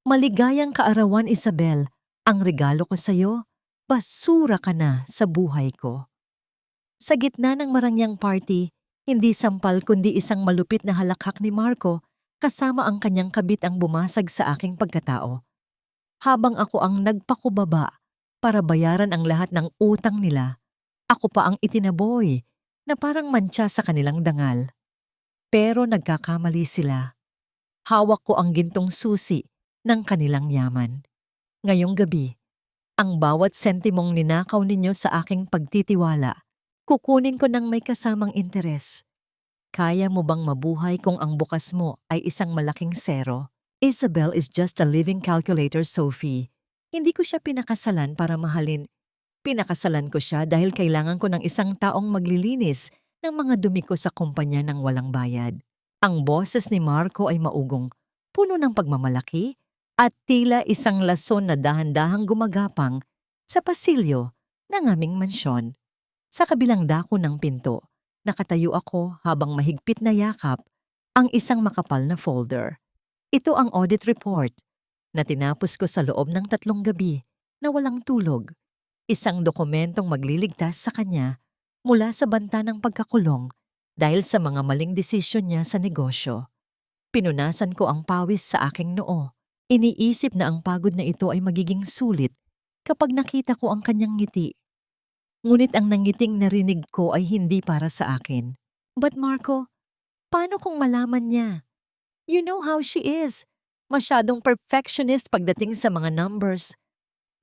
Maligayang kaarawan, Isabel. Ang regalo ko sa'yo, basura ka na sa buhay ko. Sa gitna ng marangyang party, hindi sampal kundi isang malupit na halakhak ni Marco kasama ang kanyang kabit ang bumasag sa aking pagkatao. Habang ako ang nagpakubaba para bayaran ang lahat ng utang nila, ako pa ang itinaboy na parang mantsa sa kanilang dangal. Pero nagkakamali sila. Hawak ko ang gintong susi ng kanilang yaman. Ngayong gabi, ang bawat sentimong ninakaw ninyo sa aking pagtitiwala, kukunin ko ng may kasamang interes. Kaya mo bang mabuhay kung ang bukas mo ay isang malaking zero? Isabel is just a living calculator, Sophie. Hindi ko siya pinakasalan para mahalin. Pinakasalan ko siya dahil kailangan ko ng isang taong maglilinis ng mga dumi ko sa kumpanya ng walang bayad. Ang boses ni Marco ay maugong, puno ng pagmamalaki, at tila isang lason na dahan-dahang gumagapang sa pasilyo ng aming mansyon. Sa kabilang dako ng pinto, nakatayo ako habang mahigpit na yakap ang isang makapal na folder. Ito ang audit report na tinapos ko sa loob ng 3 gabi na walang tulog. Isang dokumentong magliligtas sa kanya mula sa banta ng pagkakulong dahil sa mga maling desisyon niya sa negosyo. Pinunasan ko ang pawis sa aking noo. Iniisip na ang pagod na ito ay magiging sulit kapag nakita ko ang kanyang ngiti. Ngunit ang nangiting narinig ko ay hindi para sa akin. But Marco, paano kung malaman niya? You know how she is. Masyadong perfectionist pagdating sa mga numbers.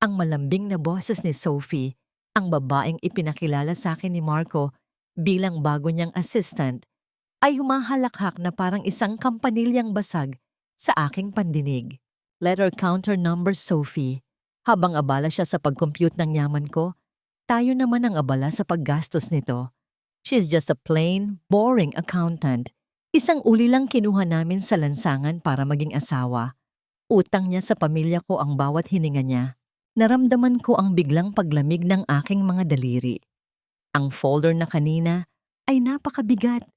Ang malambing na boses ni Sophie, ang babaeng ipinakilala sa akin ni Marco bilang bago niyang assistant, ay humahalakhak na parang isang kampanilyang basag sa aking pandinig. Letter counter number, Sophie. Habang abala siya sa pag-compute ng yaman ko, tayo naman ang abala sa paggastos nito. She's just a plain, boring accountant. Isang uli lang kinuha namin sa lansangan para maging asawa. Utang niya sa pamilya ko ang bawat hininga niya. Naramdaman ko ang biglang paglamig ng aking mga daliri. Ang folder na kanina ay napakabigat,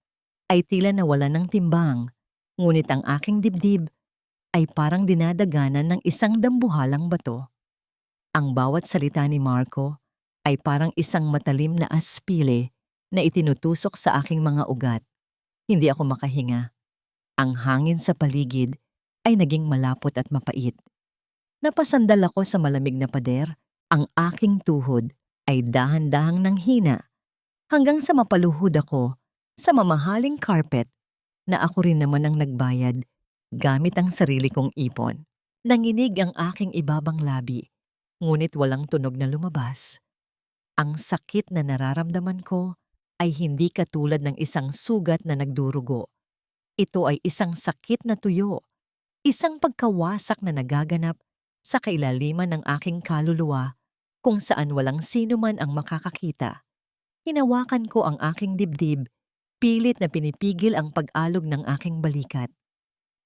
ay tila nawala ng timbang. Ngunit ang aking dibdib ay parang dinadaganan ng isang dambuhalang bato. Ang bawat salita ni Marco ay parang isang matalim na aspile na itinutusok sa aking mga ugat. Hindi ako makahinga. Ang hangin sa paligid ay naging malapot at mapait. Napasandal ako sa malamig na pader, ang aking tuhod ay dahan-dahang nanghina hanggang sa mapaluhod ako sa mamahaling carpet na ako rin naman ang nagbayad gamit ang sarili kong ipon. Nanginig ang aking ibabang labi, ngunit walang tunog na lumabas. Ang sakit na nararamdaman ko ay hindi katulad ng isang sugat na nagdurugo. Ito ay isang sakit na tuyo, isang pagkawasak na nagaganap sa kailaliman ng aking kaluluwa kung saan walang sino man ang makakakita. Hinawakan ko ang aking dibdib, pilit na pinipigil ang pag-alog ng aking balikat.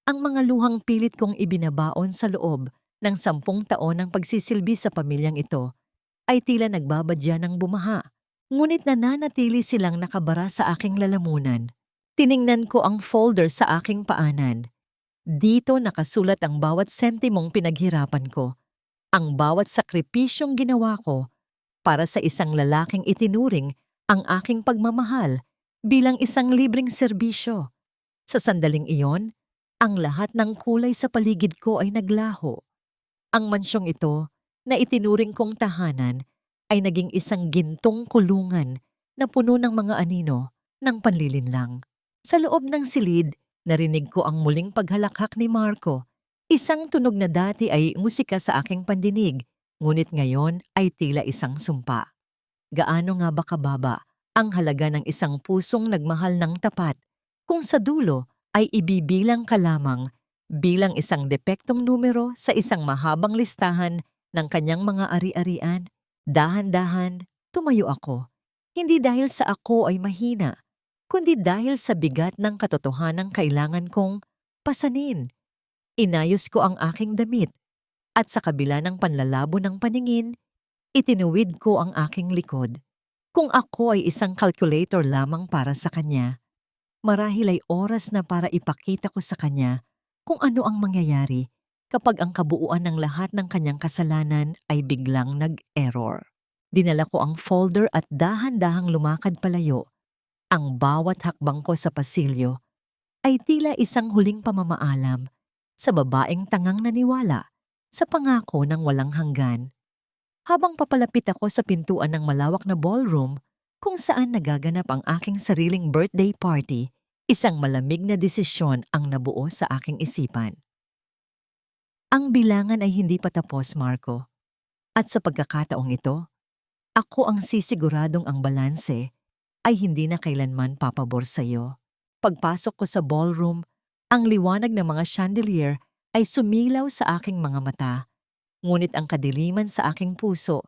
Ang mga luhang pilit kong ibinabaon sa loob ng 10 taon ng pagsisilbi sa pamilyang ito ay tila nagbabadya ng bumaha. Ngunit nananatili silang nakabara sa aking lalamunan. Tiningnan ko ang folder sa aking paanan. Dito nakasulat ang bawat sentimong pinaghirapan ko, ang bawat sakripisyong ginawa ko para sa isang lalaking itinuring ang aking pagmamahal bilang isang libreng serbisyo. Sa sandaling iyon, ang lahat ng kulay sa paligid ko ay naglaho. Ang mansyong ito na itinuring kong tahanan ay naging isang gintong kulungan na puno ng mga anino ng panlilinlang. Sa loob ng silid, narinig ko ang muling paghalakhak ni Marco. Isang tunog na dati ay musika sa aking pandinig, ngunit ngayon ay tila isang sumpa. Gaano nga ba kababa ang halaga ng isang pusong nagmahal ng tapat kung sa dulo ay ibibilang ka lamang bilang isang depektong numero sa isang mahabang listahan ng kanyang mga ari-arian? Dahan-dahan, tumayo ako. Hindi dahil sa ako ay mahina, kundi dahil sa bigat ng katotohanang kailangan kong pasanin. Inayos ko ang aking damit at sa kabila ng panlalabo ng paningin, itinuwid ko ang aking likod. Kung ako ay isang calculator lamang para sa kanya, marahil ay oras na para ipakita ko sa kanya kung ano ang mangyayari kapag ang kabuuan ng lahat ng kanyang kasalanan ay biglang nag-error. Dinala ko ang folder at dahan-dahang lumakad palayo. Ang bawat hakbang ko sa pasilyo ay tila isang huling pamamaalam sa babaeng tangang naniwala sa pangako ng walang hanggan. Habang papalapit ako sa pintuan ng malawak na ballroom kung saan nagaganap ang aking sariling birthday party, isang malamig na desisyon ang nabuo sa aking isipan. Ang bilangan ay hindi pa tapos, Marco. At sa pagkakataong ito, ako ang sisiguradong ang balanse ay hindi na kailanman papabor sa iyo. Pagpasok ko sa ballroom, ang liwanag ng mga chandelier ay sumilaw sa aking mga mata, ngunit ang kadiliman sa aking puso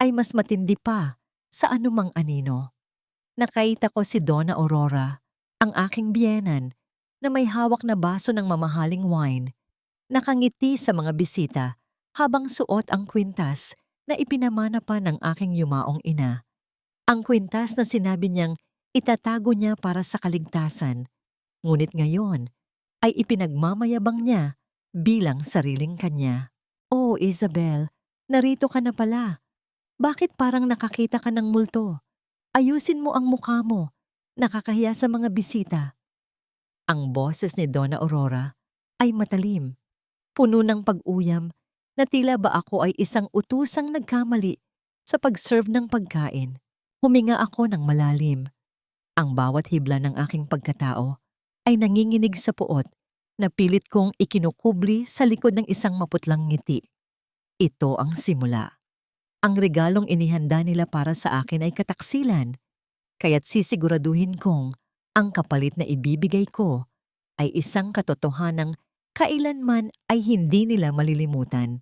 ay mas matindi pa sa anumang anino. Nakita ko si Donna Aurora, ang aking biyenan, na may hawak na baso ng mamahaling wine, nakangiti sa mga bisita habang suot ang kwintas na ipinamana pa ng aking yumaong ina. Ang kwintas na sinabi niyang itatago niya para sa kaligtasan, ngunit ngayon ay ipinagmamayabang niya bilang sariling kanya. Oh, Isabel, narito ka na pala. Bakit parang nakakita ka ng multo? Ayusin mo ang mukha mo. Nakakahiya sa mga bisita. Ang boses ni Donna Aurora ay matalim, puno ng pag-uyam na tila ba ako ay isang utusang nagkamali sa pag-serve ng pagkain. Huminga ako ng malalim. Ang bawat hibla ng aking pagkatao ay nanginginig sa puot na pilit kong ikinukubli sa likod ng isang maputlang ngiti. Ito ang simula. Ang regalong inihanda nila para sa akin ay kataksilan, kaya't sisiguraduhin kong ang kapalit na ibibigay ko ay isang katotohanang kailanman ay hindi nila malilimutan.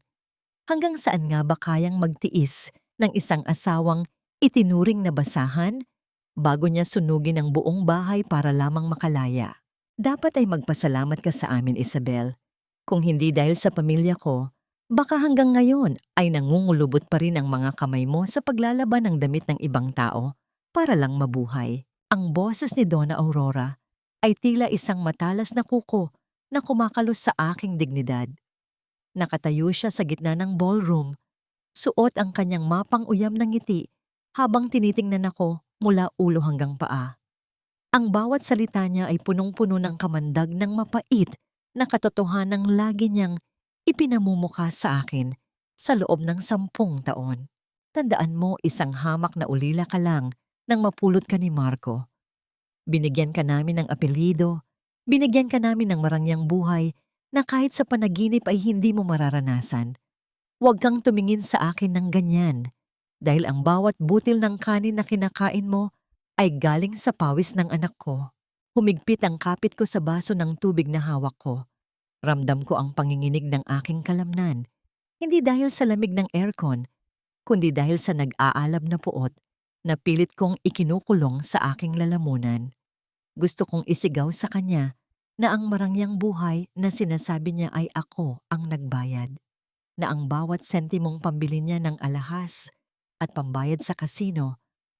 Hanggang saan nga ba kayang magtiis ng isang asawang itinuring na basahan bago niya sunugin ang buong bahay para lamang makalaya? Dapat ay magpasalamat ka sa amin, Isabel. Kung hindi dahil sa pamilya ko, baka hanggang ngayon ay nangungulubot pa rin ang mga kamay mo sa paglalaban ng damit ng ibang tao para lang mabuhay. Ang boses ni Donna Aurora ay tila isang matalas na kuko na kumakalos sa aking dignidad. Nakatayo siya sa gitna ng ballroom, suot ang kanyang mapang-uyam na ngiti habang tinitingnan ako mula ulo hanggang paa. Ang bawat salita niya ay punong-puno ng kamandag ng mapait na katotohanang lagi niyang ipinamumukha sa akin sa loob ng 10 taon. Tandaan mo, isang hamak na ulila ka lang nang mapulot ka ni Marco. Binigyan ka namin ng apelyido, binigyan ka namin ng marangyang buhay na kahit sa panaginip ay hindi mo mararanasan. Huwag kang tumingin sa akin ng ganyan, dahil ang bawat butil ng kanin na kinakain mo ay galing sa pawis ng anak ko. Humigpit ang kapit ko sa baso ng tubig na hawak ko. Ramdam ko ang panginginig ng aking kalamnan, hindi dahil sa lamig ng aircon, kundi dahil sa nag-aalab na puot na pilit kong ikinukulong sa aking lalamunan. Gusto kong isigaw sa kanya na ang marangyang buhay na sinasabi niya ay ako ang nagbayad, na ang bawat sentimong pambili niya ng alahas at pambayad sa kasino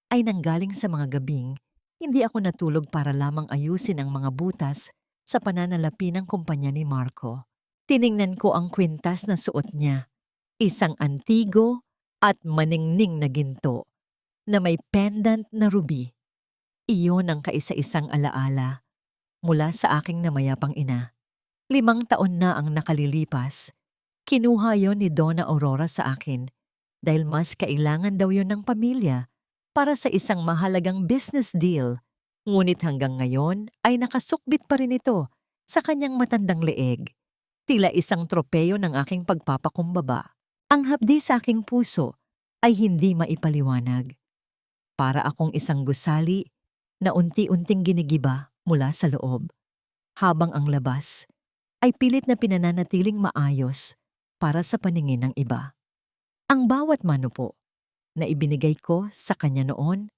ay nanggaling sa mga gabing hindi ako natulog para lamang ayusin ang mga butas sa pananalapi ng kumpanya ni Marco. Tiningnan ko ang kwintas na suot niya, isang antigo at maningning na ginto na may pendant na ruby. Iyon ang kaisa-isang alaala mula sa aking namayapang ina. 5 taon na ang nakalilipas. Kinuha yon ni Donna Aurora sa akin dahil mas kailangan daw yon ng pamilya para sa isang mahalagang business deal. Ngunit hanggang ngayon ay nakasukbit pa rin ito sa kanyang matandang leeg. Tila isang tropeyo ng aking pagpapakumbaba. Ang hapdi sa aking puso ay hindi maipaliwanag. Para akong isang gusali na unti-unting ginigiba mula sa loob, habang ang labas ay pilit na pinananatiling maayos para sa paningin ng iba. Ang bawat manupo na ibinigay ko sa kanya noon,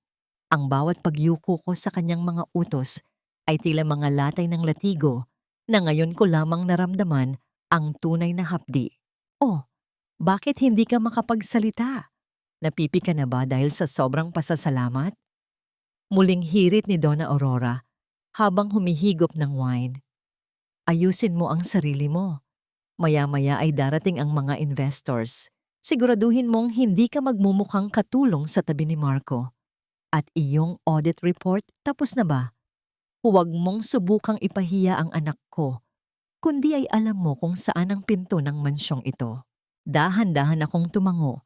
ang bawat pagyuko ko sa kanyang mga utos ay tila mga latay ng latigo na ngayon ko lamang naramdaman ang tunay na hapdi. Oh, bakit hindi ka makapagsalita? Napipi ka na ba dahil sa sobrang pasasalamat? Muling hirit ni Donna Aurora habang humihigop ng wine. Ayusin mo ang sarili mo. Maya-maya ay darating ang mga investors. Siguraduhin mong hindi ka magmumukhang katulong sa tabi ni Marco. At iyong audit report tapos na ba? Huwag mong subukang ipahiya ang anak ko, kundi ay alam mo kung saan ang pinto ng mansyong ito. Dahan-dahan akong tumango,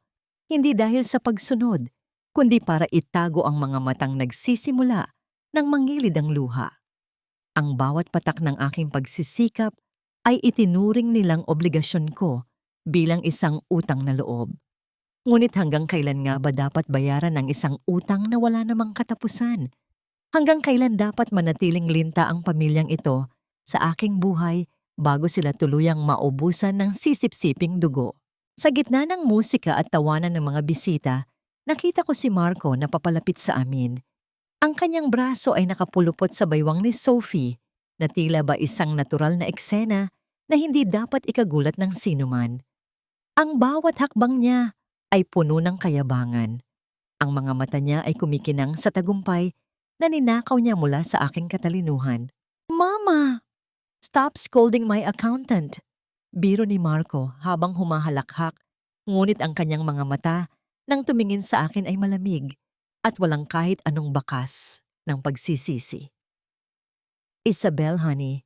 hindi dahil sa pagsunod, kundi para itago ang mga matang nagsisimula ng mangilid ang luha. Ang bawat patak ng aking pagsisikap ay itinuring nilang obligasyon ko bilang isang utang na loob. Ngunit hanggang kailan nga ba dapat bayaran ang isang utang na wala namang katapusan? Hanggang kailan dapat manatiling linta ang pamilyang ito sa aking buhay bago sila tuluyang maubusan ng sisip-siping dugo? Sa gitna ng musika at tawanan ng mga bisita, nakita ko si Marco na papalapit sa amin. Ang kanyang braso ay nakapulupot sa baywang ni Sophie na tila ba isang natural na eksena na hindi dapat ikagulat ng sinuman. Ang bawat hakbang niya ay puno ng kayabangan. Ang mga mata niya ay kumikinang sa tagumpay na ninakaw niya mula sa aking katalinuhan. "Mama! Stop scolding my accountant!" Biro ni Marco habang humahalakhak, ngunit ang kanyang mga mata nang tumingin sa akin ay malamig at walang kahit anong bakas ng pagsisisi. "Isabel, honey,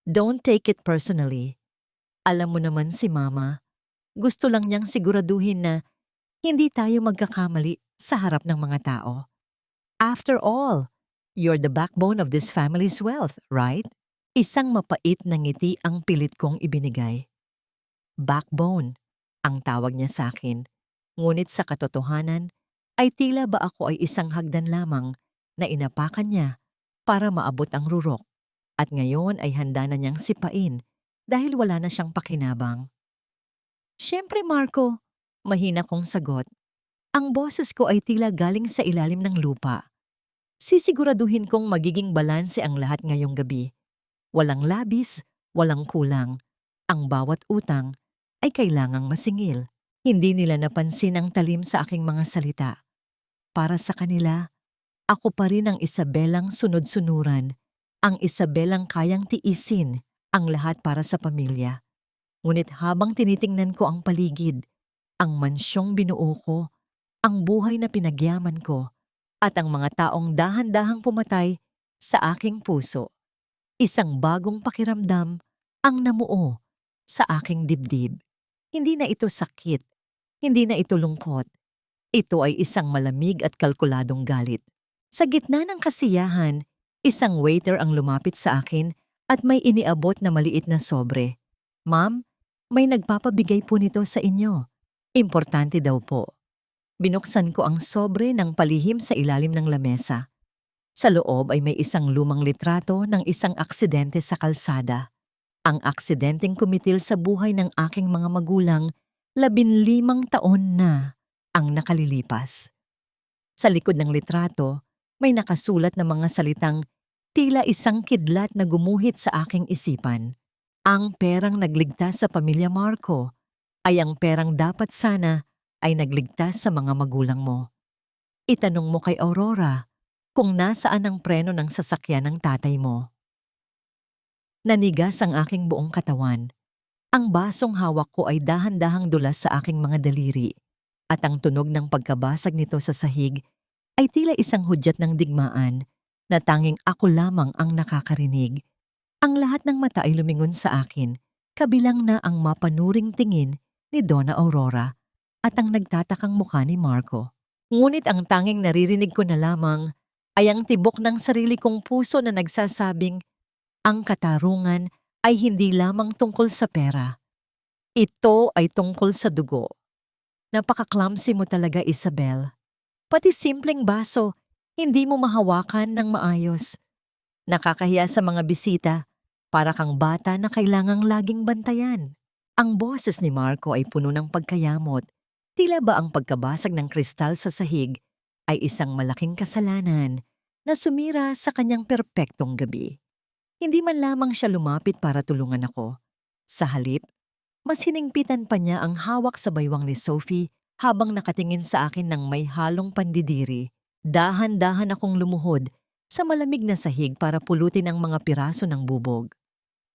don't take it personally. Alam mo naman si Mama, gusto lang niyang siguraduhin na hindi tayo magkakamali sa harap ng mga tao. After all, you're the backbone of this family's wealth, right?" Isang mapait na ngiti ang pilit kong ibinigay. Backbone, ang tawag niya sa akin. Ngunit sa katotohanan, ay tila ba ako ay isang hagdan lamang na inapakan niya para maabot ang rurok. At ngayon ay handa na niyang sipain dahil wala na siyang pakinabang. "Siyempre, Marco," mahina kong sagot. Ang boses ko ay tila galing sa ilalim ng lupa. Sisiguraduhin kong magiging balanse ang lahat ngayong gabi. Walang labis, walang kulang. Ang bawat utang ay kailangang masingil. Hindi nila napansin ang talim sa aking mga salita. Para sa kanila, ako pa rin ang Isabelang sunod-sunuran, ang Isabelang kayang tiisin ang lahat para sa pamilya. Ngunit habang tinitingnan ko ang paligid, ang mansyong binuo ko, ang buhay na pinagyaman ko, at ang mga taong dahan-dahang pumatay sa aking puso, isang bagong pakiramdam ang namuo sa aking dibdib. Hindi na ito sakit, hindi na ito lungkot. Ito ay isang malamig at kalkuladong galit. Sa gitna ng kasiyahan, isang waiter ang lumapit sa akin at may iniabot na maliit na sobre. "Ma'am, may nagpapabigay po nito sa inyo. Importante daw po." Binuksan ko ang sobre ng palihim sa ilalim ng lamesa. Sa loob ay may isang lumang litrato ng isang aksidente sa kalsada. Ang aksidenteng kumitil sa buhay ng aking mga magulang 15 taon na ang nakalilipas. Sa likod ng litrato, may nakasulat na mga salitang tila isang kidlat na gumuhit sa aking isipan. Ang perang nagligtas sa pamilya Marco ay ang perang dapat sana ay nagligtas sa mga magulang mo. Itanong mo kay Aurora kung nasaan ang preno ng sasakyan ng tatay mo. Nanigas ang aking buong katawan. Ang basong hawak ko ay dahan-dahang dulas sa aking mga daliri, at ang tunog ng pagkabasag nito sa sahig ay tila isang hudyat ng digmaan na tanging ako lamang ang nakakarinig. Ang lahat ng mata ay lumingon sa akin, kabilang na ang mapanuring tingin ni Donna Aurora at ang nagtatakang mukha ni Marco. Ngunit ang tanging naririnig ko na lamang ay ang tibok ng sarili kong puso na nagsasabing, ang katarungan ay hindi lamang tungkol sa pera. Ito ay tungkol sa dugo. Napaka-clumsy mo talaga, Isabel. Pati simpleng baso, hindi mo mahawakan ng maayos. Nakakahiya sa mga bisita, para kang bata na kailangang laging bantayan. Ang boses ni Marco ay puno ng pagkayamot. Tila ba ang pagkabasag ng kristal sa sahig ay isang malaking kasalanan na sumira sa kanyang perpektong gabi. Hindi man lamang siya lumapit para tulungan ako. Sa halip, mas hiningpitan pa niya ang hawak sa baywang ni Sophie habang nakatingin sa akin ng may halong pandidiri. Dahan-dahan akong lumuhod sa malamig na sahig para pulutin ang mga piraso ng bubog.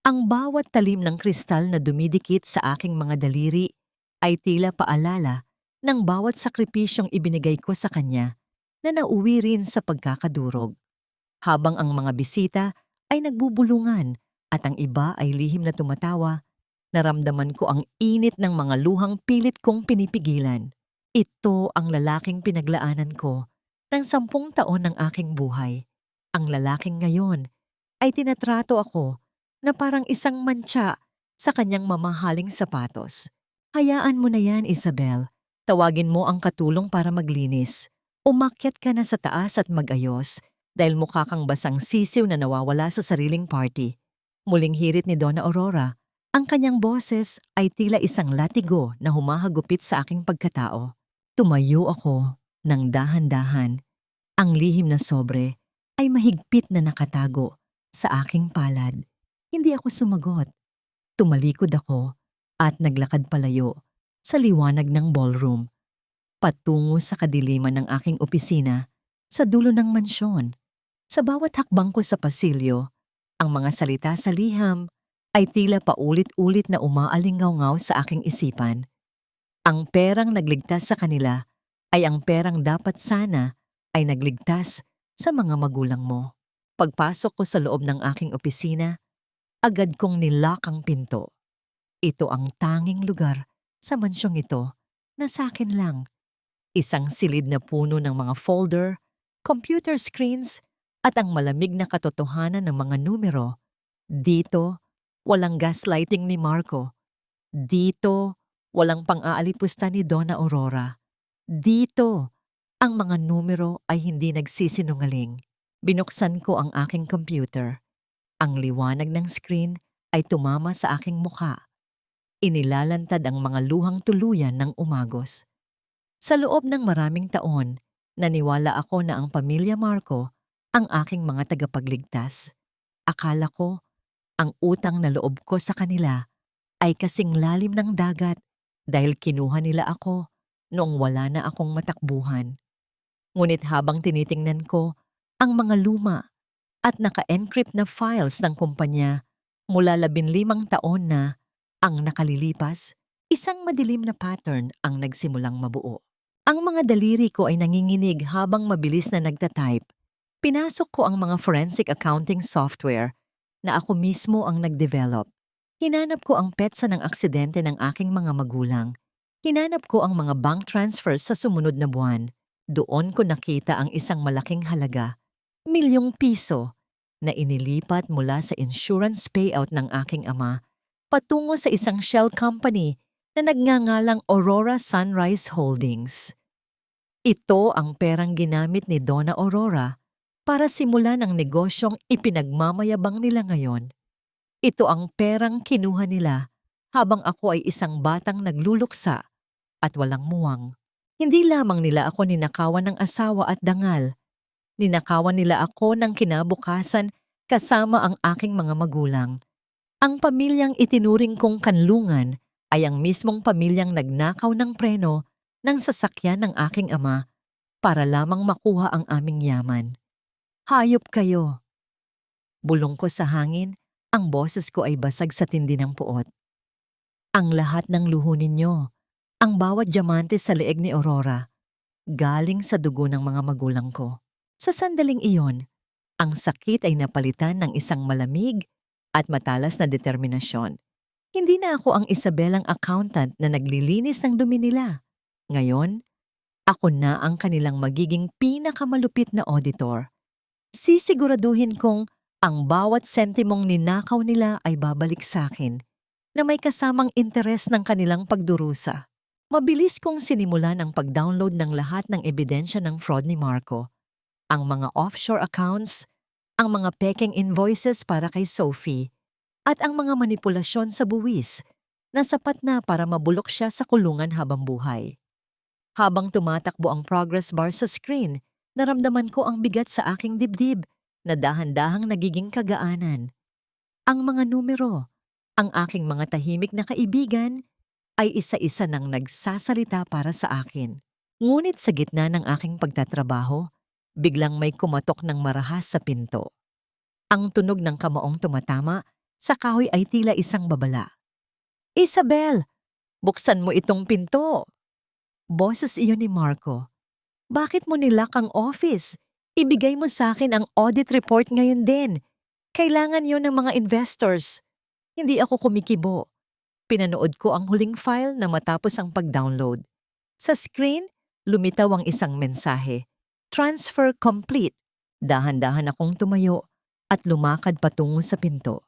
Ang bawat talim ng kristal na dumidikit sa aking mga daliri ay tila paalala ng bawat sakripisyong ibinigay ko sa kanya na nauwi rin sa pagkakadurog. Habang ang mga bisita ay nagbubulungan at ang iba ay lihim na tumatawa, naramdaman ko ang init ng mga luhang pilit kong pinipigilan. Ito ang lalaking pinaglaanan ko ng 10 taon ng aking buhay. Ang lalaking ngayon ay tinatrato ako na parang isang mantsa sa kanyang mamahaling sapatos. Hayaan mo na yan, Isabel. Tawagin mo ang katulong para maglinis. Umakyat ka na sa taas at magayos dahil mukha kang basang sisiw na nawawala sa sariling party. Muling hirit ni Donna Aurora. Ang kanyang boses ay tila isang latigo na humahagupit sa aking pagkatao. Tumayo ako ng dahan-dahan. Ang lihim na sobre ay mahigpit na nakatago sa aking palad. Hindi ako sumagot. Tumalikod ako at naglakad palayo sa liwanag ng ballroom, patungo sa kadiliman ng aking opisina sa dulo ng mansyon. Sa bawat hakbang ko sa pasilyo, ang mga salita sa liham ay tila paulit-ulit na umaalingaw-ngaw sa aking isipan. Ang perang nagligtas sa kanila ay ang perang dapat sana ay nagligtas sa mga magulang mo. Pagpasok ko sa loob ng aking opisina, agad kong nilock ang pinto. Ito ang tanging lugar sa mansyong ito na sa akin lang. Isang silid na puno ng mga folder, computer screens, at ang malamig na katotohanan ng mga numero. Dito, walang gaslighting ni Marco. Dito, walang pang-aalipusta ni Donna Aurora. Dito, ang mga numero ay hindi nagsisinungaling. Binuksan ko ang aking computer. Ang liwanag ng screen ay tumama sa aking mukha. Inilalantad ang mga luhang tuluyan ng umagos. Sa loob ng maraming taon, naniwala ako na ang pamilya Marco ang aking mga tagapagligtas. Akala ko, ang utang na loob ko sa kanila ay kasing lalim ng dagat dahil kinuha nila ako noong wala na akong matakbuhan. Ngunit habang tinitingnan ko ang mga luma at naka-encrypt na files ng kumpanya mula 15 taon na ang nakalilipas, isang madilim na pattern ang nagsimulang mabuo. Ang mga daliri ko ay nanginginig habang mabilis na nagtatype. Pinasok ko ang mga forensic accounting software na ako mismo ang nag-develop. Hinanap ko ang petsa ng aksidente ng aking mga magulang. Hinanap ko ang mga bank transfers sa sumunod na buwan. Doon ko nakita ang isang malaking halaga, ₱1,000,000, na inilipat mula sa insurance payout ng aking ama patungo sa isang shell company na nagngangalang Aurora Sunrise Holdings. Ito ang perang ginamit ni Donna Aurora para simulan ang negosyong ipinagmamayabang nila ngayon. Ito ang perang kinuha nila habang ako ay isang batang nagluluksa at walang muwang. Hindi lamang nila ako ninakawan ng asawa at dangal. Ninakawan nila ako ng kinabukasan kasama ang aking mga magulang. Ang pamilyang itinuring kong kanlungan ay ang mismong pamilyang nagnakaw ng preno ng sasakyan ng aking ama para lamang makuha ang aming yaman. Hayop kayo. Bulong ko sa hangin, ang boses ko ay basag sa tindi ng puot. Ang lahat ng luho ninyo, ang bawat diamante sa leeg ni Aurora, galing sa dugo ng mga magulang ko. Sa sandaling iyon, ang sakit ay napalitan ng isang malamig at matalas na determinasyon. Hindi na ako ang Isabelang accountant na naglilinis ng dumi nila. Ngayon, ako na ang kanilang magiging pinakamalupit na auditor. Sisiguraduhin kong ang bawat sentimong ninakaw nila ay babalik sa akin na may kasamang interes ng kanilang pagdurusa. Mabilis kong sinimulan ang pag-download ng lahat ng ebidensya ng fraud ni Marco. Ang mga offshore accounts, ang mga peking invoices para kay Sophie, at ang mga manipulasyon sa buwis na sapat na para mabulok siya sa kulungan habang buhay. Habang tumatakbo ang progress bar sa screen, naramdaman ko ang bigat sa aking dibdib na dahan-dahang nagiging kagaanan. Ang mga numero, ang aking mga tahimik na kaibigan, ay isa-isa nang nagsasalita para sa akin. Ngunit sa gitna ng aking pagtatrabaho, biglang may kumatok ng marahas sa pinto. Ang tunog ng kamaong tumatama Sa kahoy ay tila isang babala. Isabel, buksan mo itong pinto. Boses iyon ni Marco. Bakit mo nilock ang office? Ibigay mo sa akin ang audit report ngayon din. Kailangan yon ng mga investors. Hindi ako kumikibo. Pinanood ko ang huling file na matapos ang pag-download. Sa screen, lumitaw ang isang mensahe. Transfer complete. Dahan-dahan akong tumayo at lumakad patungo sa pinto.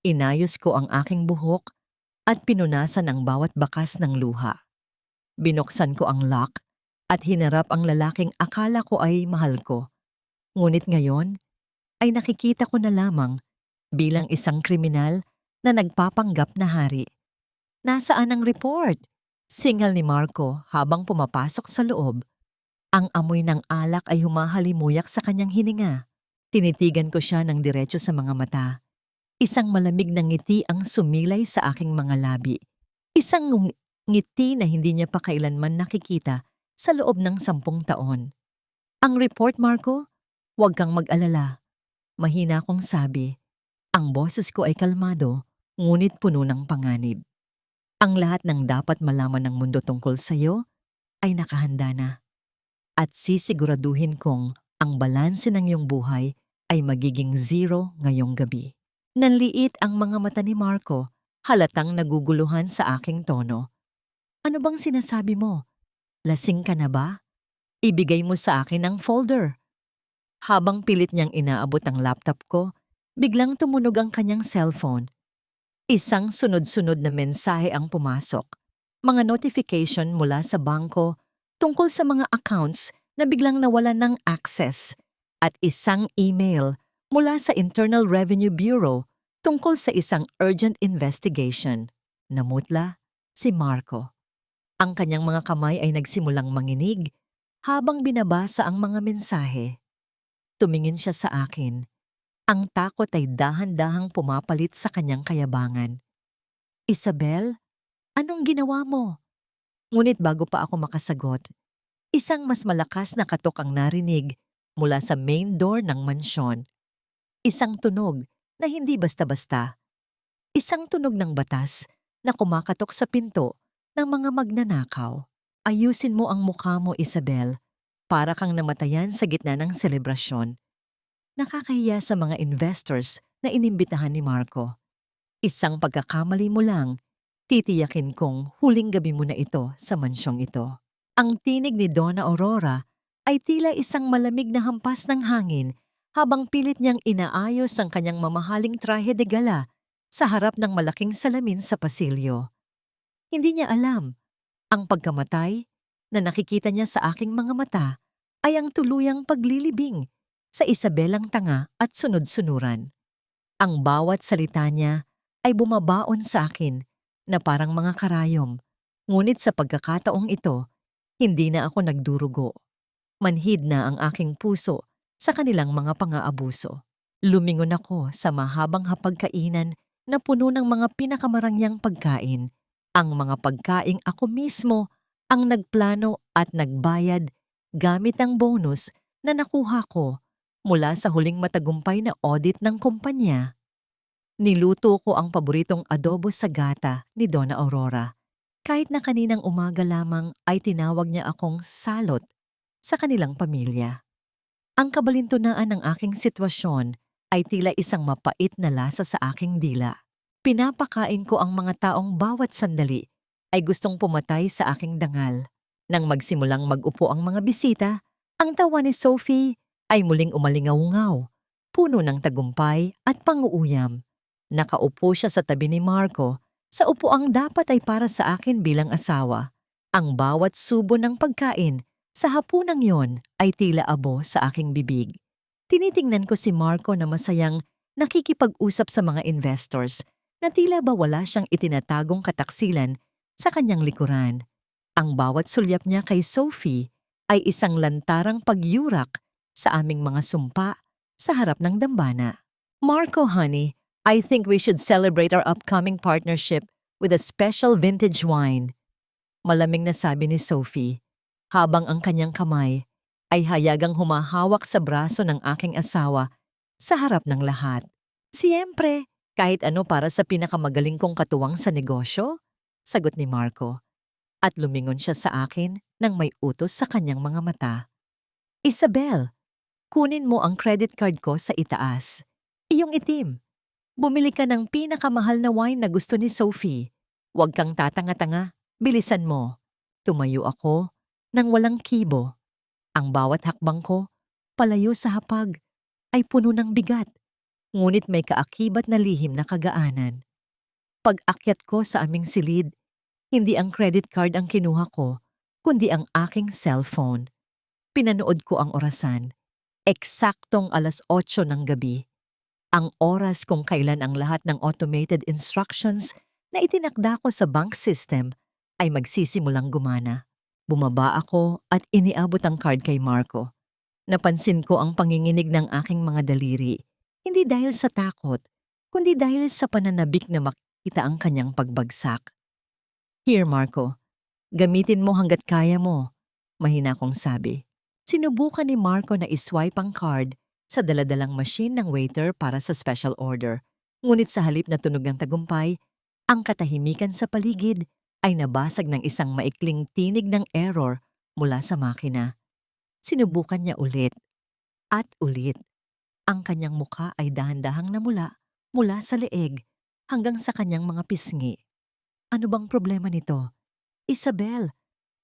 Inayos ko ang aking buhok at pinunasan ang bawat bakas ng luha. Binuksan ko ang lock at hinarap ang lalaking akala ko ay mahal ko. Ngunit ngayon ay nakikita ko na lamang bilang isang kriminal na nagpapanggap na hari. Nasaan ang report? Singal ni Marco habang pumapasok sa loob. Ang amoy ng alak ay humahalimuyak sa kanyang hininga. Tinitigan ko siya ng diretso sa mga mata. Isang malamig na ngiti ang sumilay sa aking mga labi. Isang ngiti na hindi niya pa kailanman nakikita sa loob ng 10 taon. Ang report, Marco? Huwag kang mag-alala. Mahina kong sabi. Ang boses ko ay kalmado, ngunit puno ng panganib. Ang lahat ng dapat malaman ng mundo tungkol sa'yo ay nakahanda na. At sisiguraduhin kong ang balanse ng iyong buhay ay magiging 0 ngayong gabi. Nanliit ang mga mata ni Marco, halatang naguguluhan sa aking tono. Ano bang sinasabi mo? Lasing ka na ba? Ibigay mo sa akin ang folder. Habang pilit niyang inaabot ang laptop ko, biglang tumunog ang kanyang cellphone. Isang sunod-sunod na mensahe ang pumasok. Mga notification mula sa bangko tungkol sa mga accounts na biglang nawalan ng access at isang email mula sa Internal Revenue Bureau tungkol sa isang urgent investigation. Namutla si Marco. Ang kanyang mga kamay ay nagsimulang manginig habang binabasa ang mga mensahe. Tumingin siya sa akin. Ang takot ay dahan-dahang pumapalit sa kanyang kayabangan. Isabel, anong ginawa mo? Ngunit bago pa ako makasagot, isang mas malakas na katok ang narinig mula sa main door ng mansyon. Isang tunog na hindi basta-basta. Isang tunog ng batas na kumakatok sa pinto ng mga magnanakaw. Ayusin mo ang mukha mo, Isabel, para kang namatayan sa gitna ng selebrasyon. Nakakahiya sa mga investors na inimbitahan ni Marco. Isang pagkakamali mo lang, titiyakin kong huling gabi mo na ito sa mansyong ito. Ang tinig ni Donna Aurora ay tila isang malamig na hampas ng hangin habang pilit niyang inaayos ang kanyang mamahaling trahe de gala sa harap ng malaking salamin sa pasilyo. Hindi niya alam, ang pagkamatay na nakikita niya sa aking mga mata ay ang tuluyang paglilibing sa Isabelang tanga at sunod-sunuran. Ang bawat salita niya ay bumabaon sa akin na parang mga karayom, ngunit sa pagkakataong ito, hindi na ako nagdurugo. Manhid na ang aking puso sa kanilang mga pang-aabuso. Lumingon ako sa mahabang hapagkainan na puno ng mga pinakamarangyang pagkain. Ang mga pagkaing ako mismo ang nagplano at nagbayad gamit ang bonus na nakuha ko mula sa huling matagumpay na audit ng kumpanya. Niluto ko ang paboritong adobo sa gata ni Donna Aurora. Kahit na kaninang umaga lamang ay tinawag niya akong salot sa kanilang pamilya. Ang kabalintunaan ng aking sitwasyon ay tila isang mapait na lasa sa aking dila. Pinapakain ko ang mga taong bawat sandali ay gustong pumatay sa aking dangal. Nang magsimulang mag-upo ang mga bisita, ang tawa ni Sophie ay muling umalingaw-ngaw, puno ng tagumpay at panguuyam. Nakaupo siya sa tabi ni Marco sa upuang dapat ay para sa akin bilang asawa. Ang bawat subo ng pagkain sa hapunang yon ay tila abo sa aking bibig. Tinitingnan ko si Marco na masayang nakikipag-usap sa mga investors na tila ba wala siyang itinatagong kataksilan sa kanyang likuran. Ang bawat sulyap niya kay Sophie ay isang lantarang pagyurak sa aming mga sumpa sa harap ng dambana. Marco, honey, I think we should celebrate our upcoming partnership with a special vintage wine. Malamig na sabi ni Sophie, habang ang kanyang kamay ay hayagang humahawak sa braso ng aking asawa sa harap ng lahat. Siyempre, Kahit ano para sa pinakamagaling kong katuwang sa negosyo? Sagot ni Marco. At lumingon siya sa akin nang may utos sa kanyang mga mata. Isabel, kunin mo ang credit card ko sa itaas. Iyong itim. Bumili ka ng pinakamahal na wine na gusto ni Sophie. Huwag kang tatanga-tanga. Bilisan mo. Tumayo ako nang walang kibo. Ang bawat hakbang ko, palayo sa hapag, ay puno ng bigat. Ngunit may kaakibat na lihim na kagaanan. Pag-akyat ko sa aming silid, hindi ang credit card ang kinuha ko, kundi ang aking cellphone. Pinanood ko ang orasan. Eksaktong 8:00 ng gabi. Ang oras kung kailan ang lahat ng automated instructions na itinakda ko sa bank system ay magsisimulang gumana. Bumaba ako at iniabot ang card kay Marco. Napansin ko ang panginginig ng aking mga daliri, hindi dahil sa takot, kundi dahil sa pananabik na makita ang kanyang pagbagsak. Here, Marco. Gamitin mo hanggat kaya mo, mahina kong sabi. Sinubukan ni Marco na iswipe ang card sa daladalang machine ng waiter para sa special order. Ngunit sa halip na tunog ng tagumpay, ang katahimikan sa paligid ay nabasag ng isang maikling tinig ng error mula sa makina. Sinubukan niya ulit at ulit. Ang kanyang muka ay dahan-dahang namula mula sa leeg hanggang sa kanyang mga pisngi. Ano bang problema nito? Isabel,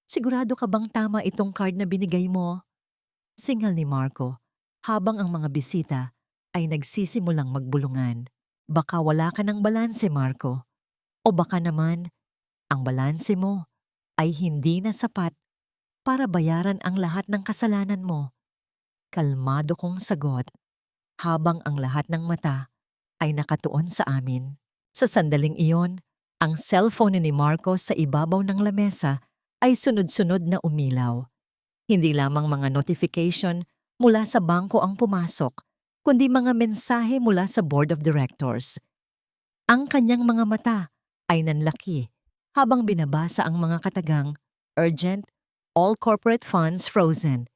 sigurado ka bang tama itong card na binigay mo? Singal ni Marco habang ang mga bisita ay nagsisimulang magbulungan. Baka wala ka ng balanse, Marco. O baka naman, ang balanse mo ay hindi na sapat para bayaran ang lahat ng kasalanan mo. Kalmado kong sagot habang ang lahat ng mata ay nakatuon sa amin. Sa sandaling iyon, ang cellphone ni Marco sa ibabaw ng lamesa ay sunod-sunod na umilaw. Hindi lamang mga notification mula sa bangko ang pumasok, kundi mga mensahe mula sa board of directors. Ang kanyang mga mata ay nanlaki habang binabasa ang mga katagang urgent, all corporate funds frozen,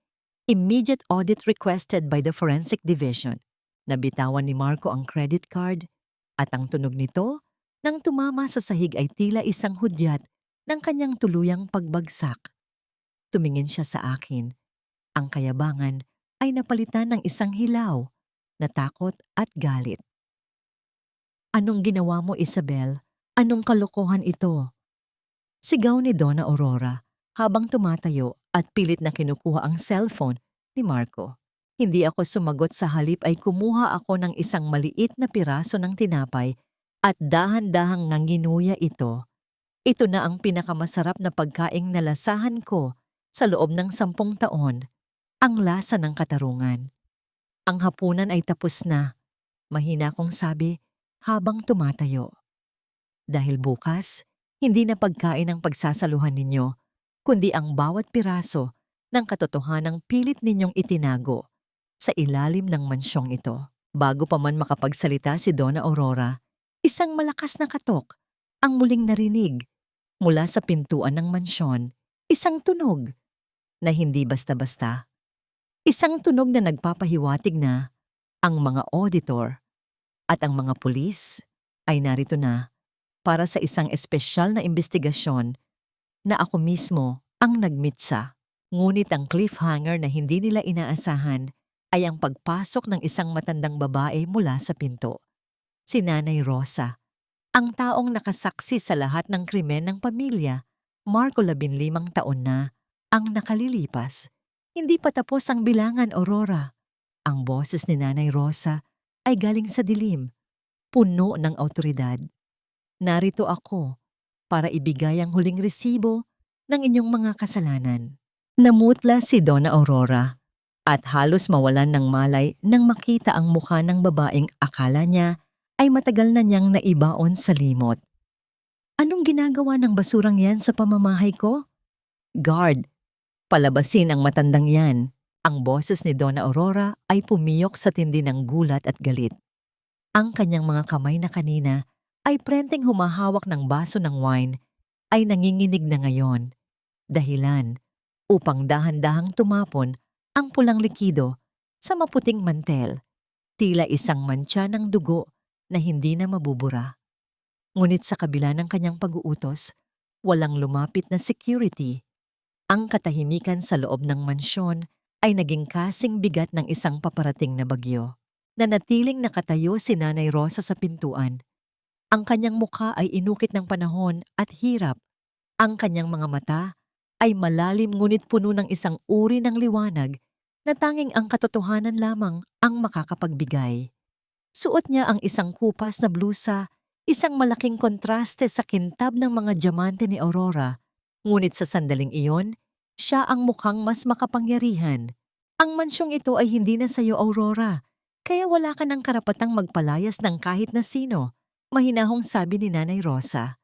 immediate audit requested by the forensic division. Nabitawan ni Marco ang credit card at ang tunog nito nang tumama sa sahig ay tila isang hudyat ng kanyang tuluyang pagbagsak. Tumingin siya sa akin. Ang kayabangan ay napalitan ng isang hilaw na takot at galit. Anong ginawa mo, Isabel? Anong kalokohan ito? Sigaw ni Donna Aurora habang tumatayo at pilit na kinukuha ang cellphone ni Marco. Hindi ako sumagot, sa halip ay kumuha ako ng isang maliit na piraso ng tinapay at dahan-dahang nganginuya ito. Ito na ang pinakamasarap na pagkaing nalasahan ko sa loob ng 10 taon, ang lasa ng katarungan. Ang hapunan ay tapos na, mahina kong sabi habang tumatayo. Dahil bukas, hindi na pagkain ang pagsasaluhan ninyo, kundi ang bawat piraso ng katotohanang pilit ninyong itinago sa ilalim ng mansyong ito. Bago pa man makapagsalita si Donna Aurora, isang malakas na katok ang muling narinig mula sa pintuan ng mansyon. Isang tunog na hindi basta-basta. Isang tunog na nagpapahiwatig na ang mga auditor at ang mga pulis ay narito na para sa isang espesyal na investigasyon na ako mismo ang nagmitsa. Ngunit ang cliffhanger na hindi nila inaasahan ay ang pagpasok ng isang matandang babae mula sa pinto. Si Nanay Rosa, ang taong nakasaksi sa lahat ng krimen ng pamilya. Marco, 15 taon na ang nakalilipas. Hindi pa tapos ang bilangan, Aurora. Ang boses ni Nanay Rosa ay galing sa dilim, puno ng awtoridad. Narito ako para ibigay ang huling resibo ng inyong mga kasalanan. Namutla si Donna Aurora at halos mawalan ng malay nang makita ang mukha ng babaeng akala niya ay matagal na niyang naibaon sa limot. Anong ginagawa ng basurang yan sa pamamahay ko? Guard, palabasin ang matandang yan. Ang boses ni Donna Aurora ay pumiyok sa tindi ng gulat at galit. Ang kanyang mga kamay na kanina ay prenteng humahawak ng baso ng wine ay nanginginig na ngayon. Dahilan upang dahan-dahang tumapon ang pulang likido sa maputing mantel. Tila isang mantsa ng dugo na hindi na mabubura. Ngunit sa kabila ng kanyang pag-uutos, walang lumapit na security. Ang katahimikan sa loob ng mansyon ay naging kasing bigat ng isang paparating na bagyo. Nanatiling nakatayo si Nanay Rosa sa pintuan. Ang kanyang mukha ay inukit ng panahon at hirap. Ang kanyang mga mata ay malalim ngunit puno ng isang uri ng liwanag na tanging ang katotohanan lamang ang makakapagbigay. Suot niya ang isang kupas na blusa, isang malaking kontraste sa kintab ng mga diamante ni Aurora. Ngunit sa sandaling iyon, siya ang mukhang mas makapangyarihan. Ang mansyong ito ay hindi na sa'yo, Aurora, kaya wala ka ng karapatang magpalayas ng kahit na sino, mahinahong sabi ni Nanay Rosa.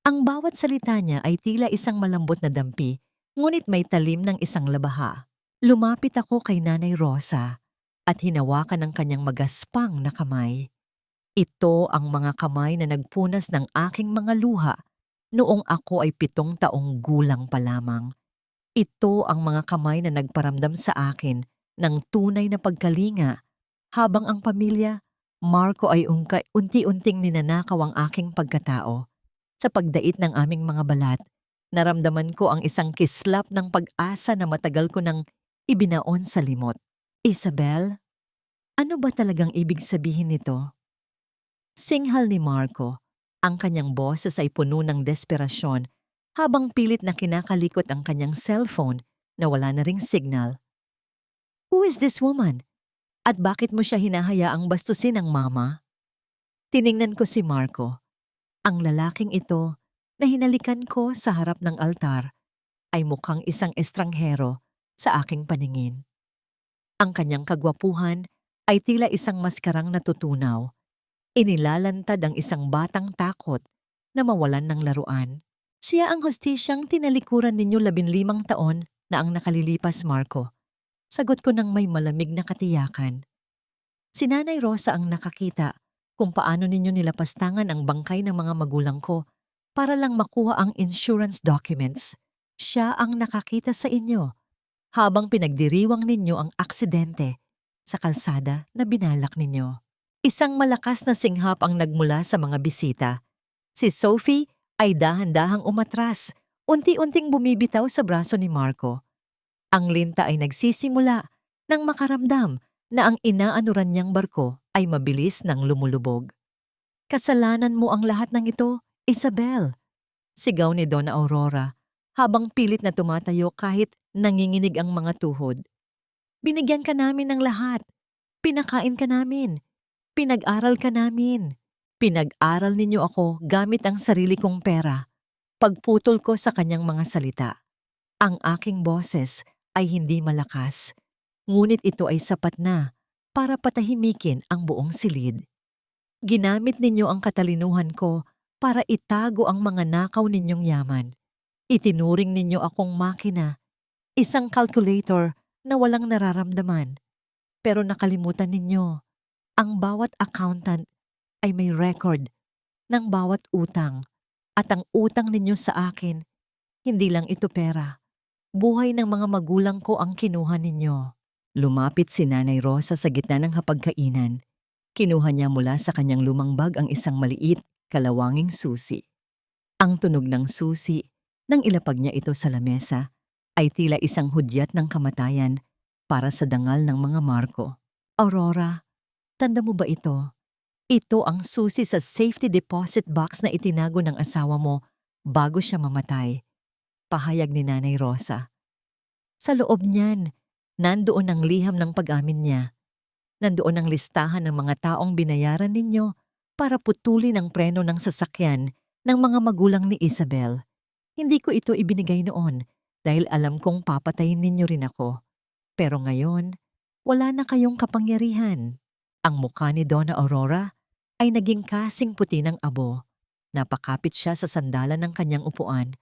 Ang bawat salita niya ay tila isang malambot na dampi, ngunit may talim ng isang labaha. Lumapit ako kay Nanay Rosa at hinawakan ang kanyang magaspang na kamay. Ito ang mga kamay na nagpunas ng aking mga luha noong ako ay 7 taong gulang pa lamang. Ito ang mga kamay na nagparamdam sa akin ng tunay na pagkalinga habang ang pamilya, Marco ay unti-unting ninanakaw ang aking pagkatao. Sa pagdait ng aming mga balat, naramdaman ko ang isang kislap ng pag-asa na matagal ko nang ibinaon sa limot. Isabel, ano ba talagang ibig sabihin nito? Singhal ni Marco. Ang kanyang boses ay puno ng desperasyon habang pilit na kinakalikot ang kanyang cellphone na wala na ring signal. Who is this woman? At bakit mo siya hinahayaang bastusin ng mama? Tiningnan ko si Marco. Ang lalaking ito na hinalikan ko sa harap ng altar ay mukhang isang estranghero sa aking paningin. Ang kanyang kagwapuhan ay tila isang maskarang natutunaw. Inilalantad ang isang batang takot na mawalan ng laruan. Siya ang hostisyang tinalikuran ninyo 15 taon na ang nakalilipas, Marco. Sagot ko ng may malamig na katiyakan. Si Nanay Rosa ang nakakita kung paano ninyo nilapastangan ang bangkay ng mga magulang ko para lang makuha ang insurance documents. Siya ang nakakita sa inyo habang pinagdiriwang ninyo ang aksidente sa kalsada na binalak ninyo. Isang malakas na singhap ang nagmula sa mga bisita. Si Sophie ay dahan-dahang umatras, unti-unting bumibitaw sa braso ni Marco. Ang linta ay nagsisimula nang makaramdam na ang inaanuran niyang barko ay mabilis nang lumulubog. Kasalanan mo ang lahat ng ito, Isabel, sigaw ni Donna Aurora habang pilit na tumatayo kahit nanginginig ang mga tuhod. Binigyan ka namin ng lahat. Pinakain ka namin. Pinag-aral ka namin. Pinag-aral ninyo ako gamit ang sarili kong pera. Pagputol ko sa kanyang mga salita. Ang aking boses ay hindi malakas, ngunit ito ay sapat na para patahimikin ang buong silid. Ginamit ninyo ang katalinuhan ko para itago ang mga nakaw ninyong yaman. Itinuring ninyo akong makina, isang calculator na walang nararamdaman. Pero nakalimutan ninyo, ang bawat accountant ay may record ng bawat utang at ang utang ninyo sa akin, hindi lang ito pera. Buhay ng mga magulang ko ang kinuha ninyo. Lumapit si Nanay Rosa sa gitna ng hapagkainan. Kinuha niya mula sa kanyang lumang bag ang isang maliit, kalawanging susi. Ang tunog ng susi, nang ilapag niya ito sa lamesa, ay tila isang hudyat ng kamatayan para sa dangal ng mga Marco. Aurora, tanda mo ba ito? Ito ang susi sa safety deposit box na itinago ng asawa mo bago siya mamatay. Pahayag ni Nanay Rosa. Sa loob niyan, nandoon ang liham ng pag-amin niya. Nandoon ang listahan ng mga taong binayaran ninyo para putulin ang preno ng sasakyan ng mga magulang ni Isabel. Hindi ko ito ibinigay noon dahil alam kong papatayin ninyo rin ako. Pero ngayon, wala na kayong kapangyarihan. Ang mukha ni Donna Aurora ay naging kasing puti ng abo. Napakapit siya sa sandalan ng kanyang upuan.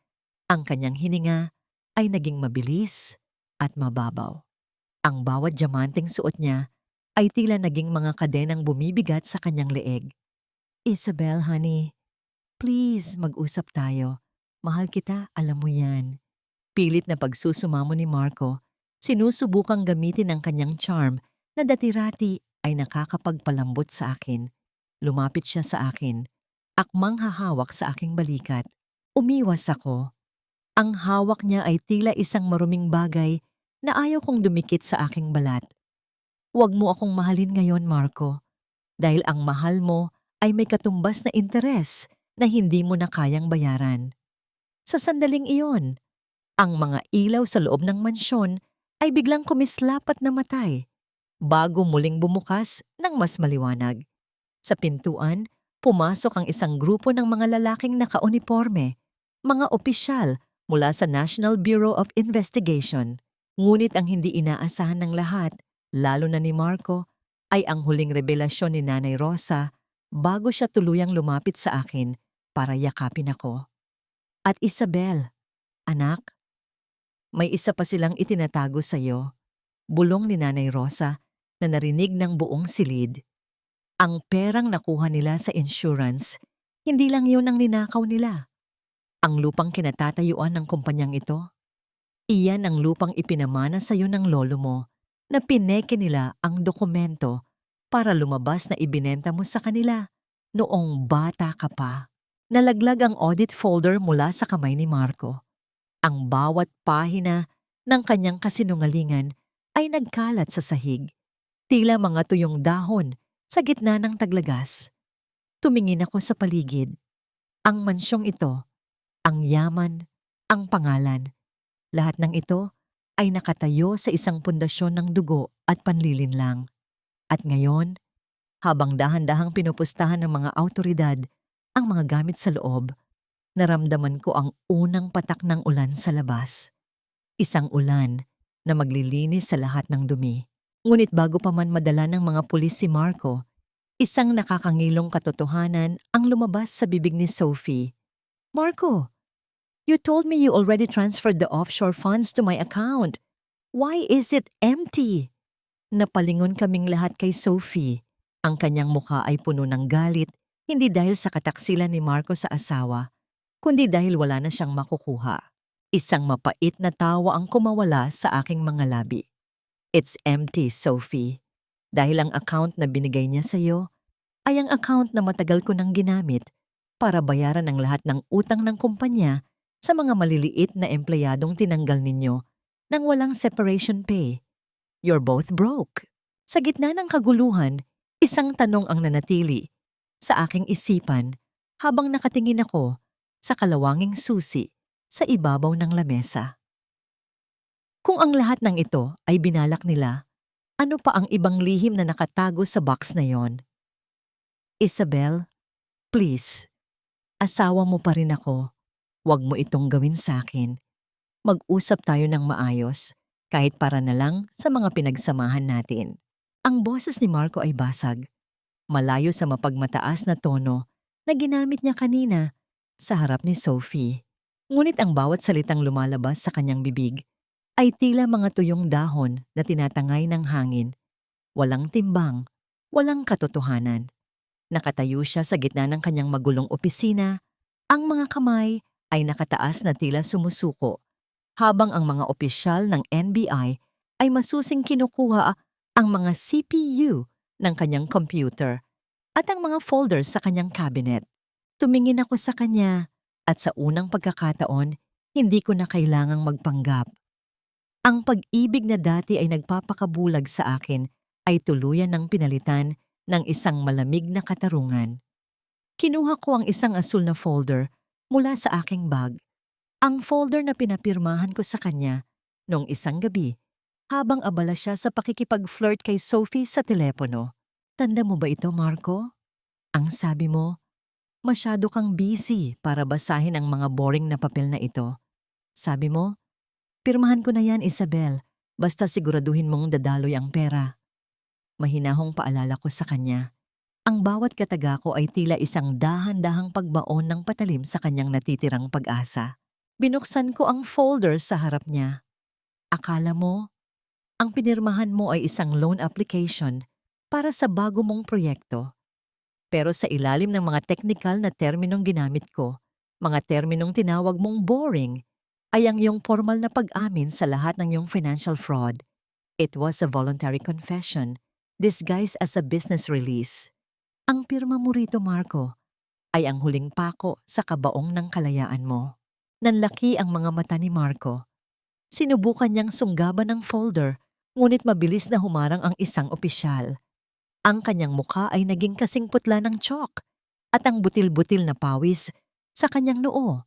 Ang kanyang hininga ay naging mabilis at mababaw. Ang bawat diamanteng suot niya ay tila naging mga kadenang bumibigat sa kanyang leeg. Isabel, honey, please mag-usap tayo. Mahal kita, alam mo yan. Pilit na pagsusumamo ni Marco, sinusubukang gamitin ang kanyang charm na dati-rati ay nakakapagpalambot sa akin. Lumapit siya sa akin, akmang hahawak sa aking balikat. Umiwas ako. Ang hawak niya ay tila isang maruming bagay na ayaw kong dumikit sa aking balat. Huwag mo akong mahalin ngayon, Marco, dahil ang mahal mo ay may katumbas na interes na hindi mo na kayang bayaran. Sa sandaling iyon, ang mga ilaw sa loob ng mansyon ay biglang kumislap at namatay bago muling bumukas ng mas maliwanag. Sa pintuan, pumasok ang isang grupo ng mga lalaking nakauniporme, mga opisyal mula sa National Bureau of Investigation. Ngunit ang hindi inaasahan ng lahat, lalo na ni Marco, ay ang huling revelasyon ni Nanay Rosa bago siya tuluyang lumapit sa akin para yakapin ako. At Isabel, anak, may isa pa silang itinatago sa iyo, bulong ni Nanay Rosa na narinig ng buong silid. Ang perang nakuha nila sa insurance, hindi lang yun ang ninakaw nila. Ang lupang kinatatayuan ng kumpanyang ito, iyan ang lupang ipinamana sa iyo ng lolo mo na pineke nila ang dokumento para lumabas na ibinenta mo sa kanila noong bata ka pa. Nalaglag ang audit folder mula sa kamay ni Marco. Ang bawat pahina ng kanyang kasinungalingan ay nagkalat sa sahig, tila mga tuyong dahon sa gitna ng taglagas. Tumingin ako sa paligid. Ang mansyong ito, ang yaman, ang pangalan, lahat ng ito ay nakatayo sa isang pundasyon ng dugo at panlilinlang. At ngayon, habang dahan-dahang pinupustahan ng mga awtoridad ang mga gamit sa loob, naramdaman ko ang unang patak ng ulan sa labas. Isang ulan na maglilinis sa lahat ng dumi. Ngunit bago pa man madala ng mga pulis si Marco, isang nakakangilong katotohanan ang lumabas sa bibig ni Sophie. Marco, you told me you already transferred the offshore funds to my account. Why is it empty? Napalingon kaming lahat kay Sophie. Ang kanyang mukha ay puno ng galit, hindi dahil sa kataksilan ni Marco sa asawa, kundi dahil wala na siyang makukuha. Isang mapait na tawa ang kumawala sa aking mga labi. It's empty, Sophie. Dahil ang account na binigay niya sa iyo ay ang account na matagal ko nang ginamit para bayaran ang lahat ng utang ng kumpanya sa mga maliliit na empleyadong tinanggal ninyo nang walang separation pay. You're both broke. Sa gitna ng kaguluhan, isang tanong ang nanatili sa aking isipan habang nakatingin ako sa kalawanging susi sa ibabaw ng lamesa. Kung ang lahat ng ito ay binalak nila, ano pa ang ibang lihim na nakatago sa box na yon? Isabel, please, asawa mo pa rin ako. Huwag mo itong gawin sa akin. Mag-usap tayo ng maayos, kahit para na lang sa mga pinagsamahan natin. Ang boses ni Marco ay basag, malayo sa mapagmataas na tono na ginamit niya kanina sa harap ni Sophie. Ngunit ang bawat salitang lumalabas sa kanyang bibig ay tila mga tuyong dahon na tinatangay ng hangin. Walang timbang, walang katotohanan. Nakatayo siya sa gitna ng kanyang magulong opisina, ang mga kamay ay nakataas na tila sumusuko, habang ang mga opisyal ng NBI ay masusing kinukuha ang mga CPU ng kanyang computer at ang mga folders sa kanyang cabinet. Tumingin ako sa kanya at sa unang pagkakataon, hindi ko na kailangang magpanggap. Ang pag-ibig na dati ay nagpapakabulag sa akin ay tuluyan ng pinalitan ng isang malamig na katarungan. Kinuha ko ang isang asul na folder mula sa aking bag. Ang folder na pinapirmahan ko sa kanya noong isang gabi habang abala siya sa pakikipag-flirt kay Sophie sa telepono. Tanda mo ba ito, Marco? Ang sabi mo, masyado kang busy para basahin ang mga boring na papel na ito. Sabi mo, pirmahan ko na yan, Isabel, basta siguraduhin mong dadaloy ang pera. Mahinahong paalala ko sa kanya. Ang bawat kataga ko ay tila isang dahan-dahang pagbaon ng patalim sa kanyang natitirang pag-asa. Binuksan ko ang folder sa harap niya. Akala mo, ang pinirmahan mo ay isang loan application para sa bago mong proyekto. Pero sa ilalim ng mga technical na terminong ginamit ko, mga terminong tinawag mong boring, ay ang iyong formal na pag-amin sa lahat ng iyong financial fraud. It was a voluntary confession, disguised as a business release. Ang pirma mo rito, Marco, ay ang huling pako sa kabaong ng kalayaan mo. Nanlaki ang mga mata ni Marco. Sinubukan niyang sunggaban ng folder, ngunit mabilis na humarang ang isang opisyal. Ang kanyang mukha ay naging kasing putla ng chalk at ang butil-butil na pawis sa kanyang noo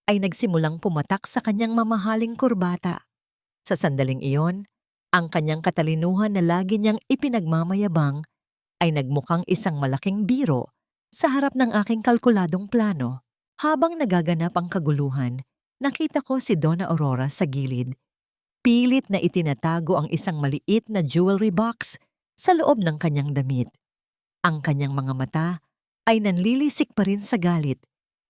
ay nagsimulang pumatak sa kanyang mamahaling kurbata. Sa sandaling iyon, ang kanyang katalinuhan na lagi niyang ipinagmamayabang ay nagmukhang isang malaking biro sa harap ng aking kalkuladong plano. Habang nagaganap ang kaguluhan, nakita ko si Donna Aurora sa gilid. Pilit na itinatago ang isang maliit na jewelry box sa loob ng kanyang damit. Ang kanyang mga mata ay nanlilisik pa rin sa galit.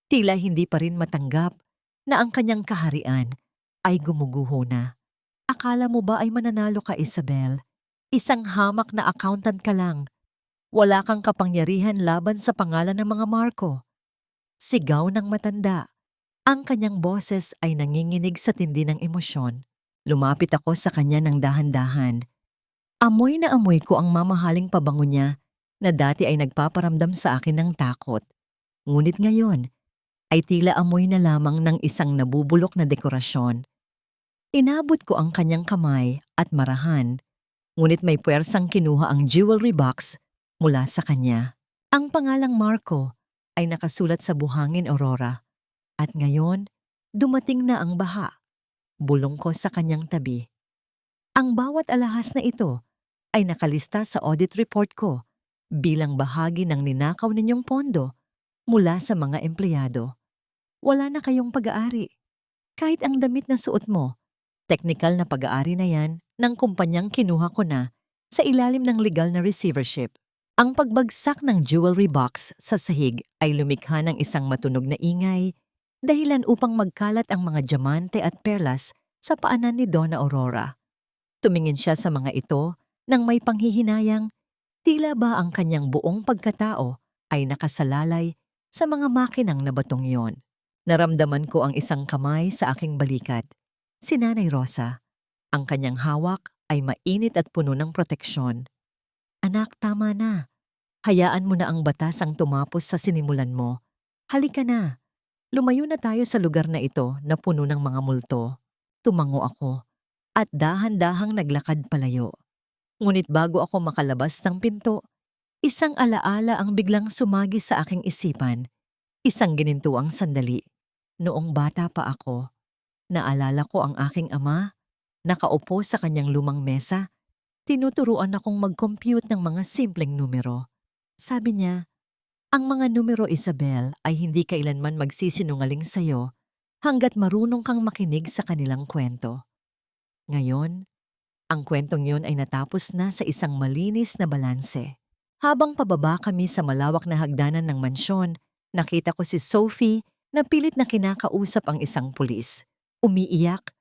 Tila hindi pa rin matanggap na ang kanyang kaharian ay gumuguho na. Akala mo ba ay mananalo ka, Isabel? Isang hamak na accountant ka lang. Wala kang kapangyarihan laban sa pangalan ng mga Marco. Sigaw ng matanda. Ang kanyang boses ay nanginginig sa tindi ng emosyon. Lumapit ako sa kanya ng dahan-dahan. Amoy na amoy ko ang mamahaling pabango niya na dati ay nagpaparamdam sa akin ng takot. Ngunit ngayon ay tila amoy na lamang ng isang nabubulok na dekorasyon. Inabot ko ang kanyang kamay at marahan, ngunit may puwersang kinuha ang jewelry box mula sa kanya. Ang pangalang Marco ay nakasulat sa buhangin, Aurora. At ngayon, dumating na ang baha. Bulong ko sa kanyang tabi. Ang bawat alahas na ito ay nakalista sa audit report ko bilang bahagi ng ninakaw ninyong pondo mula sa mga empleyado. Wala na kayong pag-aari. Kahit ang damit na suot mo, teknikal na pag-aari na yan ng kumpanyang kinuha ko na sa ilalim ng legal na receivership. Ang pagbagsak ng jewelry box sa sahig ay lumikha ng isang matunog na ingay, dahilan upang magkalat ang mga diamante at perlas sa paanan ni Donna Aurora. Tumingin siya sa mga ito nang may panghihinayang, tila ba ang kanyang buong pagkatao ay nakasalalay sa mga makinang na batong yon. Naramdaman ko ang isang kamay sa aking balikat. Si Nanay Rosa. Ang kanyang hawak ay mainit at puno ng proteksyon. Anak, tama na. Hayaan mo na ang batas ang tumapos sa sinimulan mo. Halika na. Lumayo na tayo sa lugar na ito na puno ng mga multo. Tumango ako at dahan-dahang naglakad palayo. Ngunit bago ako makalabas ng pinto, isang alaala ang biglang sumagi sa aking isipan. Isang ginintuang sandali. Noong bata pa ako, naalala ko ang aking ama, nakaupo sa kanyang lumang mesa, tinuturuan akong mag-compute ng mga simpleng numero. Sabi niya, ang mga numero, Isabel, ay hindi kailanman magsisinungaling sa'yo hanggat marunong kang makinig sa kanilang kwento. Ngayon, ang kwentong yon ay natapos na sa isang malinis na balanse. Habang pababa kami sa malawak na hagdanan ng mansyon, nakita ko si Sophie na pilit na kinakausap ang isang pulis. Umiiyak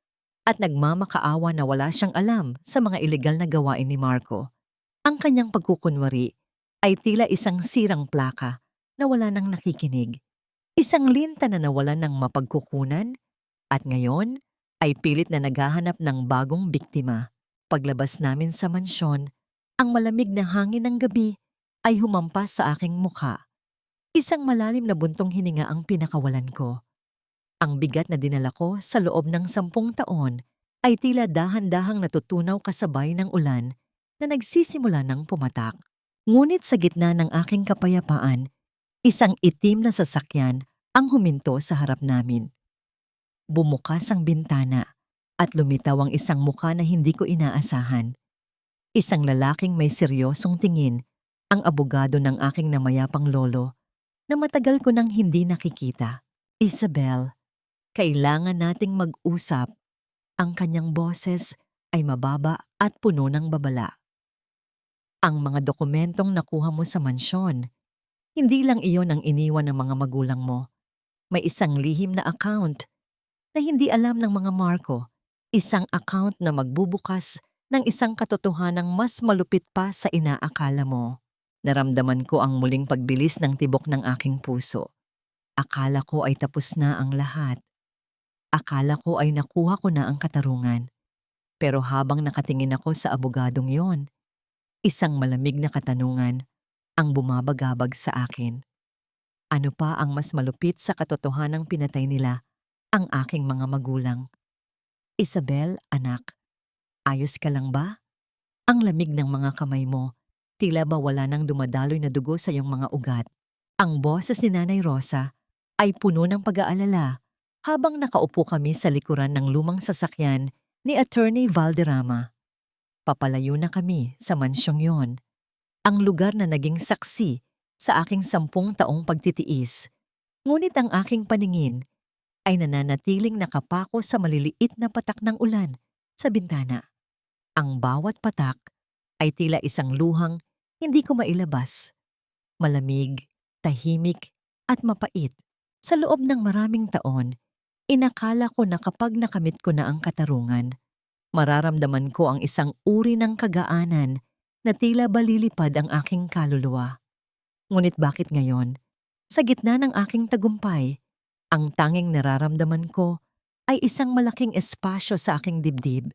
at nagmamakaawa na wala siyang alam sa mga ilegal na gawain ni Marco. Ang kanyang pagkukunwari ay tila isang sirang plaka na wala nang nakikinig. Isang linta na nawalan ng mapagkukunan at ngayon ay pilit na naghahanap ng bagong biktima. Paglabas namin sa mansyon, ang malamig na hangin ng gabi ay humampas sa aking mukha. Isang malalim na buntong hininga ang pinakawalan ko. Ang bigat na dinala ko sa loob ng 10 taon ay tila dahan-dahang natutunaw kasabay ng ulan na nagsisimula ng pumatak. Ngunit sa gitna ng aking kapayapaan, isang itim na sasakyan ang huminto sa harap namin. Bumukas ang bintana at lumitaw ang isang mukha na hindi ko inaasahan. Isang lalaking may seryosong tingin, ang abogado ng aking namayapang lolo na matagal ko nang hindi nakikita. Isabel, kailangan nating mag-usap. Ang kanyang boses ay mababa at puno ng babala. Ang mga dokumentong nakuha mo sa mansyon, hindi lang iyon ang iniwan ng mga magulang mo. May isang lihim na account na hindi alam ng mga Marco. Isang account na magbubukas ng isang katotohanang mas malupit pa sa inaakala mo. Naramdaman ko ang muling pagbilis ng tibok ng aking puso. Akala ko ay tapos na ang lahat. Akala ko ay nakuha ko na ang katarungan. Pero habang nakatingin ako sa abogadong yon, isang malamig na katanungan ang bumabagabag sa akin. Ano pa ang mas malupit sa katotohanang pinatay nila ang aking mga magulang? Isabel, anak, ayos ka lang ba? Ang lamig ng mga kamay mo, tila ba wala nang dumadaloy na dugo sa iyong mga ugat. Ang boses ni Nanay Rosa ay puno ng pag-aalala habang nakaupo kami sa likuran ng lumang sasakyan ni Attorney Valderrama. Papalayo na kami sa mansyong yon, ang lugar na naging saksi sa aking 10 taong pagtitiis. Ngunit ang aking paningin ay nananatiling nakapako sa maliliit na patak ng ulan sa bintana. Ang bawat patak ay tila isang luhang hindi ko mailabas. Malamig, tahimik, at mapait. Sa loob ng maraming taon, inakala ko na kapag nakamit ko na ang katarungan, mararamdaman ko ang isang uri ng kagaanan na tila balilipad ang aking kaluluwa. Ngunit bakit ngayon, sa gitna ng aking tagumpay, ang tanging nararamdaman ko ay isang malaking espasyo sa aking dibdib.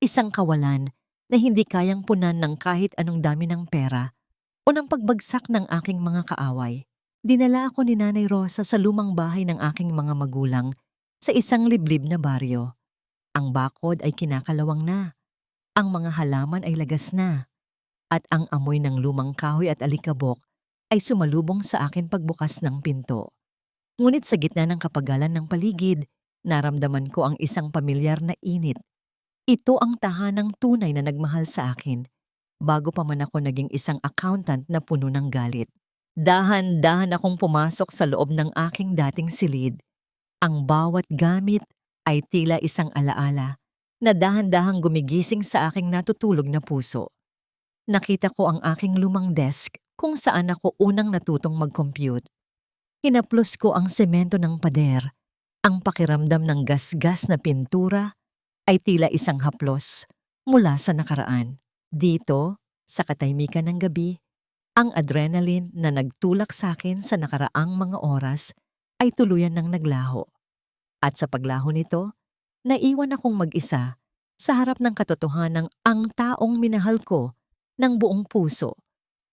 Isang kawalan na hindi kayang punan ng kahit anong dami ng pera o ng pagbagsak ng aking mga kaaway. Dinala ako ni Nanay Rosa sa lumang bahay ng aking mga magulang sa isang liblib na baryo. Ang bakod ay kinakalawang na, ang mga halaman ay lagas na, at ang amoy ng lumang kahoy at alikabok ay sumalubong sa akin pagbukas ng pinto. Ngunit sa gitna ng kapagalan ng paligid, naramdaman ko ang isang pamilyar na init. Ito ang tahanang tunay na nagmahal sa akin, bago pa man ako naging isang accountant na puno ng galit. Dahan-dahan akong pumasok sa loob ng aking dating silid. Ang bawat gamit ay tila isang alaala na dahan-dahang gumigising sa aking natutulog na puso. Nakita ko ang aking lumang desk kung saan ako unang natutong mag-compute. Hinaplos ko ang semento ng pader. Ang pakiramdam ng gasgas na pintura ay tila isang haplos mula sa nakaraan. Dito, sa katahimikan ng gabi, ang adrenaline na nagtulak sa akin sa nakaraang mga oras ay tuluyan ng naglaho. At sa paglaho nito, naiwan akong mag-isa sa harap ng katotohanang ang taong minahal ko ng buong puso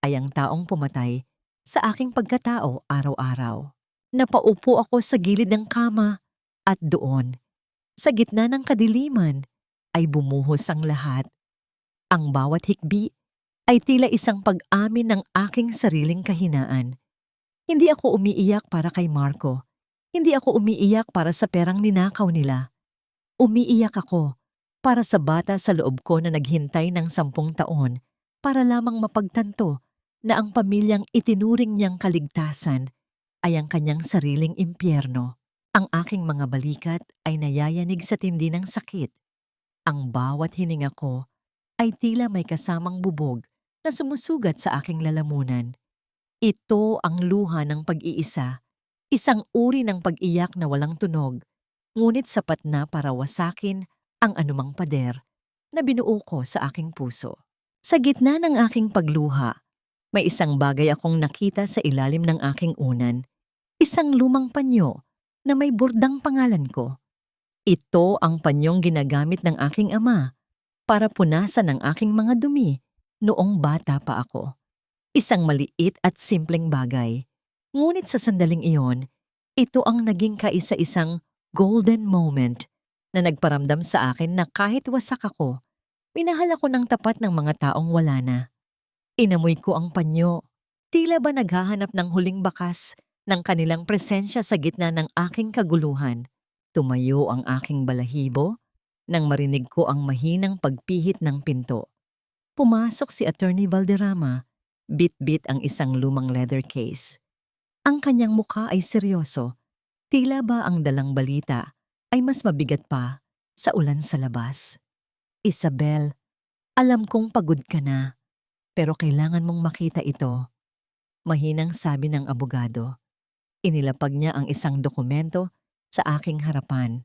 ay ang taong pumatay sa aking pagkatao araw-araw. Napaupo ako sa gilid ng kama at doon, sa gitna ng kadiliman, ay bumuhos ang lahat. Ang bawat hikbi ay tila isang pag-amin ng aking sariling kahinaan. Hindi ako umiiyak para kay Marco. Hindi ako umiiyak para sa perang ninakaw nila. Umiiyak ako para sa bata sa loob ko na naghintay ng 10 taon para lamang mapagtanto na ang pamilyang itinuring niyang kaligtasan ay ang kanyang sariling impyerno. Ang aking mga balikat ay nayayanig sa tindi ng sakit. Ang bawat hininga ko ay tila may kasamang bubog na sumusugat sa aking lalamunan. Ito ang luha ng pag-iisa, isang uri ng pag-iyak na walang tunog, ngunit sapat na para wasakin ang anumang pader na binuo ko sa aking puso. Sa gitna ng aking pagluha, may isang bagay akong nakita sa ilalim ng aking unan, isang lumang panyo na may burdang pangalan ko. Ito ang panyong ginagamit ng aking ama para punasan ang aking mga dumi noong bata pa ako. Isang maliit at simpleng bagay. Ngunit sa sandaling iyon, ito ang naging kaisa-isang golden moment na nagparamdam sa akin na kahit wasak ako, minahal ako ng tapat ng mga taong wala na. Inamoy ko ang panyo. Tila ba naghahanap ng huling bakas ng kanilang presensya sa gitna ng aking kaguluhan. Tumayo ang aking balahibo nang marinig ko ang mahinang pagpihit ng pinto. Pumasok si Attorney Valderrama, bit-bit ang isang lumang leather case. Ang kanyang mukha ay seryoso, tila ba ang dalang balita ay mas mabigat pa sa ulan sa labas. Isabel, alam kong pagod ka na, pero kailangan mong makita ito. Mahinang sabi ng abogado. Inilapag niya ang isang dokumento sa aking harapan.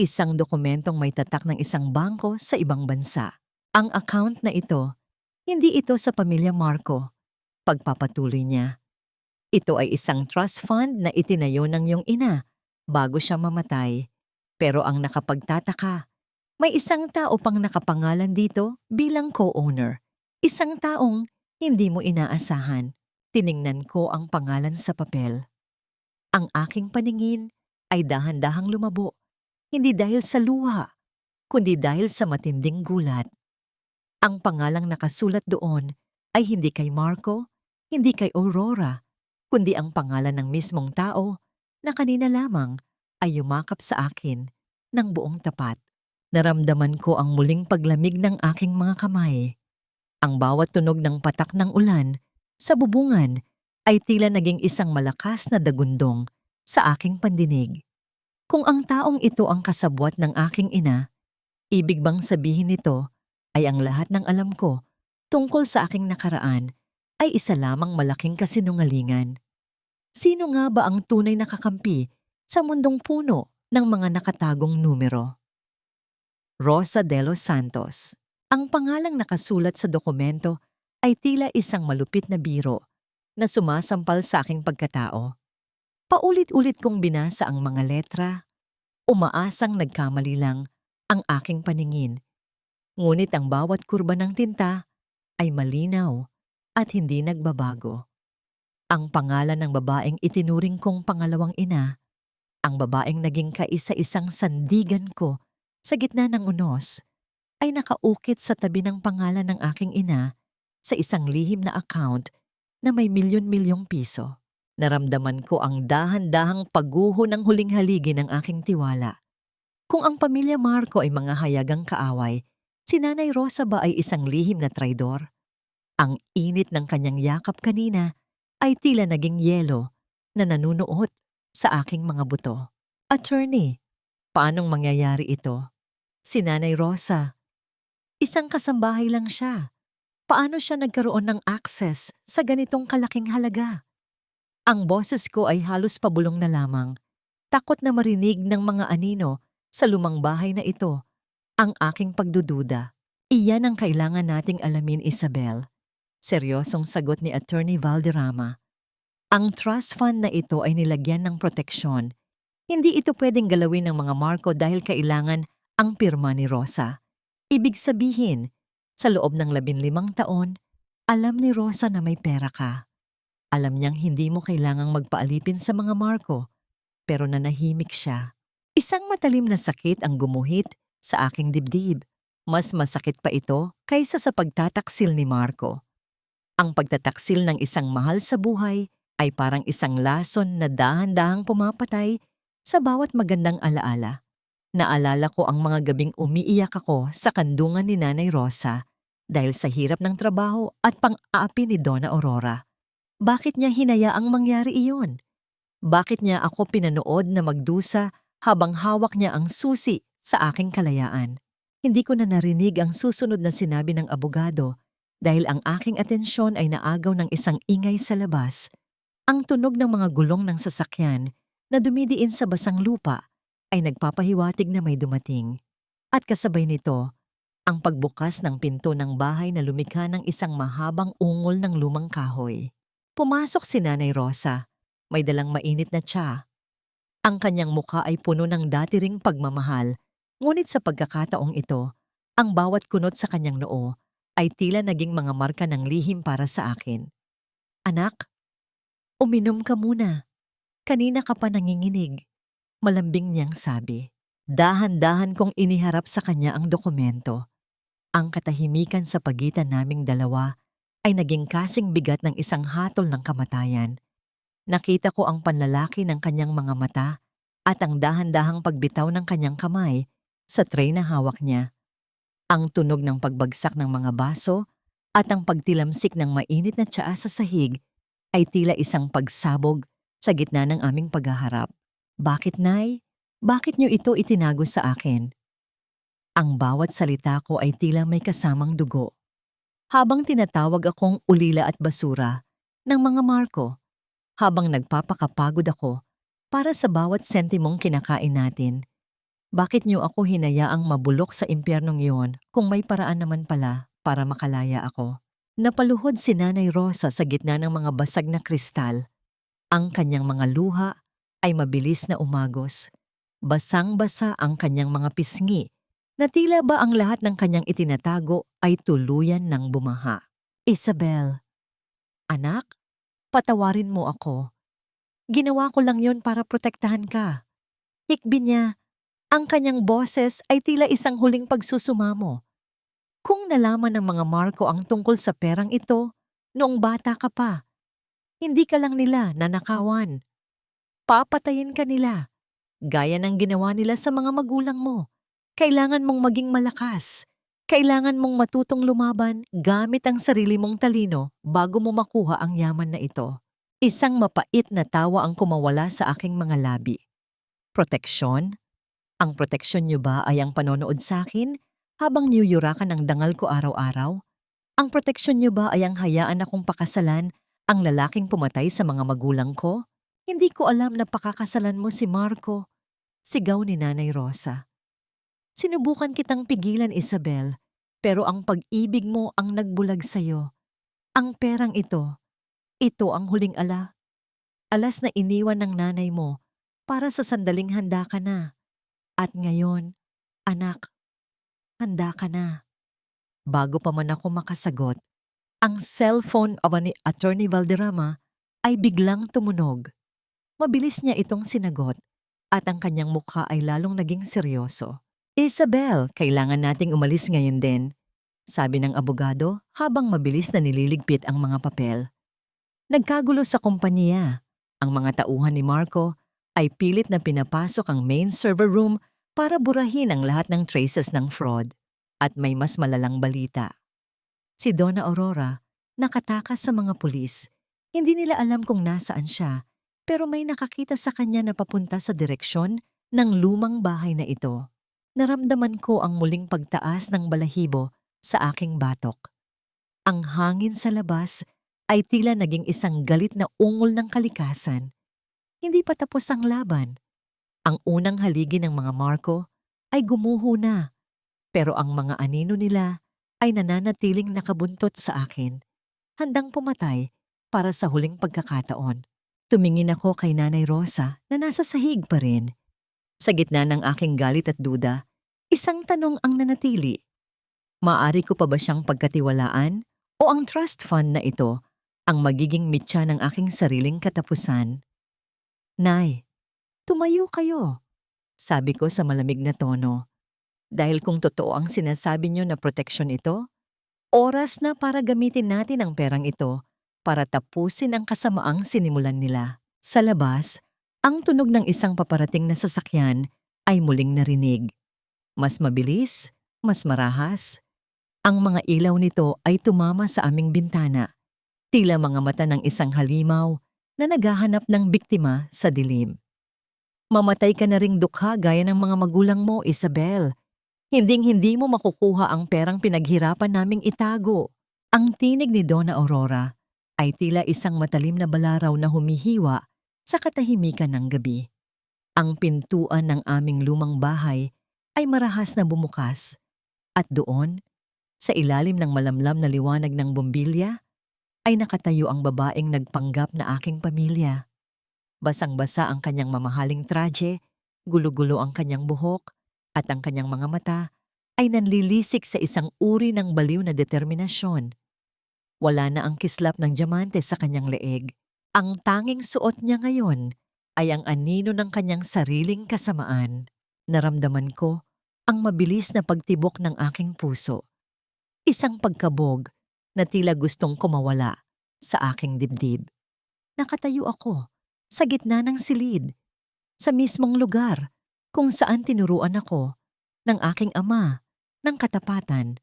Isang dokumentong may tatak ng isang bangko sa ibang bansa. Ang account na ito, hindi ito sa pamilya Marco. Pagpapatuloy niya. Ito ay isang trust fund na itinayo ng iyong ina bago siya mamatay. Pero ang nakapagtataka, may isang tao pang nakapangalan dito bilang co-owner. Isang taong Hindi mo inaasahan. Tiningnan ko ang pangalan sa papel. Ang aking paningin ay dahan-dahang lumabo, hindi dahil sa luha, kundi dahil sa matinding gulat. Ang pangalang nakasulat doon ay hindi kay Marco, hindi kay Aurora, kundi ang pangalan ng mismong tao na kanina lamang ay yumakap sa akin ng buong tapat. Naramdaman ko ang muling paglamig ng aking mga kamay. Ang bawat tunog ng patak ng ulan sa bubungan ay tila naging isang malakas na dagundong sa aking pandinig. Kung ang taong ito ang kasabwat ng aking ina, ibig bang sabihin nito ay ang lahat ng alam ko tungkol sa aking nakaraan ay isa lamang malaking kasinungalingan? Sino nga ba ang tunay na kakampi sa mundong puno ng mga nakatagong numero? Rosa de los Santos. Ang pangalang nakasulat sa dokumento ay tila isang malupit na biro na sumasampal sa aking pagkatao. Paulit-ulit kong binasa ang mga letra, umaasang nagkamali lang ang aking paningin. Ngunit ang bawat kurba ng tinta ay malinaw at hindi nagbabago. Ang pangalan ng babaeng itinuring kong pangalawang ina, ang babaeng naging kaisa-isang sandigan ko sa gitna ng unos, ay nakaukit sa tabi ng pangalan ng aking ina sa isang lihim na account na may milyon-milyong piso. Naramdaman ko ang dahan-dahang pagguho ng huling haligi ng aking tiwala. Kung ang pamilya Marco ay mga hayagang kaaway, si Nanay Rosa ba ay isang lihim na traidor? Ang init ng kanyang yakap kanina ay tila naging yelo na nanunuot sa aking mga buto. Attorney, paanong mangyayari ito? Si Nanay Rosa, isang kasambahay lang siya. Paano siya nagkaroon ng access sa ganitong kalaking halaga? Ang boses ko ay halos pabulong na lamang. Takot na marinig ng mga anino sa lumang bahay na ito ang aking pagdududa. Iyan ang kailangan nating alamin, Isabel. Seryosong sagot ni Attorney Valderrama. Ang trust fund na ito ay nilagyan ng proteksyon. Hindi ito pwedeng galawin ng mga Marco dahil kailangan ang pirma ni Rosa. Ibig sabihin, sa loob ng 15 taon, alam ni Rosa na may pera ka. Alam niyang hindi mo kailangang magpaalipin sa mga Marco, pero nanahimik siya. Isang matalim na sakit ang gumuhit sa aking dibdib. Mas masakit pa ito kaysa sa pagtataksil ni Marco. Ang pagtataksil ng isang mahal sa buhay ay parang isang lason na dahan-dahang pumapatay sa bawat magandang alaala. Naalala ko ang mga gabing umiiyak ako sa kandungan ni Nanay Rosa dahil sa hirap ng trabaho at pang-aapi ni Donna Aurora. Bakit niya hinayaang mangyari iyon? Bakit niya ako pinanood na magdusa habang hawak niya ang susi sa aking kalayaan? Hindi ko na narinig ang susunod na sinabi ng abogado dahil ang aking atensyon ay naagaw ng isang ingay sa labas. Ang tunog ng mga gulong ng sasakyan na dumidiin sa basang lupa ay nagpapahiwatig na may dumating. At kasabay nito, ang pagbukas ng pinto ng bahay na lumikha ng isang mahabang ungol ng lumang kahoy. Pumasok si Nanay Rosa, may dalang mainit na tsa. Ang kanyang mukha ay puno ng dati ring pagmamahal, ngunit sa pagkakataong ito, ang bawat kunot sa kanyang noo ay tila naging mga marka ng lihim para sa akin. Anak, uminom ka muna. Kanina ka pa nanginginig. Malambing niyang sabi. Dahan-dahan kong iniharap sa kanya ang dokumento. Ang katahimikan sa pagitan naming dalawa ay naging kasing bigat ng isang hatol ng kamatayan. Nakita ko ang panlalaki ng kanyang mga mata at ang dahan-dahang pagbitaw ng kanyang kamay sa tray na hawak niya. Ang tunog ng pagbagsak ng mga baso at ang pagtilamsik ng mainit na tsaa sa sahig ay tila isang pagsabog sa gitna ng aming paghaharap. Bakit, Nay? Bakit niyo ito itinago sa akin? Ang bawat salita ko ay tila may kasamang dugo. Habang tinatawag akong ulila at basura ng mga Marco, habang nagpapakapagod ako para sa bawat sentimong kinakain natin, bakit niyo ako hinayaang mabulok sa impyernong iyon kung may paraan naman pala para makalaya ako? Napaluhod si Nanay Rosa sa gitna ng mga basag na kristal. Ang kanyang mga luha ay mabilis na umagos. Basang-basa ang kanyang mga pisngi na tila ba ang lahat ng kanyang itinatago ay tuluyan ng bumaha. Isabel, Anak, patawarin mo ako. Ginawa ko lang yon para protektahan ka. Hikbi niya, ang kanyang boses ay tila isang huling pagsusumamo. Kung nalaman ng mga Marco ang tungkol sa perang ito, noong bata ka pa, hindi ka lang nila nanakawan. Papatayin ka nila, gaya ng ginawa nila sa mga magulang mo. Kailangan mong maging malakas. Kailangan mong matutong lumaban gamit ang sarili mong talino bago mo makuha ang yaman na ito. Isang mapait na tawa ang kumawala sa aking mga labi. Proteksyon? Ang proteksyon niyo ba ay ang panonood sa akin habang niyuyurakan ang dangal ko araw-araw? Ang proteksyon niyo ba ay ang hayaan akong pakasalan ang lalaking pumatay sa mga magulang ko? Hindi ko alam na pakakasalan mo si Marco. Sigaw ni Nanay Rosa. Sinubukan kitang pigilan, Isabel, pero ang pag-ibig mo ang nagbulag sa'yo. Ang perang ito ang huling alas na iniwan ng nanay mo para sa sandaling handa ka na. At ngayon, anak, handa ka na. Bago pa man ako makasagot, ang cellphone ni Attorney Valderrama ay biglang tumunog. Mabilis niya itong sinagot at ang kanyang mukha ay lalong naging seryoso. Isabel, kailangan nating umalis ngayon din, sabi ng abogado habang mabilis na nililigpit ang mga papel. Nagkagulo sa kumpanya. Ang mga tauhan ni Marco ay pilit na pinapasok ang main server room para burahin ang lahat ng traces ng fraud. At may mas malalang balita. Si Donna Aurora nakatakas sa mga pulis. Hindi nila alam kung nasaan siya, pero may nakakita sa kanya na papunta sa direksyon ng lumang bahay na ito. Naramdaman ko ang muling pagtaas ng balahibo sa aking batok. Ang hangin sa labas ay tila naging isang galit na ungol ng kalikasan. Hindi pa tapos ang laban. Ang unang haligi ng mga Marco ay gumuho na, pero ang mga anino nila ay nananatiling nakabuntot sa akin, handang pumatay para sa huling pagkakataon. Tumingin ako kay Nanay Rosa na nasa sahig pa rin. Sa gitna ng aking galit at duda, isang tanong ang nanatili. Maaari ko pa ba siyang pagkatiwalaan o ang trust fund na ito ang magiging mitya ng aking sariling katapusan? Nay, tumayo kayo, sabi ko sa malamig na tono. Dahil kung totoo ang sinasabi niyo na proteksyon ito, oras na para gamitin natin ang perang ito para tapusin ang kasamaang sinimulan nila. Sa labas, ang tunog ng isang paparating na sasakyan ay muling narinig. Mas mabilis, mas marahas. Ang mga ilaw nito ay tumama sa aming bintana, tila mga mata ng isang halimaw na naghahanap ng biktima sa dilim. Mamatay ka na ring dukha gaya ng mga magulang mo, Isabel. Hinding-hindi mo makukuha ang perang pinaghirapan naming itago. Ang tinig ni Donna Aurora ay tila isang matalim na balaraw na humihiwa sa katahimikan ng gabi. Ang pintuan ng aming lumang bahay ay marahas na bumukas at doon, sa ilalim ng malamlam na liwanag ng bombilya, ay nakatayo ang babaeng nagpanggap na aking pamilya. Basang-basa ang kanyang mamahaling traje, gulo-gulo ang kanyang buhok, at ang kanyang mga mata ay nanlilisik sa isang uri ng baliw na determinasyon. Wala na ang kislap ng diamante sa kanyang leeg. Ang tanging suot niya ngayon ay ang anino ng kanyang sariling kasamaan. Naramdaman ko ang mabilis na pagtibok ng aking puso. Isang pagkabog na tila gustong kumawala sa aking dibdib. Nakatayo ako sa gitna ng silid, sa mismong lugar kung saan tinuruan ako ng aking ama ng katapatan,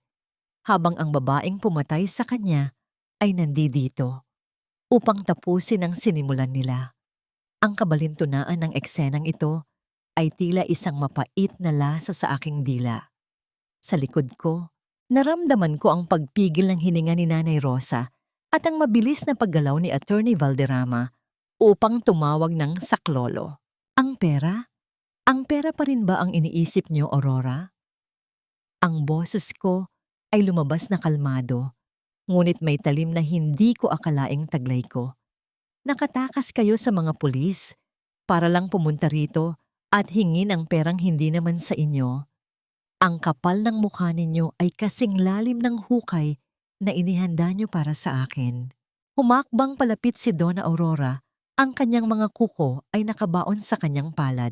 habang ang babaeng pumatay sa kanya ay nandito upang tapusin ang sinimulan nila. Ang kabalintunaan ng eksenang ito ay tila isang mapait na lasa sa aking dila. Sa likod ko, naramdaman ko ang pagpigil ng hininga ni Nanay Rosa at ang mabilis na paggalaw ni Attorney Valderrama upang tumawag ng saklolo. Ang pera? Ang pera pa rin ba ang iniisip niyo, Aurora? Ang boses ko ay lumabas na kalmado, ngunit may talim na hindi ko akalaing taglay ko. Nakatakas kayo sa mga pulis para lang pumunta rito at hingin ang perang hindi naman sa inyo. Ang kapal ng mukha ninyo ay kasing lalim ng hukay na inihanda nyo para sa akin. Humakbang palapit si Donna Aurora, ang kanyang mga kuko ay nakabaon sa kanyang palad.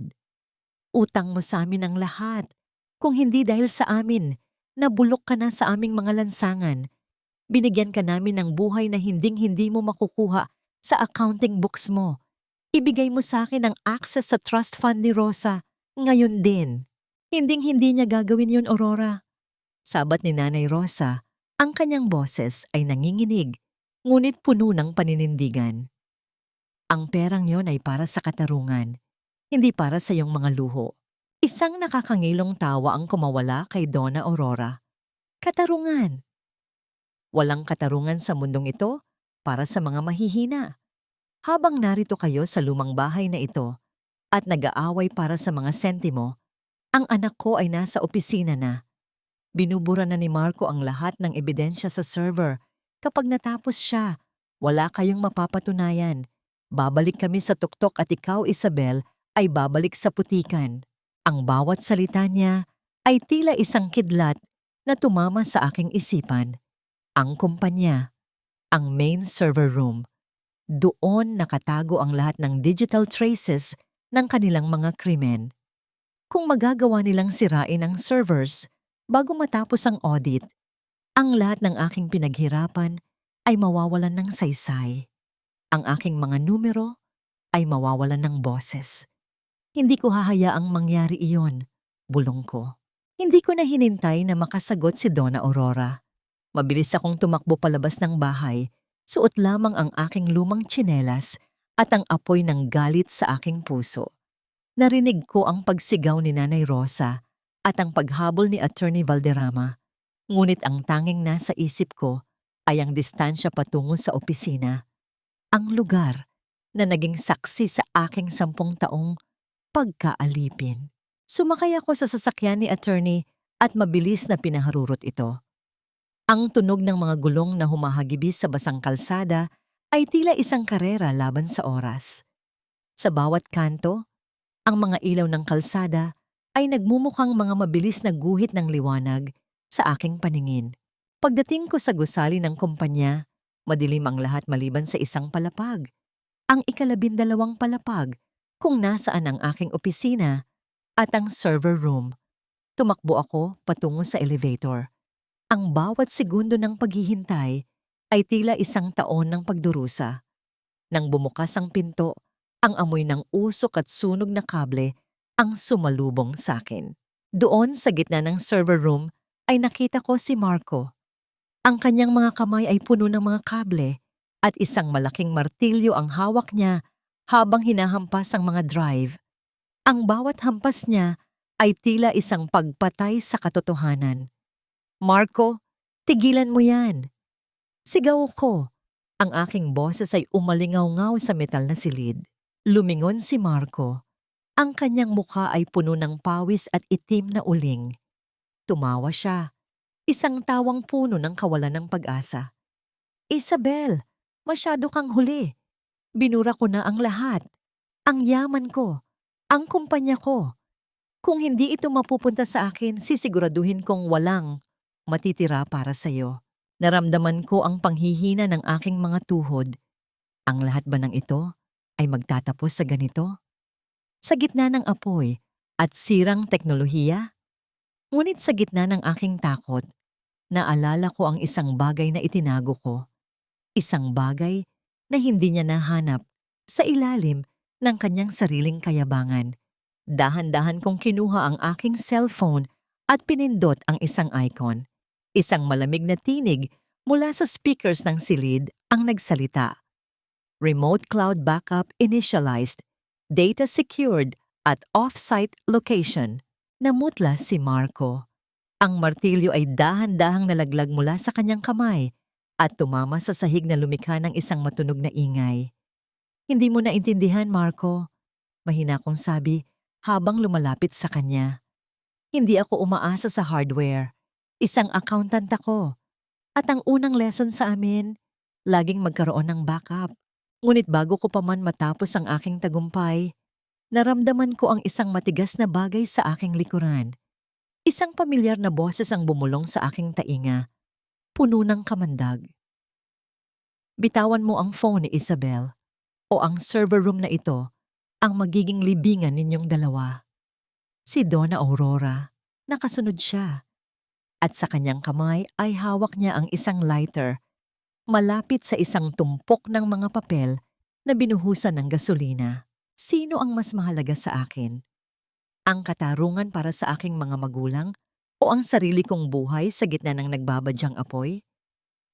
Utang mo sa amin ang lahat. Kung hindi dahil sa amin, nabulok ka na sa aming mga lansangan. Binigyan ka namin ng buhay na hinding-hindi mo makukuha sa accounting books mo. Ibigay mo sa akin ang access sa trust fund ni Rosa. Ngayon din. Hinding-hindi niya gagawin yun, Aurora. Sabat ni Nanay Rosa, ang kanyang boses ay nanginginig, ngunit puno ng paninindigan. Ang perang yon ay para sa katarungan, hindi para sa iyong mga luho. Isang nakakangilong tawa ang kumawala kay Donna Aurora. Katarungan. Walang katarungan sa mundong ito para sa mga mahihina. Habang narito kayo sa lumang bahay na ito at nag-aaway para sa mga sentimo, ang anak ko ay nasa opisina na. Binubura na ni Marco ang lahat ng ebidensya sa server. Kapag natapos siya, wala kayong mapapatunayan. Babalik kami sa tuktok at ikaw, Isabel, ay babalik sa putikan. Ang bawat salita niya ay tila isang kidlat na tumama sa aking isipan. Ang kumpanya, ang main server room. Doon nakatago ang lahat ng digital traces ng kanilang mga krimen. Kung magagawa nilang sirain ang servers bago matapos ang audit, ang lahat ng aking pinaghirapan ay mawawalan ng saysay. Ang aking mga numero ay mawawalan ng boses. Hindi ko hahayaang mangyari iyon, bulong ko. Hindi ko na hinintay na makasagot si Donna Aurora. Mabilis akong tumakbo palabas ng bahay, suot lamang ang aking lumang tsinelas at ang apoy ng galit sa aking puso. Narinig ko ang pagsigaw ni Nanay Rosa at ang paghabol ni Attorney Valderrama, ngunit ang tanging nasa isip ko ay ang distansya patungo sa opisina, ang lugar na naging saksi sa aking 10 taong pagkaalipin. Sumakay ako sa sasakyan ni Attorney at mabilis na pinaharurot ito. Ang tunog ng mga gulong na humahagibis sa basang kalsada ay tila isang karera laban sa oras. Sa bawat kanto, ang mga ilaw ng kalsada ay nagmumukhang mga mabilis na guhit ng liwanag sa aking paningin. Pagdating ko sa gusali ng kumpanya, madilim ang lahat maliban sa isang palapag. Ang 12 palapag kung nasaan ang aking opisina at ang server room. Tumakbo ako patungo sa elevator. Ang bawat segundo ng paghihintay ay tila isang taon ng pagdurusa. Nang bumukas ang pinto, ang amoy ng usok at sunog na kable ang sumalubong sa akin. Doon sa gitna ng server room ay nakita ko si Marco. Ang kanyang mga kamay ay puno ng mga kable at isang malaking martilyo ang hawak niya habang hinahampas ang mga drive. Ang bawat hampas niya ay tila isang pagpatay sa katotohanan. Marco, tigilan mo yan. Sigaw ko. Ang aking boses ay umalingaw-ngaw sa metal na silid. Lumingon si Marco. Ang kanyang mukha ay puno ng pawis at itim na uling. Tumawa siya. Isang tawang puno ng kawalan ng pag-asa. Isabel, masyado kang huli. Binura ko na ang lahat. Ang yaman ko. Ang kumpanya ko. Kung hindi ito mapupunta sa akin, sisiguraduhin kong walang matitira para sa'yo. Naramdaman ko ang panghihina ng aking mga tuhod. Ang lahat ba ng ito ay magtatapos sa ganito? Sa gitna ng apoy at sirang teknolohiya? Ngunit sa gitna ng aking takot, naalala ko ang isang bagay na itinago ko. Isang bagay na hindi niya nahanap sa ilalim ng kanyang sariling kayabangan. Dahan-dahan kong kinuha ang aking cellphone at pinindot ang isang icon. Isang malamig na tinig mula sa speakers ng silid ang nagsalita. Remote cloud backup initialized, data secured at off-site location. Namutla si Marco. Ang martilyo ay dahan-dahang nalaglag mula sa kanyang kamay at tumama sa sahig na lumikha ng isang matunog na ingay. Hindi mo naintindihan, Marco. Mahina kong sabi habang lumalapit sa kanya. Hindi ako umaasa sa hardware. Isang accountant ako. At ang unang lesson sa amin, laging magkaroon ng backup. Ngunit bago ko pa man matapos ang aking tagumpay, naramdaman ko ang isang matigas na bagay sa aking likuran. Isang pamilyar na boses ang bumulong sa aking tainga, puno ng kamandag. Bitawan mo ang phone ni Isabel o ang server room na ito ang magiging libingan ninyong dalawa. Si Donna Aurora, nakasunod siya at sa kanyang kamay ay hawak niya ang isang lighter malapit sa isang tumpok ng mga papel na binuhusan ng gasolina. Sino ang mas mahalaga sa akin? Ang katarungan para sa aking mga magulang o ang sarili kong buhay sa gitna ng nagbabadyang apoy?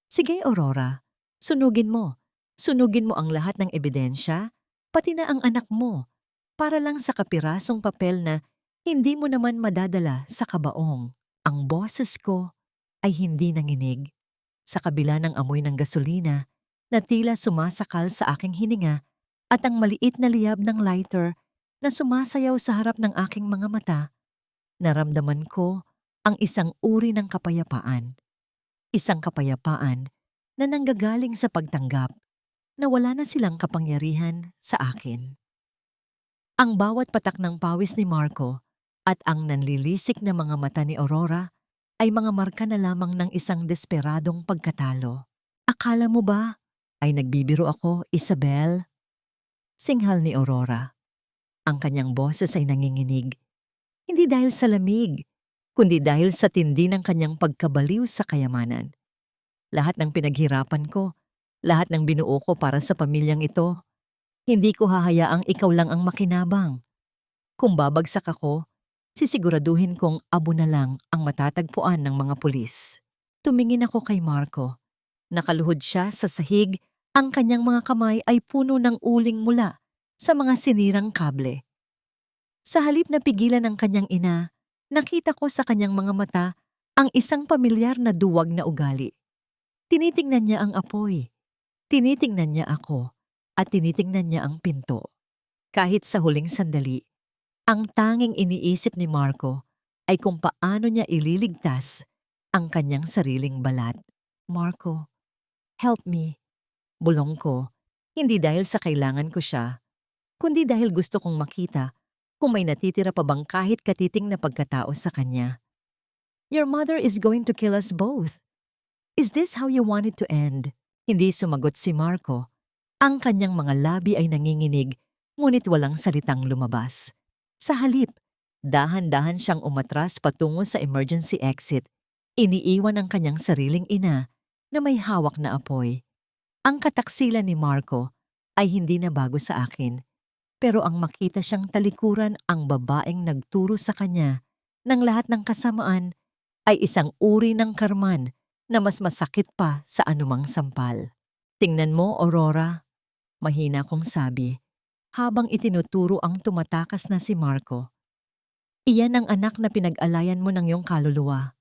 Sige, Aurora, sunugin mo. Sunugin mo ang lahat ng ebidensya, pati na ang anak mo, para lang sa kapirasong papel na hindi mo naman madadala sa kabaong. Ang boses ko ay hindi nanginig. Sa kabila ng amoy ng gasolina na tila sumasakal sa aking hininga at ang maliit na liyab ng lighter na sumasayaw sa harap ng aking mga mata, naramdaman ko ang isang uri ng kapayapaan. Isang kapayapaan na nanggagaling sa pagtanggap na wala na silang kapangyarihan sa akin. Ang bawat patak ng pawis ni Marco at ang nanlilisik na mga mata ni Aurora ay mga marka na lamang ng isang desperadong pagkatalo. Akala mo ba ay nagbibiro ako, Isabel? Singhal ni Aurora. Ang kanyang boses ay nanginginig. Hindi dahil sa lamig, kundi dahil sa tindi ng kanyang pagkabaliw sa kayamanan. Lahat ng pinaghirapan ko, lahat ng binuo ko para sa pamilyang ito, hindi ko hahayaang ikaw lang ang makinabang. Kung babagsak ako, sisiguraduhin kong abo na lang ang matatagpuan ng mga pulis. Tumingin ako kay Marco. Nakaluhod siya sa sahig, ang kanyang mga kamay ay puno ng uling mula sa mga sinirang kable. Sa halip na pigilan ng kanyang ina, nakita ko sa kanyang mga mata ang isang pamilyar na duwag na ugali. Tinitingnan niya ang apoy, tinitingnan niya ako, at tinitingnan niya ang pinto. Kahit sa huling sandali, ang tanging iniisip ni Marco ay kung paano niya ililigtas ang kanyang sariling balat. Marco, help me. Bulong ko, hindi dahil sa kailangan ko siya, kundi dahil gusto kong makita kung may natitira pa bang kahit katiting na pagkatao sa kanya. Your mother is going to kill us both. Is this how you want it to end? Hindi sumagot si Marco. Ang kanyang mga labi ay nanginginig, ngunit walang salitang lumabas. Sa halip, dahan-dahan siyang umatras patungo sa emergency exit. Iniiwan ang kanyang sariling ina na may hawak na apoy. Ang kataksilan ni Marco ay hindi na bago sa akin, pero ang makita siyang talikuran ang babaeng nagturo sa kanya ng lahat ng kasamaan ay isang uri ng karman na mas masakit pa sa anumang sampal. Tingnan mo, Aurora, mahina kong sabi, habang itinuturo ang tumatakas na si Marco. Iyan ang anak na pinag-alayan mo ng iyong kaluluwa.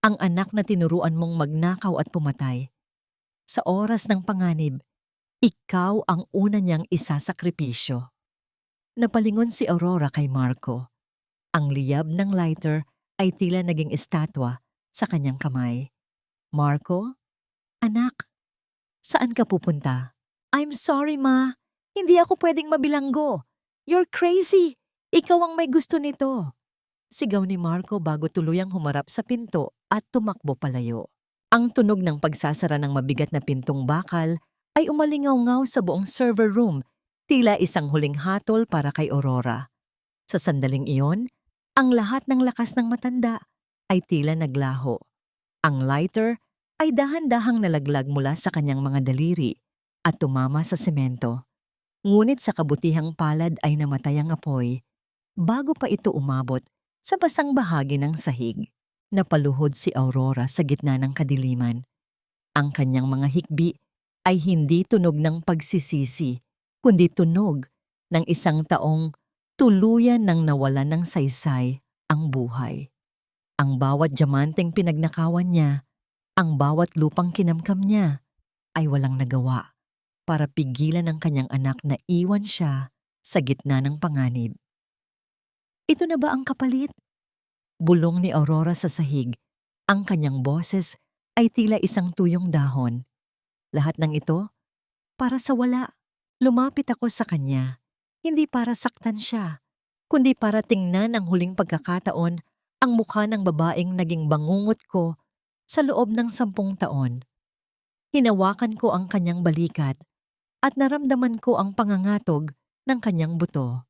Ang anak na tinuruan mong magnakaw at pumatay. Sa oras ng panganib, ikaw ang una niyang isasakripisyo. Napalingon si Aurora kay Marco. Ang liyab ng lighter ay tila naging estatwa sa kanyang kamay. Marco? Anak, saan ka pupunta? I'm sorry, Ma. Hindi ako pwedeng mabilanggo. You're crazy. Ikaw ang may gusto nito. Sigaw ni Marco bago tuluyang humarap sa pinto at tumakbo palayo. Ang tunog ng pagsasara ng mabigat na pintong bakal ay umalingaw-ngaw sa buong server room, tila isang huling hatol para kay Aurora. Sa sandaling iyon, ang lahat ng lakas ng matanda ay tila naglaho. Ang lighter ay dahan-dahang nalaglag mula sa kanyang mga daliri at tumama sa semento. Ngunit sa kabutihang palad ay namatay ang apoy bago pa ito umabot sa basang bahagi ng sahig. Napaluhod si Aurora sa gitna ng kadiliman. Ang kanyang mga hikbi ay hindi tunog ng pagsisisi, kundi tunog ng isang taong tuluyan ng nawalan ng saysay ang buhay. Ang bawat diamanteng pinagnakawan niya, ang bawat lupang kinamkam niya, ay walang nagawa para pigilan ang kanyang anak na iwan siya sa gitna ng panganib. Ito na ba ang kapalit? Bulong ni Aurora sa sahig. Ang kanyang boses ay tila isang tuyong dahon. Lahat ng ito, para sa wala. Lumapit ako sa kanya, hindi para saktan siya, kundi para tingnan ang huling pagkakataon ang mukha ng babaeng naging bangungot ko sa loob ng 10 taon. Hinawakan ko ang kanyang balikat at naramdaman ko ang pangangatog ng kanyang buto.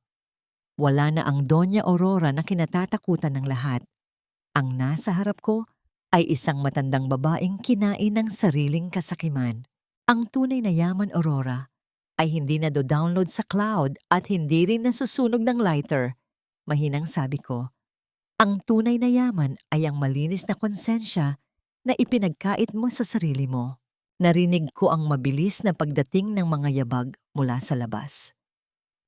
Wala na ang Doña Aurora na kinatatakutan ng lahat. Ang nasa harap ko ay isang matandang babaeng kinain ng sariling kasakiman. Ang tunay na yaman, Aurora, ay hindi na do-download sa cloud at hindi rin nasusunog ng lighter. Mahinang sabi ko, ang tunay na yaman ay ang malinis na konsensya na ipinagkait mo sa sarili mo. Narinig ko ang mabilis na pagdating ng mga yabag mula sa labas.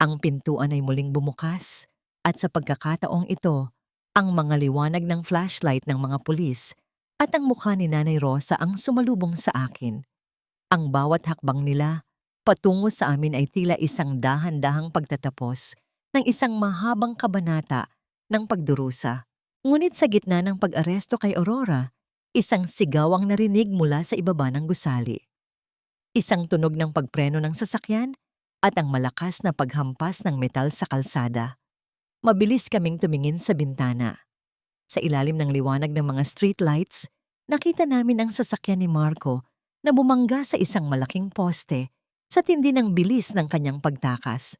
Ang pintuan ay muling bumukas at sa pagkakataong ito, ang mga liwanag ng flashlight ng mga pulis at ang mukha ni Nanay Rosa ang sumalubong sa akin. Ang bawat hakbang nila patungo sa amin ay tila isang dahan-dahang pagtatapos ng isang mahabang kabanata ng pagdurusa. Ngunit sa gitna ng pag-aresto kay Aurora, isang sigaw ang narinig mula sa ibaba ng gusali. Isang tunog ng pagpreno ng sasakyan at ang malakas na paghampas ng metal sa kalsada. Mabilis kaming tumingin sa bintana. Sa ilalim ng liwanag ng mga streetlights, nakita namin ang sasakyan ni Marco na bumangga sa isang malaking poste sa tindi ng bilis ng kanyang pagtakas.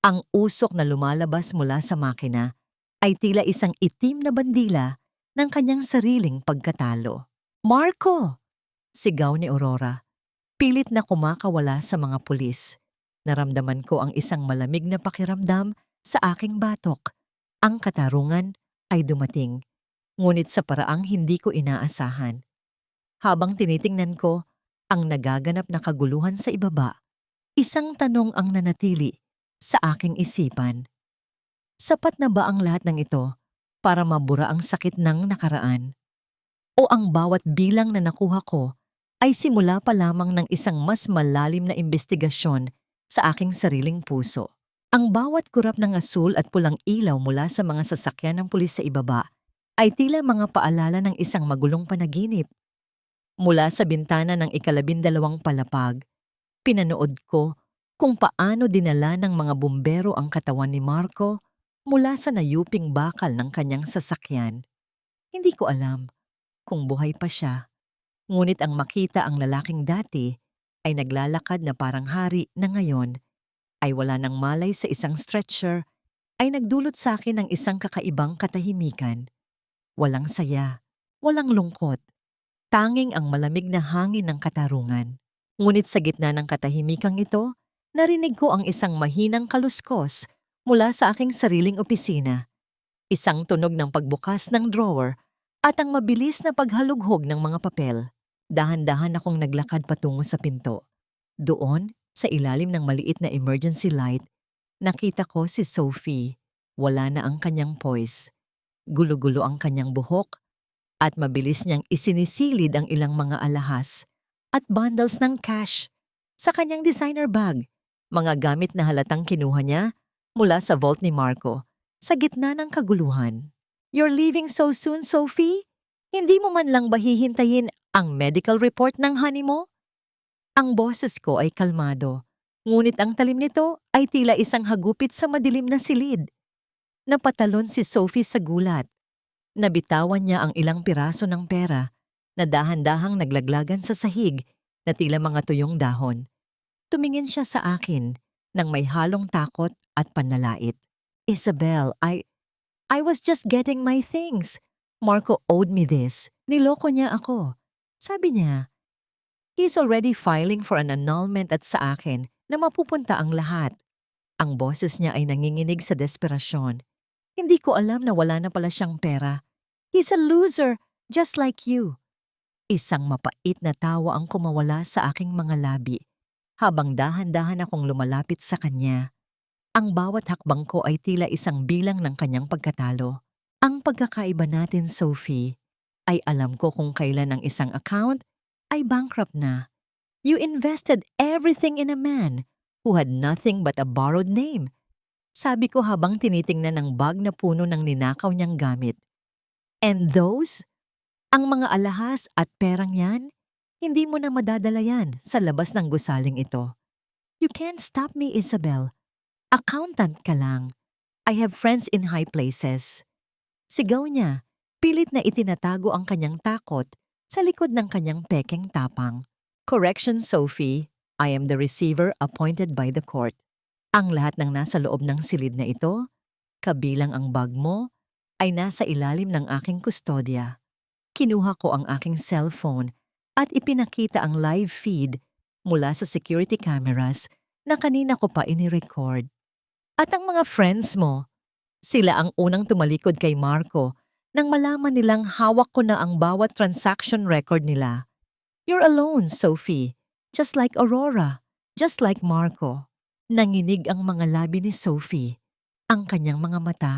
Ang usok na lumalabas mula sa makina ay tila isang itim na bandila ng kanyang sariling pagkatalo. "Marco!" sigaw ni Aurora. Pilit na kumakawala sa mga pulis. Naramdaman ko ang isang malamig na pakiramdam sa aking batok. Ang katarungan ay dumating, ngunit sa paraang hindi ko inaasahan. Habang tinitingnan ko ang nagaganap na kaguluhan sa ibaba, isang tanong ang nanatili sa aking isipan. Sapat na ba ang lahat ng ito para mabura ang sakit ng nakaraan? O ang bawat bilang na nakuha ko ay simula pa lamang ng isang mas malalim na imbestigasyon sa aking sariling puso? Ang bawat kurap ng asul at pulang ilaw mula sa mga sasakyan ng pulis sa ibaba ay tila mga paalala ng isang magulong panaginip. Mula sa bintana ng 12 palapag, pinanood ko kung paano dinala ng mga bumbero ang katawan ni Marco mula sa nayuping bakal ng kanyang sasakyan. Hindi ko alam kung buhay pa siya, ngunit ang makita ang lalaking dati ay naglalakad na parang hari na ngayon ay wala ng malay sa isang stretcher ay nagdulot sa akin ng isang kakaibang katahimikan. Walang saya, walang lungkot, tanging ang malamig na hangin ng katarungan. Ngunit sa gitna ng katahimikang ito, narinig ko ang isang mahinang kaluskos mula sa aking sariling opisina. Isang tunog ng pagbukas ng drawer at ang mabilis na paghalughog ng mga papel. Dahan-dahan akong naglakad patungo sa pinto. Doon, sa ilalim ng maliit na emergency light, nakita ko si Sophie. Wala na ang kanyang poise. Gulo-gulo ang kanyang buhok at mabilis niyang isinisilid ang ilang mga alahas at bundles ng cash sa kanyang designer bag, mga gamit na halatang kinuha niya mula sa vault ni Marco sa gitna ng kaguluhan. "You're leaving so soon, Sophie? Hindi mo man lang ba hihintayin ang medical report ng honey mo?" Ang boses ko ay kalmado, ngunit ang talim nito ay tila isang hagupit sa madilim na silid. Napatalon si Sophie sa gulat. Nabitawan niya ang ilang piraso ng pera na dahan-dahang naglaglagan sa sahig na tila mga tuyong dahon. Tumingin siya sa akin nang may halong takot at panlalait. "Isabel, I was just getting my things. Marco owed me this. Niloko niya ako." Sabi niya, "He's already filing for an annulment at sa akin na mapupunta ang lahat." Ang boses niya ay nanginginig sa desperasyon. Hindi ko alam na wala na pala siyang pera. "He's a loser, just like you." Isang mapait na tawa ang kumawala sa aking mga labi habang dahan-dahan akong lumalapit sa kanya. Ang bawat hakbang ko ay tila isang bilang ng kanyang pagkatalo. Ang pagkakaiba natin, Sophie, ay alam ko kung kailan ang isang account ay bankrupt na. You invested everything in a man who had nothing but a borrowed name. Sabi ko habang tinitingnan ang bag na puno ng ninakaw niyang gamit. And those? Ang mga alahas at perang yan, hindi mo na madadala yan sa labas ng gusaling ito. You can't stop me, Isabel. Accountant ka lang. I have friends in high places. Sigaw niya, pilit na itinatago ang kanyang takot sa likod ng kanyang pekeng tapang. Correction, Sophie. I am the receiver appointed by the court. Ang lahat ng nasa loob ng silid na ito, kabilang ang bag mo, ay nasa ilalim ng aking kustodya. Kinuha ko ang aking cellphone at ipinakita ang live feed mula sa security cameras na kanina ko pa inirecord. At ang mga friends mo, sila ang unang tumalikod kay Marco nang malaman nilang hawak ko na ang bawat transaction record nila. You're alone, Sophie. Just like Aurora. Just like Marco. Nanginig ang mga labi ni Sophie. Ang kanyang mga mata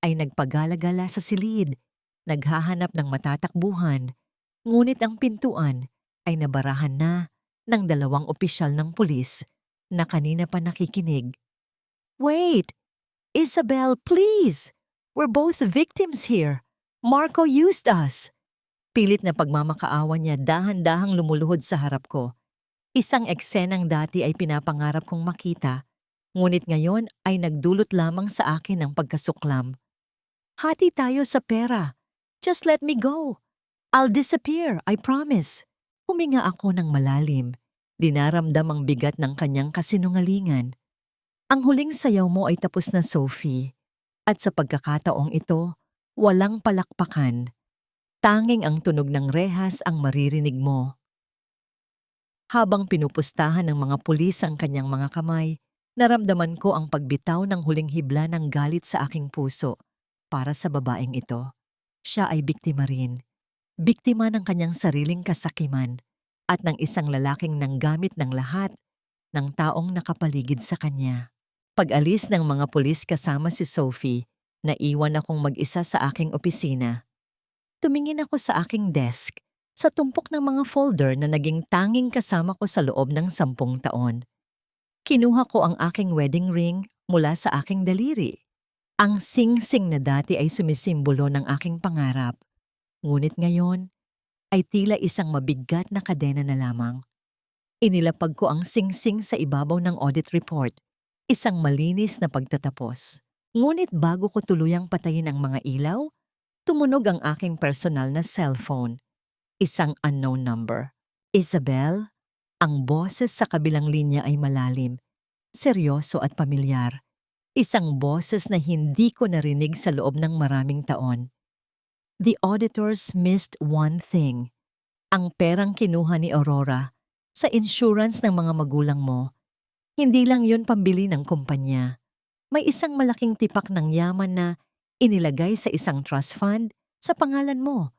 ay nagpagala-gala sa silid, naghahanap ng matatakbuhan, ngunit ang pintuan ay nabarahan na ng 2 opisyal ng pulis na kanina pa nakikinig. Wait! Isabel, please! We're both victims here. Marco used us. Pilit na pagmamakaawa niya dahan-dahang lumuluhod sa harap ko. Isang eksenang dati ay pinapangarap kong makita, ngunit ngayon ay nagdulot lamang sa akin ng pagkasuklam. Hati tayo sa pera. Just let me go. I'll disappear, I promise. Huminga ako ng malalim. Dinaramdam ang bigat ng kanyang kasinungalingan. Ang huling sayaw mo ay tapos na, Sophie. At sa pagkakataong ito, walang palakpakan. Tanging ang tunog ng rehas ang maririnig mo. Habang pinupustahan ng mga pulis ang kanyang mga kamay, naramdaman ko ang pagbitaw ng huling hibla ng galit sa aking puso para sa babaeng ito. Siya ay biktima rin. Biktima ng kanyang sariling kasakiman at ng isang lalaking nanggamit ng lahat ng taong nakapaligid sa kanya. Pag-alis ng mga pulis kasama si Sophie, naiwan akong mag-isa sa aking opisina. Tumingin ako sa aking desk, sa tumpok ng mga folder na naging tanging kasama ko sa loob ng 10 taon. Kinuha ko ang aking wedding ring mula sa aking daliri. Ang sing-sing na dati ay sumisimbolo ng aking pangarap. Ngunit ngayon, ay tila isang mabigat na kadena na lamang. Inilapag ko ang sing-sing sa ibabaw ng audit report, isang malinis na pagtatapos. Ngunit bago ko tuluyang patayin ang mga ilaw, tumunog ang aking personal na cellphone. Isang unknown number. Isabel, ang boses sa kabilang linya ay malalim, seryoso at pamilyar. Isang boses na hindi ko narinig sa loob ng maraming taon. The auditors missed one thing. Ang perang kinuha ni Aurora sa insurance ng mga magulang mo. Hindi lang yun pambili ng kumpanya. May isang malaking tipak ng yaman na inilagay sa isang trust fund sa pangalan mo.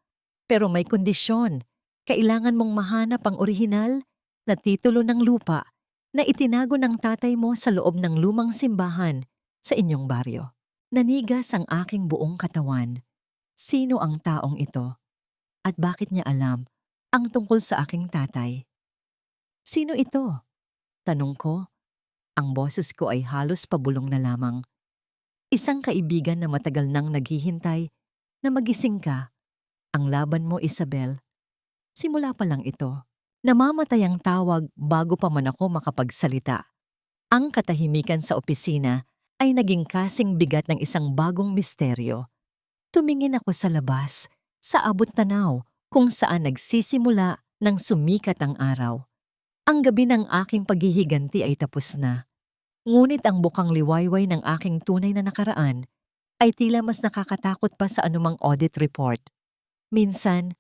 Pero may kondisyon. Kailangan mong mahanap ang orihinal na titulo ng lupa na itinago ng tatay mo sa loob ng lumang simbahan sa inyong baryo. Nanigas ang aking buong katawan. Sino ang taong ito? At bakit niya alam ang tungkol sa aking tatay? Sino ito? Tanong ko. Ang boses ko ay halos pabulong na lamang. Isang kaibigan na matagal nang naghihintay na magising ka. Ang laban mo, Isabel. Simula pa lang ito. Namamatay ang tawag bago pa man ako makapagsalita. Ang katahimikan sa opisina ay naging kasing bigat ng isang bagong misteryo. Tumingin ako sa labas, sa abot tanaw, kung saan nagsisimula nang sumikat ang araw. Ang gabi ng aking paghihiganti ay tapos na. Ngunit ang bukang liwayway ng aking tunay na nakaraan ay tila mas nakakatakot pa sa anumang audit report. Minsan,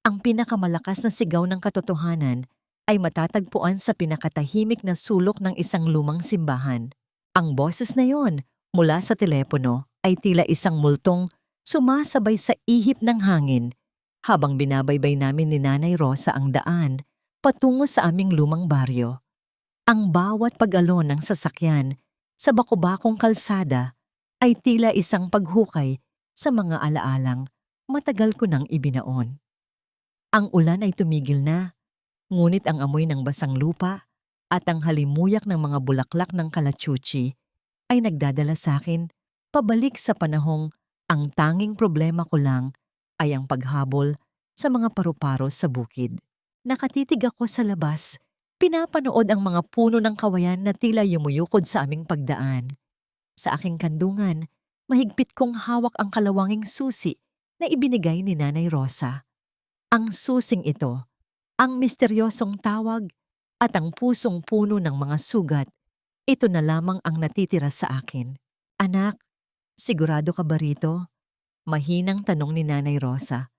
ang pinakamalakas na sigaw ng katotohanan ay matatagpuan sa pinakatahimik na sulok ng isang lumang simbahan. Ang boses na yon mula sa telepono ay tila isang multong sumasabay sa ihip ng hangin habang binabaybay namin ni Nanay Rosa ang daan patungo sa aming lumang baryo. Ang bawat pag-alon ng sasakyan sa bakubakong kalsada ay tila isang paghukay sa mga alaalang matagal ko nang ibinaon. Ang ulan ay tumigil na, ngunit ang amoy ng basang lupa at ang halimuyak ng mga bulaklak ng kalachuchi ay nagdadala sa akin pabalik sa panahong ang tanging problema ko lang ay ang paghabol sa mga paru-paro sa bukid. Nakatitig ako sa labas, pinapanood ang mga puno ng kawayan na tila yumuyukod sa aming pagdaan. Sa aking kandungan, mahigpit kong hawak ang kalawanging susi na ibinigay ni Nanay Rosa. Ang susing ito Ang misteryosong tawag at ang pusong puno ng mga sugat, ito na lamang ang natitira sa akin. Anak, sigurado ka ba rito? Mahinang tanong ni Nanay Rosa.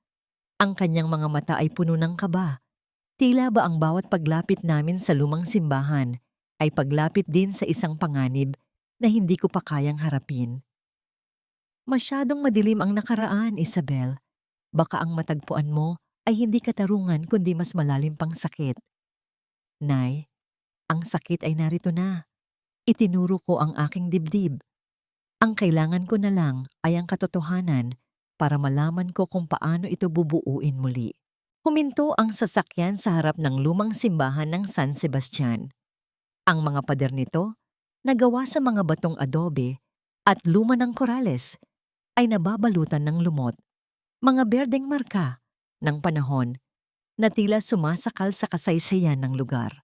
Ang kanyang mga mata ay puno ng kaba. Tila ba ang bawat paglapit namin sa lumang simbahan ay paglapit din sa isang panganib na hindi ko pa kayang harapin. Masyadong madilim ang nakaraan, Isabel. Baka ang matagpuan mo ay hindi katarungan kundi mas malalim pang sakit. Nay, ang sakit ay narito na. Itinuro ko ang aking dibdib. Ang kailangan ko na lang ay ang katotohanan para malaman ko kung paano ito bubuuin muli. Huminto ang sasakyan sa harap ng lumang simbahan ng San Sebastian. Ang mga pader nito, nagawa sa mga batong adobe at luma ng korales, ay nababalutan ng lumot. Mga berdeng marka ng panahon na tila sumasakal sa kasaysayan ng lugar.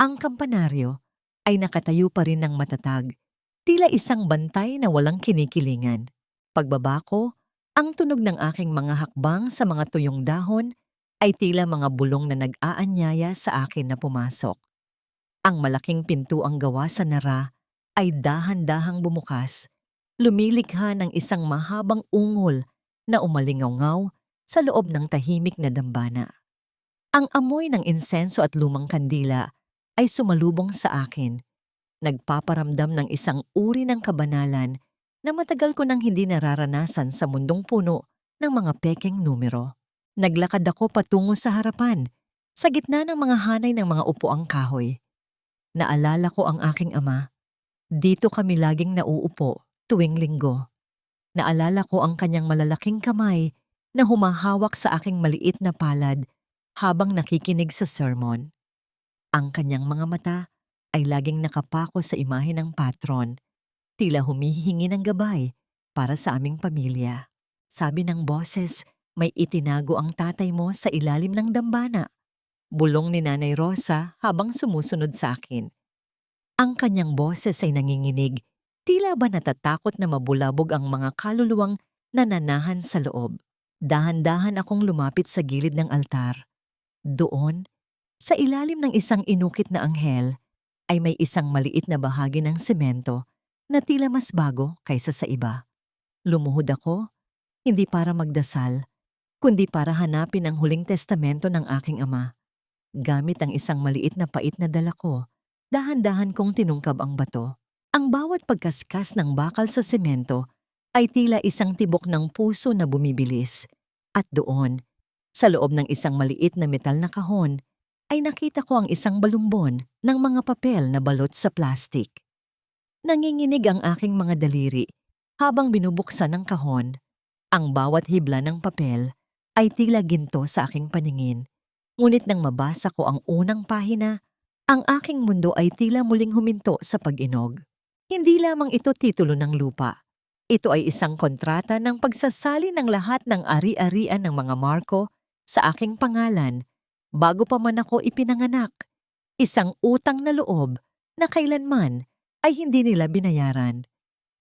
Ang kampanaryo ay nakatayo pa rin ng matatag, tila isang bantay na walang kinikilingan. Pagbaba ko, ang tunog ng aking mga hakbang sa mga tuyong dahon ay tila mga bulong na nag-aanyaya sa akin na pumasok. Ang malaking pintuang gawa sa nara ay dahan-dahang bumukas, lumilikha ng isang mahabang ungol na umalingaw sa loob ng tahimik na dambana. Ang amoy ng insenso at lumang kandila ay sumalubong sa akin, nagpaparamdam ng isang uri ng kabanalan na matagal ko nang hindi nararanasan sa mundong puno ng mga pekeng numero. Naglakad ako patungo sa harapan, sa gitna ng mga hanay ng mga upuang kahoy. Naalala ko ang aking ama. Dito kami laging nauupo tuwing linggo. Naalala ko ang kanyang malalaking kamay na humahawak sa aking maliit na palad habang nakikinig sa sermon. Ang kanyang mga mata ay laging nakapako sa imahe ng patron, tila humihingi ng gabay para sa aming pamilya. Sabi ng boses, may itinago ang tatay mo sa ilalim ng dambana. Bulong ni Nanay Rosa habang sumusunod sa akin. Ang kanyang boses ay nanginginig, tila ba natatakot na mabulabog ang mga kaluluwang nananahan sa loob. Dahan-dahan akong lumapit sa gilid ng altar. Doon, sa ilalim ng isang inukit na anghel, ay may isang maliit na bahagi ng semento na tila mas bago kaysa sa iba. Lumuhod ako, hindi para magdasal, kundi para hanapin ang huling testamento ng aking ama. Gamit ang isang maliit na pait na dala ko, dahan-dahan kong tinungkab ang bato. Ang bawat pagkaskas ng bakal sa semento ay tila isang tibok ng puso na bumibilis. At doon, sa loob ng isang maliit na metal na kahon, ay nakita ko ang isang balumbon ng mga papel na balot sa plastik. Nanginginig ang aking mga daliri habang binubuksan ng kahon. Ang bawat hibla ng papel ay tila ginto sa aking paningin. Ngunit nang mabasa ko ang unang pahina, ang aking mundo ay tila muling huminto sa pag-inog. Hindi lamang ito titulo ng lupa. Ito ay isang kontrata ng pagsasali ng lahat ng ari-arian ng mga marko sa aking pangalan bago pa man ako ipinanganak. Isang utang na loob na kailanman ay hindi nila binayaran.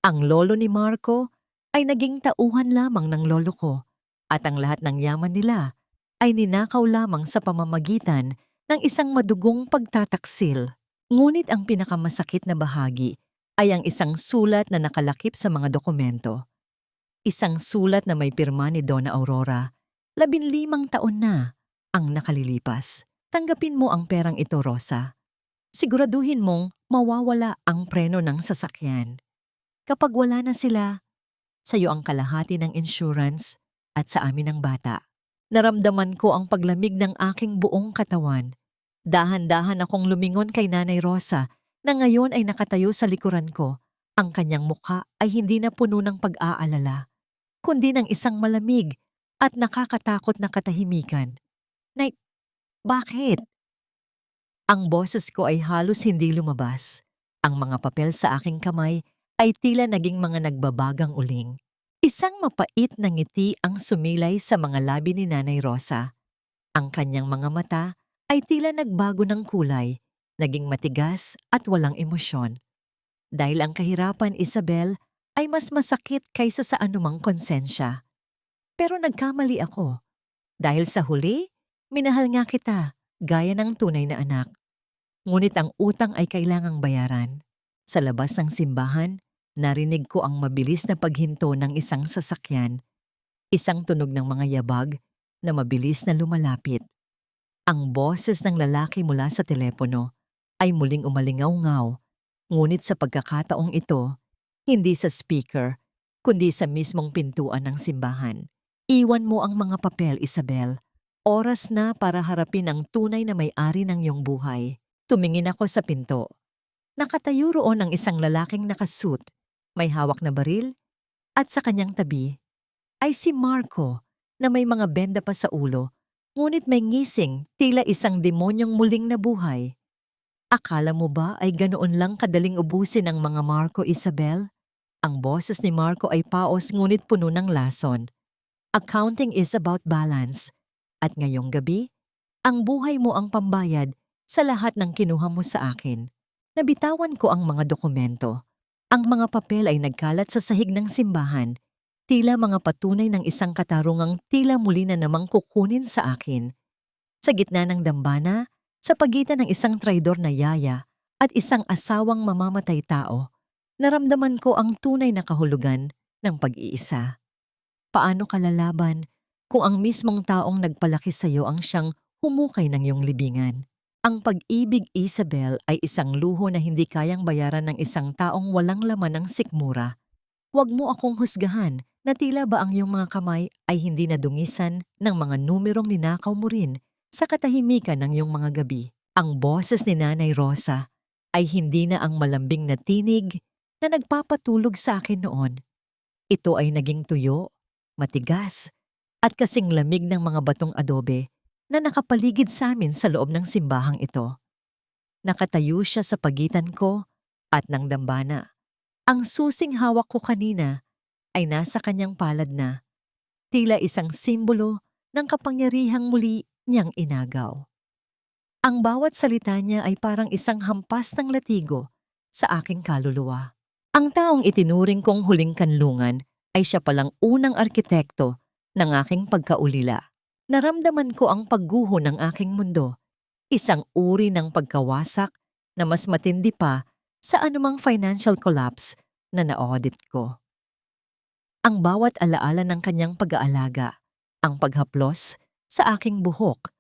Ang lolo ni Marco ay naging tauhan lamang ng lolo ko at ang lahat ng yaman nila ay ninakaw lamang sa pamamagitan ng isang madugong pagtataksil. Ngunit ang pinakamasakit na bahagi ay ang isang sulat na nakalakip sa mga dokumento. Isang sulat na may pirma ni Donna Aurora, 15 taon na ang nakalilipas. Tanggapin mo ang perang ito, Rosa. Siguraduhin mong mawawala ang preno ng sasakyan. Kapag wala na sila, sa'yo ang kalahati ng insurance at sa amin ang bata. Naramdaman ko ang paglamig ng aking buong katawan. Dahan-dahan akong lumingon kay Nanay Rosa na ngayon ay nakatayo sa likuran ko. Ang kanyang mukha ay hindi na puno ng pag-aalala, kundi ng isang malamig at nakakatakot na katahimikan. Nay, bakit? Ang boses ko ay halos hindi lumabas. Ang mga papel sa aking kamay ay tila naging mga nagbabagang uling. Isang mapait na ngiti ang sumilay sa mga labi ni Nanay Rosa. Ang kanyang mga mata ay tila nagbago ng kulay, naging matigas at walang emosyon. Dahil ang kahirapan, Isabel, ay mas masakit kaysa sa anumang konsensya. Pero nagkamali ako. Dahil sa huli, minahal nga kita gaya ng tunay na anak. Ngunit ang utang ay kailangang bayaran. Sa labas ng simbahan, narinig ko ang mabilis na paghinto ng isang sasakyan, isang tunog ng mga yabag na mabilis na lumalapit. Ang boses ng lalaki mula sa telepono ay muling umalingaw-ngaw, ngunit sa pagkakataong ito, hindi sa speaker, kundi sa mismong pintuan ng simbahan. Iwan mo ang mga papel, Isabel. Oras na para harapin ang tunay na may-ari ng iyong buhay. Tumingin ako sa pinto. Nakatayo roon ang isang lalaking nakasuit, may hawak na baril, at sa kanyang tabi ay si Marco na may mga benda pa sa ulo, ngunit may ngising tila isang demonyong muling nabuhay. Akala mo ba ay ganoon lang kadaling ubusin ang mga Marco, Isabel? Ang boses ni Marco ay paos ngunit puno ng lason. Accounting is about balance. At ngayong gabi, ang buhay mo ang pambayad sa lahat ng kinuha mo sa akin. Nabitawan ko ang mga dokumento. Ang mga papel ay nagkalat sa sahig ng simbahan, tila mga patunay ng isang katarungang tila muli na namang kukunin sa akin. Sa gitna ng dambana, sa pagitan ng isang traidor na yaya at isang asawang mamamatay tao, naramdaman ko ang tunay na kahulugan ng pag-iisa. Paano ka lalaban kung ang mismong taong nagpalaki sa iyo ang siyang humukay ng iyong libingan? Ang pag-ibig, Isabel, ay isang luho na hindi kayang bayaran ng isang taong walang laman ng sikmura. Huwag mo akong husgahan na tila ba ang iyong mga kamay ay hindi nadungisan ng mga numerong ninakaw mo rin sa katahimikan ng iyong mga gabi. Ang boses ni Nanay Rosa ay hindi na ang malambing na tinig na nagpapatulog sa akin noon. Ito ay naging tuyo, matigas, at kasing lamig ng mga batong adobe na nakapaligid sa amin sa loob ng simbahang ito. Nakatayo siya sa pagitan ko at ng dambana. Ang susing hawak ko kanina ay nasa kanyang palad na, tila isang simbolo ng kapangyarihang muli niyang inagaw. Ang bawat salita niya ay parang isang hampas ng latigo sa aking kaluluwa. Ang taong itinuring kong huling kanlungan ay siya palang unang arkitekto ng aking pagkaulila. Naramdaman ko ang pagguho ng aking mundo, isang uri ng pagkawasak na mas matindi pa sa anumang financial collapse na na-audit ko. Ang bawat alaala ng kanyang pag-aalaga, ang paghaplos sa aking buhok,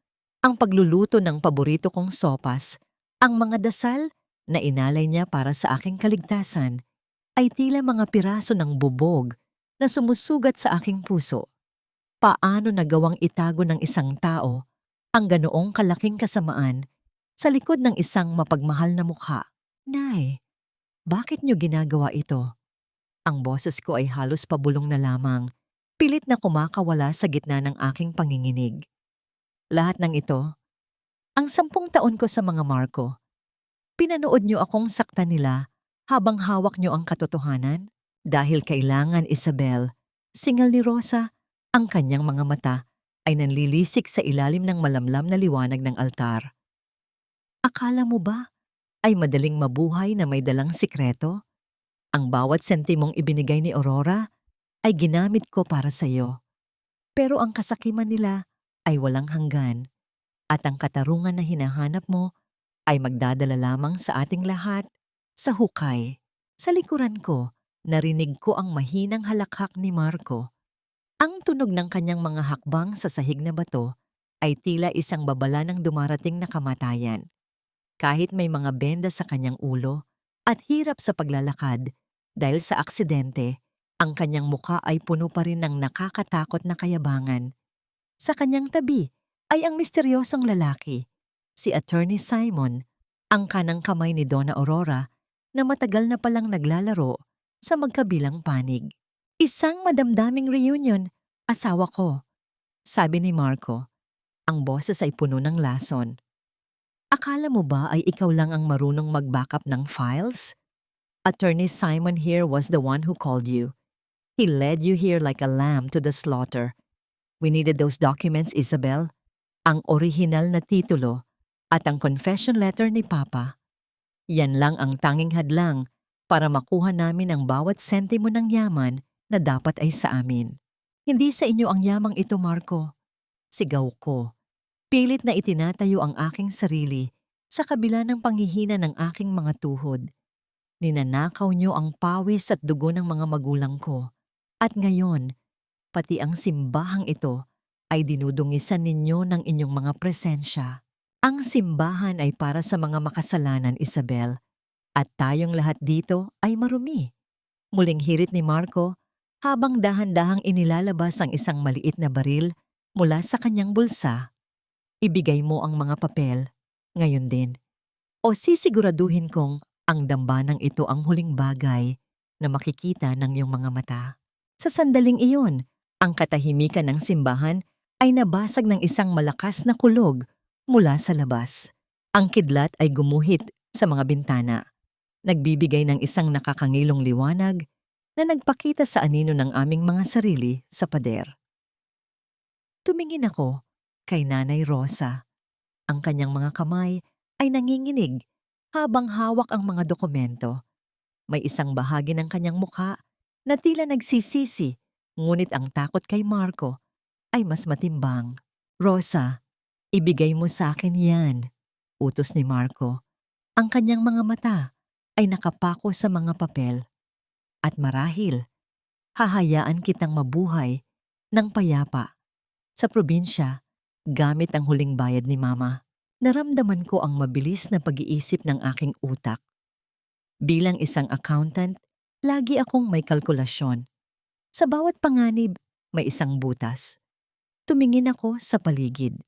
ang pagluluto ng paborito kong sopas, ang mga dasal na inalay niya para sa aking kaligtasan, ay tila mga piraso ng bubog na sumusugat sa aking puso. Paano nagawang itago ng isang tao ang ganoong kalaking kasamaan sa likod ng isang mapagmahal na mukha? Nay, bakit niyo ginagawa ito? Ang boses ko ay halos pabulong na lamang, pilit na kumakawala sa gitna ng aking panginginig. Lahat ng ito, ang 10 taon ko sa mga Marco, pinanood niyo akong saktan nila habang hawak niyo ang katotohanan? Dahil kailangan, Isabel, singal ni Rosa, ang kanyang mga mata ay nanlilisik sa ilalim ng malamlam na liwanag ng altar. Akala mo ba ay madaling mabuhay na may dalang sikreto? Ang bawat sentimong ibinigay ni Aurora ay ginamit ko para sa iyo. Pero ang kasakiman nila ay walang hanggan at ang katarungan na hinahanap mo ay magdadala lamang sa ating lahat sa hukay. Sa likuran ko, narinig ko ang mahinang halakhak ni Marco. Ang tunog ng kanyang mga hakbang sa sahig na bato ay tila isang babala ng dumarating na kamatayan. Kahit may mga benda sa kanyang ulo at hirap sa paglalakad dahil sa aksidente, ang kanyang muka ay puno pa rin ng nakakatakot na kayabangan. Sa kanyang tabi ay ang misteryosong lalaki, si Attorney Simon, ang kanang kamay ni Donna Aurora na matagal na palang naglalaro sa magkabilang panig. Isang madamdaming reunion, asawa ko, sabi ni Marco. Ang boses ay puno ng lason. Akala mo ba ay ikaw lang ang marunong mag-backup ng files? Attorney Simon here was the one who called you. He led you here like a lamb to the slaughter. We needed those documents, Isabel. Ang orihinal na titulo at ang confession letter ni Papa. Yan lang ang tanging hadlang para makuha namin ang bawat sentimo ng yaman na dapat ay sa amin. Hindi sa inyo ang yamang ito, Marco. Sigaw ko. Pilit na itinatayo ang aking sarili sa kabila ng panghihina ng aking mga tuhod. Ninanakaw niyo ang pawis at dugo ng mga magulang ko. At ngayon, pati ang simbahang ito ay dinudungisan ninyo ng inyong mga presensya. Ang simbahan ay para sa mga makasalanan, Isabel, at tayong lahat dito ay marumi. Muling hirit ni Marco habang dahan-dahang inilalabas ang isang maliit na baril mula sa kanyang bulsa. Ibigay mo ang mga papel, ngayon din. O sisiguraduhin kong ang dambanang ito ang huling bagay na makikita ng iyong mga mata. Sa sandaling iyon, ang katahimikan ng simbahan ay nabasag ng isang malakas na kulog mula sa labas. Ang kidlat ay gumuhit sa mga bintana, nagbibigay ng isang nakakangilong liwanag na nagpakita sa anino ng aming mga sarili sa pader. Tumingin ako kay Nanay Rosa. Ang kanyang mga kamay ay nanginginig habang hawak ang mga dokumento. May isang bahagi ng kanyang mukha na tila nagsisisi, ngunit ang takot kay Marco ay mas matimbang. Rosa, ibigay mo sa akin yan, utos ni Marco. Ang kanyang mga mata ay nakapako sa mga papel. At marahil, hahayaan kitang mabuhay ng payapa sa probinsya gamit ang huling bayad ni Mama. Naramdaman ko ang mabilis na pag-iisip ng aking utak. Bilang isang accountant, lagi akong may kalkulasyon. Sa bawat panganib, may isang butas. Tumingin ako sa paligid.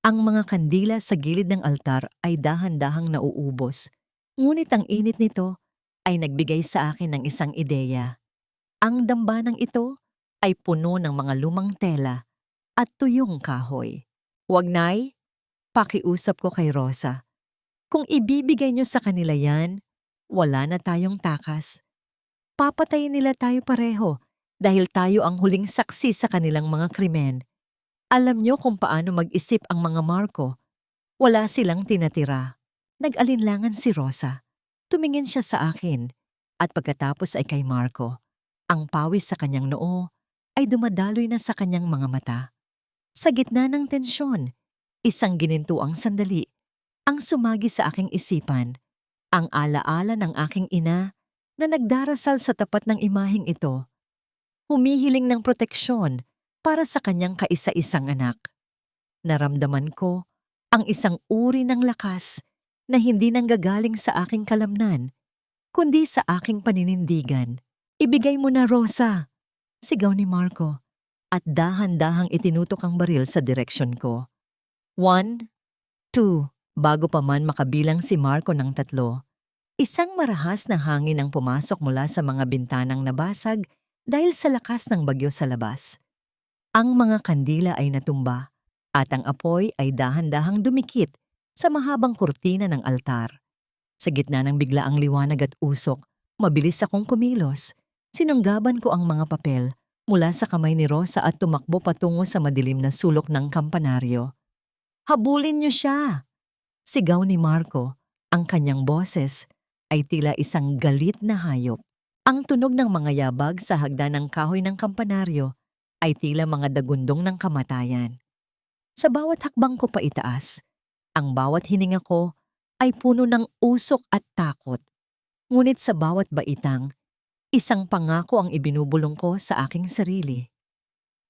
Ang mga kandila sa gilid ng altar ay dahan-dahang nauubos, ngunit ang init nito ay nagbigay sa akin ng isang ideya. Ang dambanang ito ay puno ng mga lumang tela at tuyong kahoy. Wag, Nay, pakiusap ko kay Rosa. Kung ibibigay niyo sa kanila yan, wala na tayong takas. Papatayin nila tayo pareho dahil tayo ang huling saksi sa kanilang mga krimen. Alam niyo kung paano mag-isip ang mga Marco. Wala silang tinatira. Nag-alinlangan si Rosa. Tumingin siya sa akin at pagkatapos ay kay Marco. Ang pawis sa kanyang noo ay dumadaloy na sa kanyang mga mata. Sa gitna ng tensyon, isang ginintuang sandali ang sumagi sa aking isipan. Ang alaala ng aking ina na nagdarasal sa tapat ng imaheng ito. Humihiling ng proteksyon para sa kanyang kaisa-isang anak. Naramdaman ko ang isang uri ng lakas na hindi nanggagaling sa aking kalamnan, kundi sa aking paninindigan. Ibigay mo na, Rosa, sigaw ni Marco, at dahan-dahang itinutok ang baril sa direksyon ko. 1, 2, bago pa man makabilang si Marco ng 3, isang marahas na hangin ang pumasok mula sa mga bintanang nabasag dahil sa lakas ng bagyo sa labas. Ang mga kandila ay natumba at ang apoy ay dahan-dahang dumikit sa mahabang kurtina ng altar. Sa gitna ng biglaang liwanag at usok, mabilis akong kumilos. Sinunggaban ko ang mga papel mula sa kamay ni Rosa at tumakbo patungo sa madilim na sulok ng kampanaryo. Habulin niyo siya! Sigaw ni Marco. Ang kanyang boses ay tila isang galit na hayop. Ang tunog ng mga yabag sa hagdan ng kahoy ng kampanaryo ay tila mga dagundong ng kamatayan. Sa bawat hakbang ko pa itaas, ang bawat hininga ko ay puno ng usok at takot. Ngunit sa bawat baitang, isang pangako ang ibinubulong ko sa aking sarili.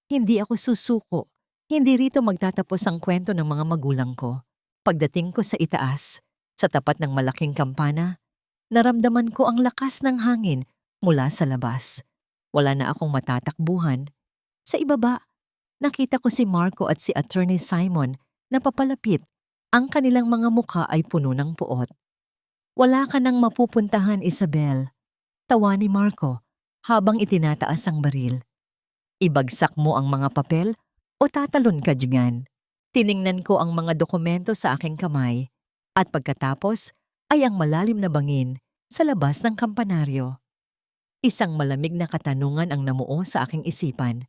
Hindi ako susuko. Hindi rito magtatapos ang kwento ng mga magulang ko. Pagdating ko sa itaas, sa tapat ng malaking kampana, naramdaman ko ang lakas ng hangin mula sa labas. Wala na akong matatakbuhan. Sa ibaba, nakita ko si Marco at si Attorney Simon na papalapit. Ang kanilang mga mukha ay puno ng puot. Wala ka nang mapupuntahan, Isabel. Tawa ni Marco habang itinataas ang baril. Ibagsak mo ang mga papel o tatalon ka diyan. Tiningnan ko ang mga dokumento sa aking kamay at pagkatapos ay ang malalim na bangin sa labas ng kampanaryo. Isang malamig na katanungan ang namuo sa aking isipan.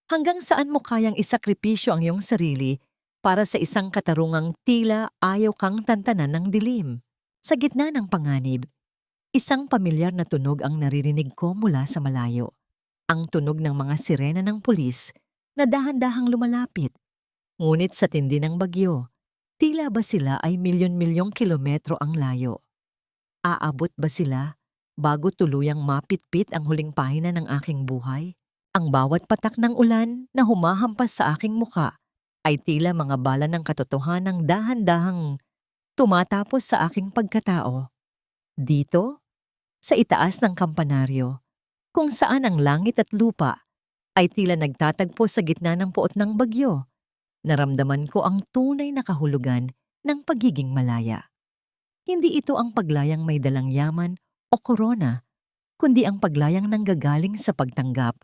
Hanggang saan mo kayang isakripisyo ang iyong sarili para sa isang katarungang tila ayaw kang tantanan ng dilim? Sa gitna ng panganib, isang pamilyar na tunog ang naririnig ko mula sa malayo. Ang tunog ng mga sirena ng pulis na dahan-dahang lumalapit. Ngunit sa tindi ng bagyo, tila ba sila ay milyon-milyong kilometro ang layo? Aabot ba sila bago tuluyang mapitpit ang huling pahina ng aking buhay? Ang bawat patak ng ulan na humahampas sa aking muka ay tila mga bala ng katotohanang dahan-dahang tumatapos sa aking pagkatao. Dito, sa itaas ng kampanaryo, kung saan ang langit at lupa ay tila nagtatagpo sa gitna ng puot ng bagyo, naramdaman ko ang tunay na kahulugan ng pagiging malaya. Hindi ito ang paglayang may dalang yaman o korona, kundi ang paglayang nanggagaling sa pagtanggap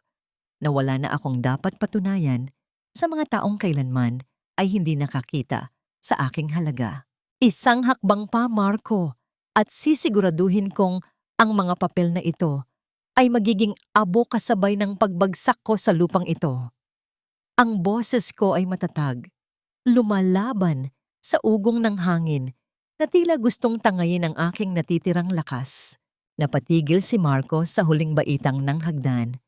na wala na akong dapat patunayan sa mga taong kailanman ay hindi nakakita sa aking halaga. Isang hakbang pa, Marco, at sisiguraduhin kong ang mga papel na ito ay magiging abo kasabay ng pagbagsak ko sa lupang ito. Ang boses ko ay matatag, lumalaban sa ugong ng hangin na tila gustong tangayin ang aking natitirang lakas. Napatigil si Marco sa huling baitang ng hagdan.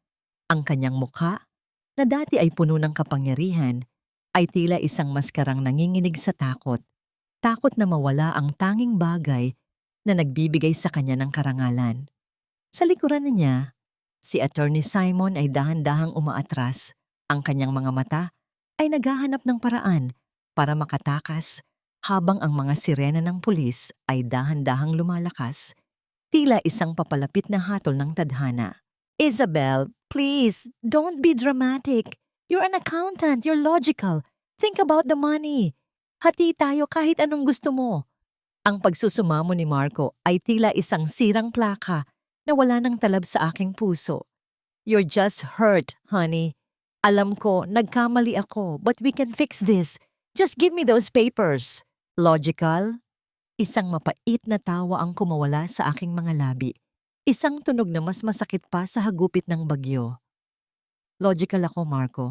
Ang kanyang mukha, na dati ay puno ng kapangyarihan, ay tila isang maskarang nanginginig sa takot. Takot na mawala ang tanging bagay na nagbibigay sa kanya ng karangalan. Sa likuran niya, si Attorney Simon ay dahan-dahang umaatras. Ang kanyang mga mata ay naghahanap ng paraan para makatakas habang ang mga sirena ng pulis ay dahan-dahang lumalakas, tila isang papalapit na hatol ng tadhana. Isabel, please, don't be dramatic. You're an accountant, you're logical. Think about the money. Hati tayo kahit anong gusto mo. Ang pagsusumamo ni Marco ay tila isang sirang plaka na wala nang talab sa aking puso. You're just hurt, honey. Alam ko, nagkamali ako, but we can fix this. Just give me those papers. Logical? Isang mapait na tawa ang kumawala sa aking mga labi. Isang tunog na mas masakit pa sa hagupit ng bagyo. Logical ako, Marco.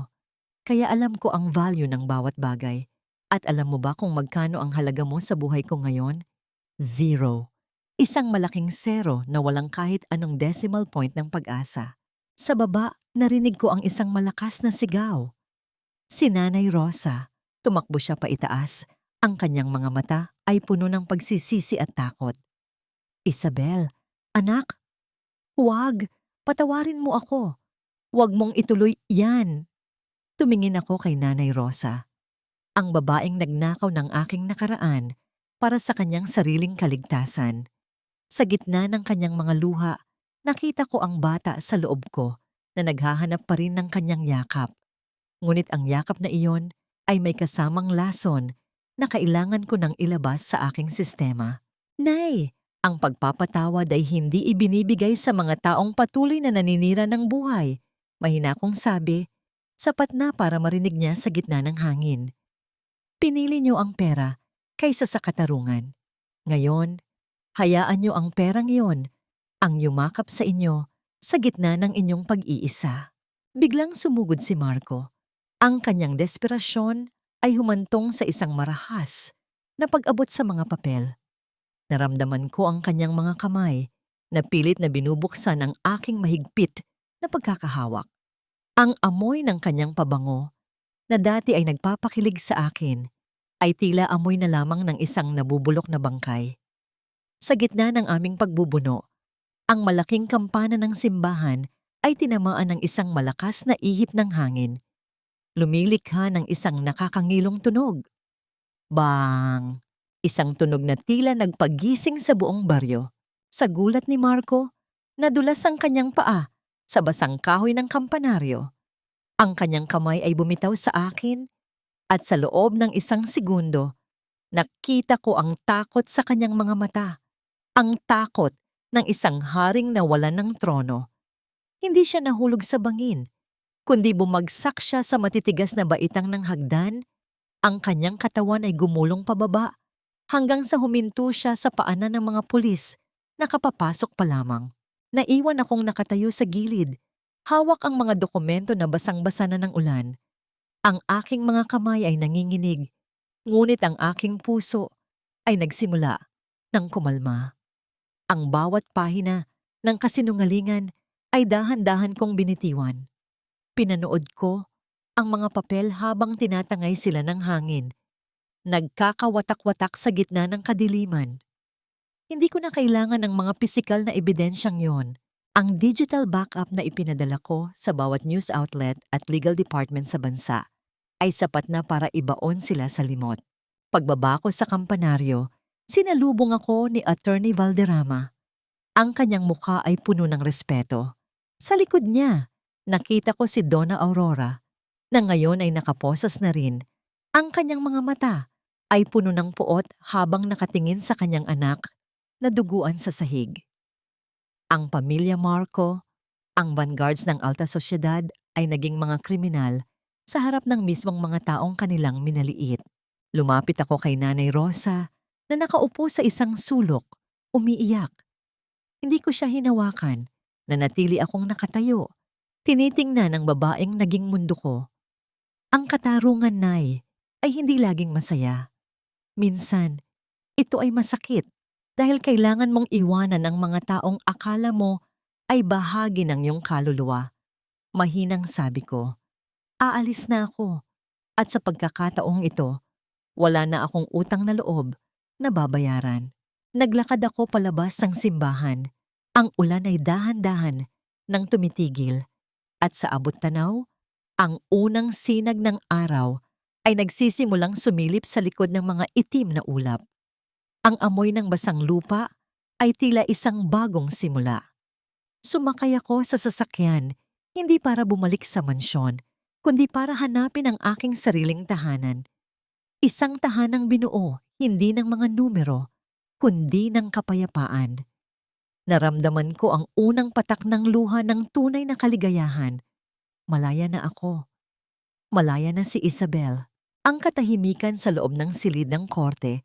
Kaya alam ko ang value ng bawat bagay. At alam mo ba kung magkano ang halaga mo sa buhay ko ngayon? 0. Isang malaking zero na walang kahit anong decimal point ng pag-asa. Sa baba, narinig ko ang isang malakas na sigaw. Si Nanay Rosa. Tumakbo siya pa itaas. Ang kanyang mga mata ay puno ng pagsisisi at takot. Isabel, anak, huwag, patawarin mo ako. Huwag mong ituloy yan. Tumingin ako kay Nanay Rosa, ang babaeng nagnakaw ng aking nakaraan para sa kanyang sariling kaligtasan. Sa gitna ng kanyang mga luha, nakita ko ang bata sa loob ko na naghahanap pa rin ng kanyang yakap. Ngunit ang yakap na iyon ay may kasamang lason na kailangan ko nang ilabas sa aking sistema. Nay, ang pagpapatawad ay hindi ibinibigay sa mga taong patuloy na naninira ng buhay. Mahina kong sabi, sapat na para marinig niya sa gitna ng hangin. Pinili niyo ang pera kaysa sa katarungan. Ngayon, hayaan niyo ang perang iyon ang yumakap sa inyo sa gitna ng inyong pag-iisa. Biglang sumugod si Marco. Ang kanyang desperasyon ay humantong sa isang marahas na pag-abot sa mga papel. Naramdaman ko ang kanyang mga kamay na pilit na binubuksan ang aking mahigpit na pagkakahawak. Ang amoy ng kanyang pabango na dati ay nagpapakilig sa akin ay tila amoy na lamang ng isang nabubulok na bangkay. Sa gitna ng aming pagbubuno, ang malaking kampana ng simbahan ay tinamaan ng isang malakas na ihip ng hangin. Lumilikha ng isang nakakangilong tunog. Bang! Isang tunog na tila nagpagising sa buong baryo. Sa gulat ni Marco, nadulas ang kanyang paa sa basang kahoy ng kampanaryo. Ang kanyang kamay ay bumitaw sa akin at sa loob ng isang segundo, nakita ko ang takot sa kanyang mga mata. Ang takot ng isang haring nawalan ng trono. Hindi siya nahulog sa bangin, kundi bumagsak siya sa matitigas na baitang ng hagdan. Ang kanyang katawan ay gumulong pababa hanggang sa huminto siya sa paanan ng mga pulis na kapapasok pa lamang. Naiwan akong nakatayo sa gilid, hawak ang mga dokumento na basang-basa na ng ulan. Ang aking mga kamay ay nanginginig, ngunit ang aking puso ay nagsimula ng kumalma. Ang bawat pahina ng kasinungalingan ay dahan-dahan kong binitiwan. Pinanood ko ang mga papel habang tinatangay sila ng hangin. Nagkakawatak-watak sa gitna ng kadiliman. Hindi ko na kailangan ng mga pisikal na ebidensyang yon. Ang digital backup na ipinadala ko sa bawat news outlet at legal department sa bansa ay sapat na para ibaon sila sa limot. Pagbaba ko sa kampanaryo, sinalubong ako ni Attorney Valderrama. Ang kanyang mukha ay puno ng respeto. Sa likod niya, nakita ko si Donna Aurora, na ngayon ay nakaposas na rin. Ang kanyang mga mata ay puno ng puot habang nakatingin sa kanyang anak na duguan sa sahig. Ang pamilya Marco, ang vanguards ng alta sosyedad ay naging mga kriminal sa harap ng mismong mga taong kanilang minaliit. Lumapit ako kay Nanay Rosa na nakaupo sa isang sulok, umiiyak. Hindi ko siya hinawakan, nanatili akong nakatayo. Tinitingnan ng babaeng naging mundo ko. Ang katarungan, Nay, ay hindi laging masaya. Minsan, ito ay masakit dahil kailangan mong iwanan ang mga taong akala mo ay bahagi ng iyong kaluluwa. Mahinang sabi ko, aalis na ako at sa pagkakataong ito, wala na akong utang na loob na babayaran. Naglakad ako palabas ng simbahan. Ang ulan ay dahan-dahan nang tumitigil at sa abot tanaw, ang unang sinag ng araw ay nagsisimulang sumilip sa likod ng mga itim na ulap. Ang amoy ng basang lupa ay tila isang bagong simula. Sumakay ako sa sasakyan, hindi para bumalik sa mansyon, kundi para hanapin ang aking sariling tahanan. Isang tahanang binuo, hindi ng mga numero, kundi ng kapayapaan. Naramdaman ko ang unang patak ng luha ng tunay na kaligayahan. Malaya na ako. Malaya na si Isabel. Ang katahimikan sa loob ng silid ng korte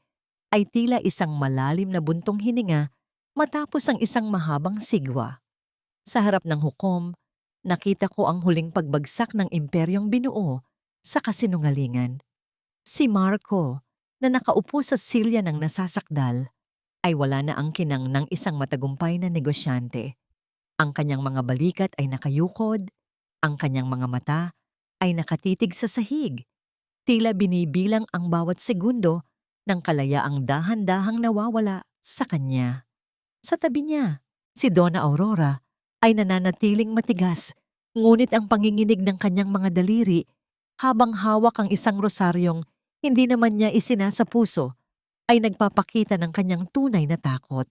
ay tila isang malalim na buntong hininga matapos ang isang mahabang sigwa. Sa harap ng hukom, nakita ko ang huling pagbagsak ng imperyong binuo sa kasinungalingan. Si Marco, na nakaupo sa silya ng nasasakdal, ay wala na ang kinang ng isang matagumpay na negosyante. Ang kanyang mga balikat ay nakayukod, ang kanyang mga mata ay nakatitig sa sahig. Tila binibilang ang bawat segundo ng kalayaang dahan-dahang nawawala sa kanya. Sa tabi niya, si Donna Aurora ay nananatiling matigas, ngunit ang panginginig ng kanyang mga daliri habang hawak ang isang rosaryong hindi naman niya isinasa puso ay nagpapakita ng kanyang tunay na takot.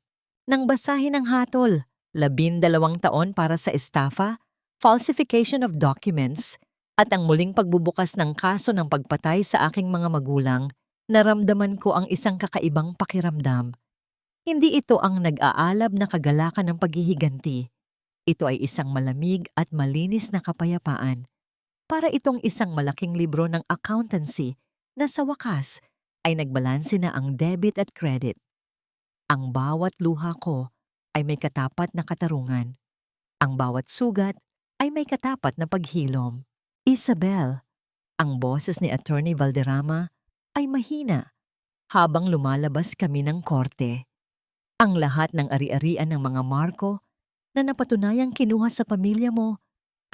Nang basahin ang hatol, 12 taon para sa estafa, falsification of documents, at ang muling pagbubukas ng kaso ng pagpatay sa aking mga magulang, naramdaman ko ang isang kakaibang pakiramdam. Hindi ito ang nag-aalab na kagalakan ng paghihiganti. Ito ay isang malamig at malinis na kapayapaan. Para itong isang malaking libro ng accountancy na sa wakas ay nagbalanse na ang debit at credit. Ang bawat luha ko ay may katapat na katarungan. Ang bawat sugat ay may katapat na paghilom. Isabel, ang boses ni Attorney Valderrama ay mahina habang lumalabas kami ng korte. Ang lahat ng ari-arian ng mga Marco na napatunayang kinuha sa pamilya mo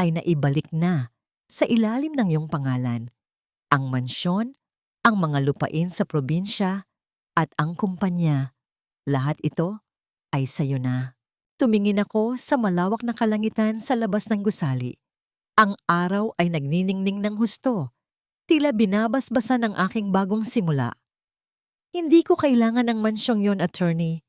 ay naibalik na sa ilalim ng iyong pangalan. Ang mansyon, ang mga lupain sa probinsya, at ang kumpanya, lahat ito ay sayo na. Tumingin ako sa malawak na kalangitan sa labas ng gusali. Ang araw ay nagniningning ng husto, tila binabasbasan ng aking bagong simula. Hindi ko kailangan ng mansyong yon, attorney.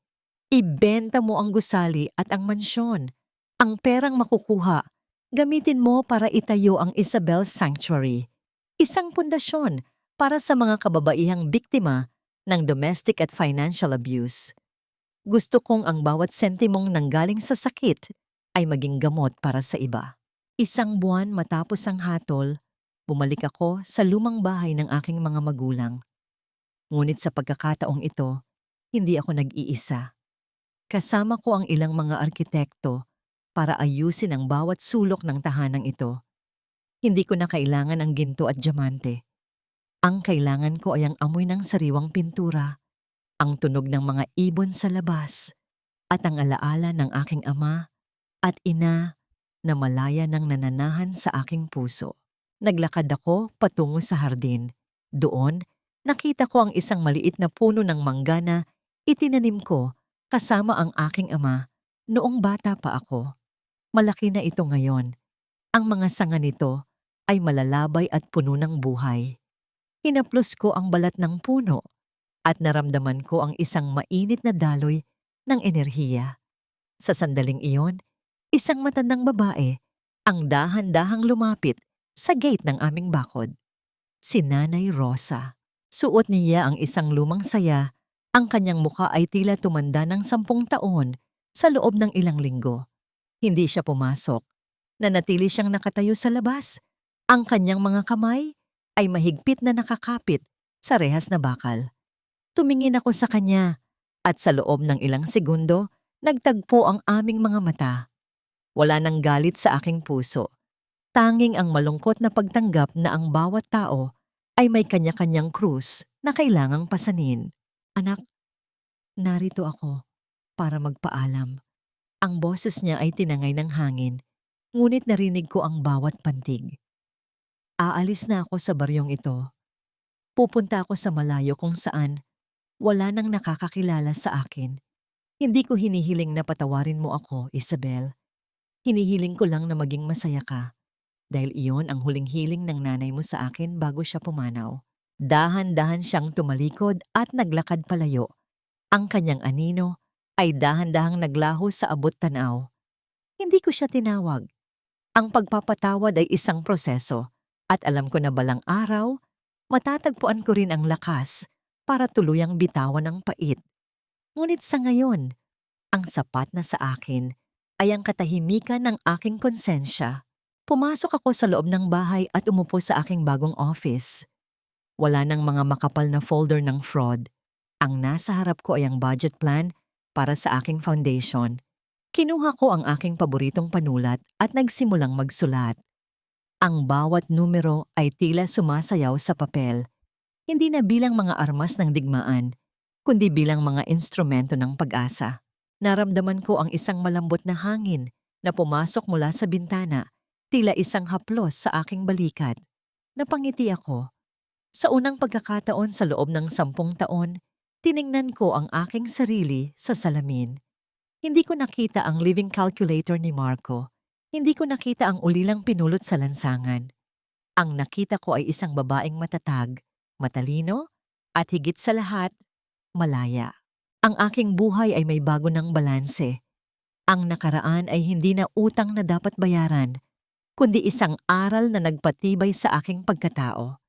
Ibenta mo ang gusali at ang mansyon. Ang perang makukuha, gamitin mo para itayo ang Isabel Sanctuary. Isang pundasyon para sa mga kababaihang biktima ng domestic at financial abuse. Gusto kong ang bawat sentimong nanggaling sa sakit ay maging gamot para sa iba. Isang buwan matapos ang hatol, bumalik ako sa lumang bahay ng aking mga magulang. Ngunit sa pagkakataong ito, hindi ako nag-iisa. Kasama ko ang ilang mga arkitekto para ayusin ang bawat sulok ng tahanang ito. Hindi ko na kailangan ang ginto at diamante. Ang kailangan ko ay ang amoy ng sariwang pintura, ang tunog ng mga ibon sa labas, at ang alaala ng aking ama at ina na malaya ng nananahan sa aking puso. Naglakad ako patungo sa hardin. Doon, nakita ko ang isang maliit na puno ng mangga na itinanim ko kasama ang aking ama noong bata pa ako. Malaki na ito ngayon. Ang mga sanga nito ay malalabay at puno ng buhay. Hinaplos ko ang balat ng puno at naramdaman ko ang isang mainit na daloy ng enerhiya. Sa sandaling iyon, isang matandang babae ang dahan-dahang lumapit sa gate ng aming bakod. Si Nanay Rosa. Suot niya ang isang lumang saya. Ang kanyang muka ay tila tumanda ng 10 taon sa loob ng ilang linggo. Hindi siya pumasok. Nanatili siyang nakatayo sa labas. Ang kanyang mga kamay ay mahigpit na nakakapit sa rehas na bakal. Tumingin ako sa kanya at sa loob ng ilang segundo, nagtagpo ang aming mga mata. Wala nang galit sa aking puso. Tanging ang malungkot na pagtanggap na ang bawat tao ay may kanya-kanyang krus na kailangang pasanin. Anak, narito ako para magpaalam. Ang boses niya ay tinangay ng hangin, ngunit narinig ko ang bawat pantig. Aalis na ako sa baryong ito. Pupunta ako sa malayo kung saan wala nang nakakakilala sa akin. Hindi ko hinihiling na patawarin mo ako, Isabel. Hinihiling ko lang na maging masaya ka. Dahil iyon ang huling hiling ng nanay mo sa akin bago siya pumanaw. Dahan-dahan siyang tumalikod at naglakad palayo. Ang kanyang anino ay dahan-dahang naglaho sa abot tanaw. Hindi ko siya tinawag. Ang pagpapatawad ay isang proseso at alam ko na balang araw, matatagpuan ko rin ang lakas para tuluyang bitawan ang pait. Ngunit sa ngayon, ang sapat na sa akin ay ang katahimikan ng aking konsensya. Pumasok ako sa loob ng bahay at umupo sa aking bagong office. Wala nang mga makapal na folder ng fraud. Ang nasa harap ko ay ang budget plan para sa aking foundation. Kinuha ko ang aking paboritong panulat at nagsimulang magsulat. Ang bawat numero ay tila sumasayaw sa papel. Hindi na bilang mga armas ng digmaan, kundi bilang mga instrumento ng pag-asa. Naramdaman ko ang isang malambot na hangin na pumasok mula sa bintana. Tila isang haplos sa aking balikat. Napangiti ako. Sa unang pagkakataon sa loob ng 10 taon, tiningnan ko ang aking sarili sa salamin. Hindi ko nakita ang living calculator ni Marco. Hindi ko nakita ang ulilang pinulot sa lansangan. Ang nakita ko ay isang babaeng matatag, matalino, at higit sa lahat, malaya. Ang aking buhay ay may bago ng balanse. Ang nakaraan ay hindi na utang na dapat bayaran, kundi isang aral na nagpatibay sa aking pagkatao.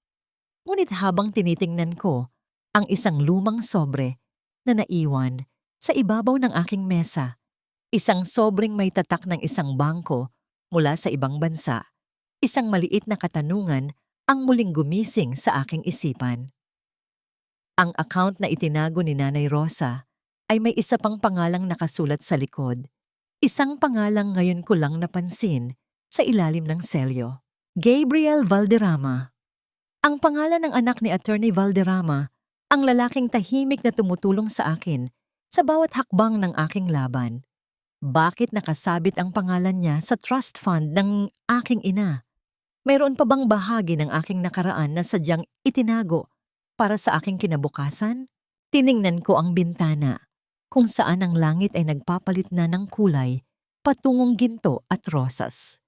Ngunit habang tinitingnan ko ang isang lumang sobre na naiwan sa ibabaw ng aking mesa, isang sobreng may tatak ng isang bangko mula sa ibang bansa, isang maliit na katanungan ang muling gumising sa aking isipan. Ang account na itinago ni Nanay Rosa ay may isa pang pangalang nakasulat sa likod. Isang pangalang ngayon ko lang napansin sa ilalim ng selyo. Gabriel Valderrama. Ang pangalan ng anak ni Attorney Valderrama, ang lalaking tahimik na tumutulong sa akin sa bawat hakbang ng aking laban. Bakit nakasabit ang pangalan niya sa trust fund ng aking ina? Mayroon pa bang bahagi ng aking nakaraan na sadyang itinago para sa aking kinabukasan? Tiningnan ko ang bintana, kung saan ang langit ay nagpapalit na ng kulay patungong ginto at rosas.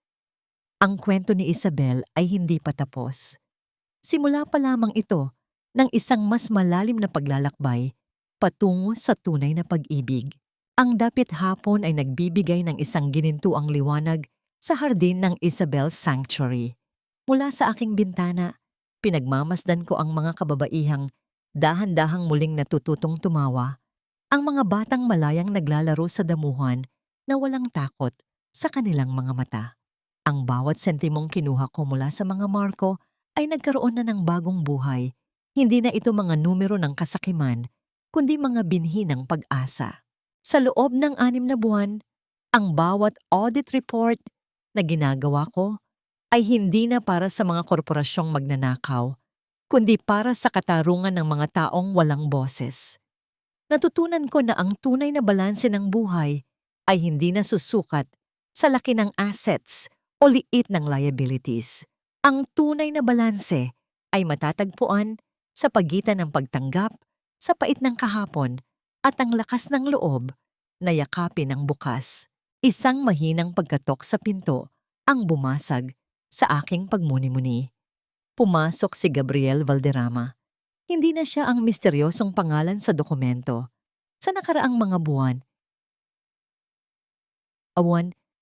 Ang kwento ni Isabel ay hindi pa tapos. Simula pa lamang ito ng isang mas malalim na paglalakbay patungo sa tunay na pag-ibig. Ang dapit hapon ay nagbibigay ng isang ginintuang liwanag sa hardin ng Isabel Sanctuary. Mula sa aking bintana, pinagmamasdan ko ang mga kababaihang dahan-dahang muling natututong tumawa, ang mga batang malayang naglalaro sa damuhan na walang takot sa kanilang mga mata. Ang bawat sentimong kinuha ko mula sa mga marko ay nagkaroon na ng bagong buhay. Hindi na ito mga numero ng kasakiman, kundi mga binhi ng pag-asa. Sa loob ng 6 na buwan, ang bawat audit report na ginagawa ko ay hindi na para sa mga korporasyong magnanakaw, kundi para sa katarungan ng mga taong walang boses. Natutunan ko na ang tunay na balanse ng buhay ay hindi na susukat sa laki ng assets o liit ng liabilities, Ang tunay na balanse ay matatagpuan sa pagitan ng pagtanggap sa pait ng kahapon at ang lakas ng loob na yakapin ang bukas. Isang mahinang pagkatok sa pinto ang bumasag sa aking pagmuni-muni. Pumasok si Gabriel Valderrama. Hindi na siya ang misteryosong pangalan sa dokumento. Sa nakaraang mga buwan,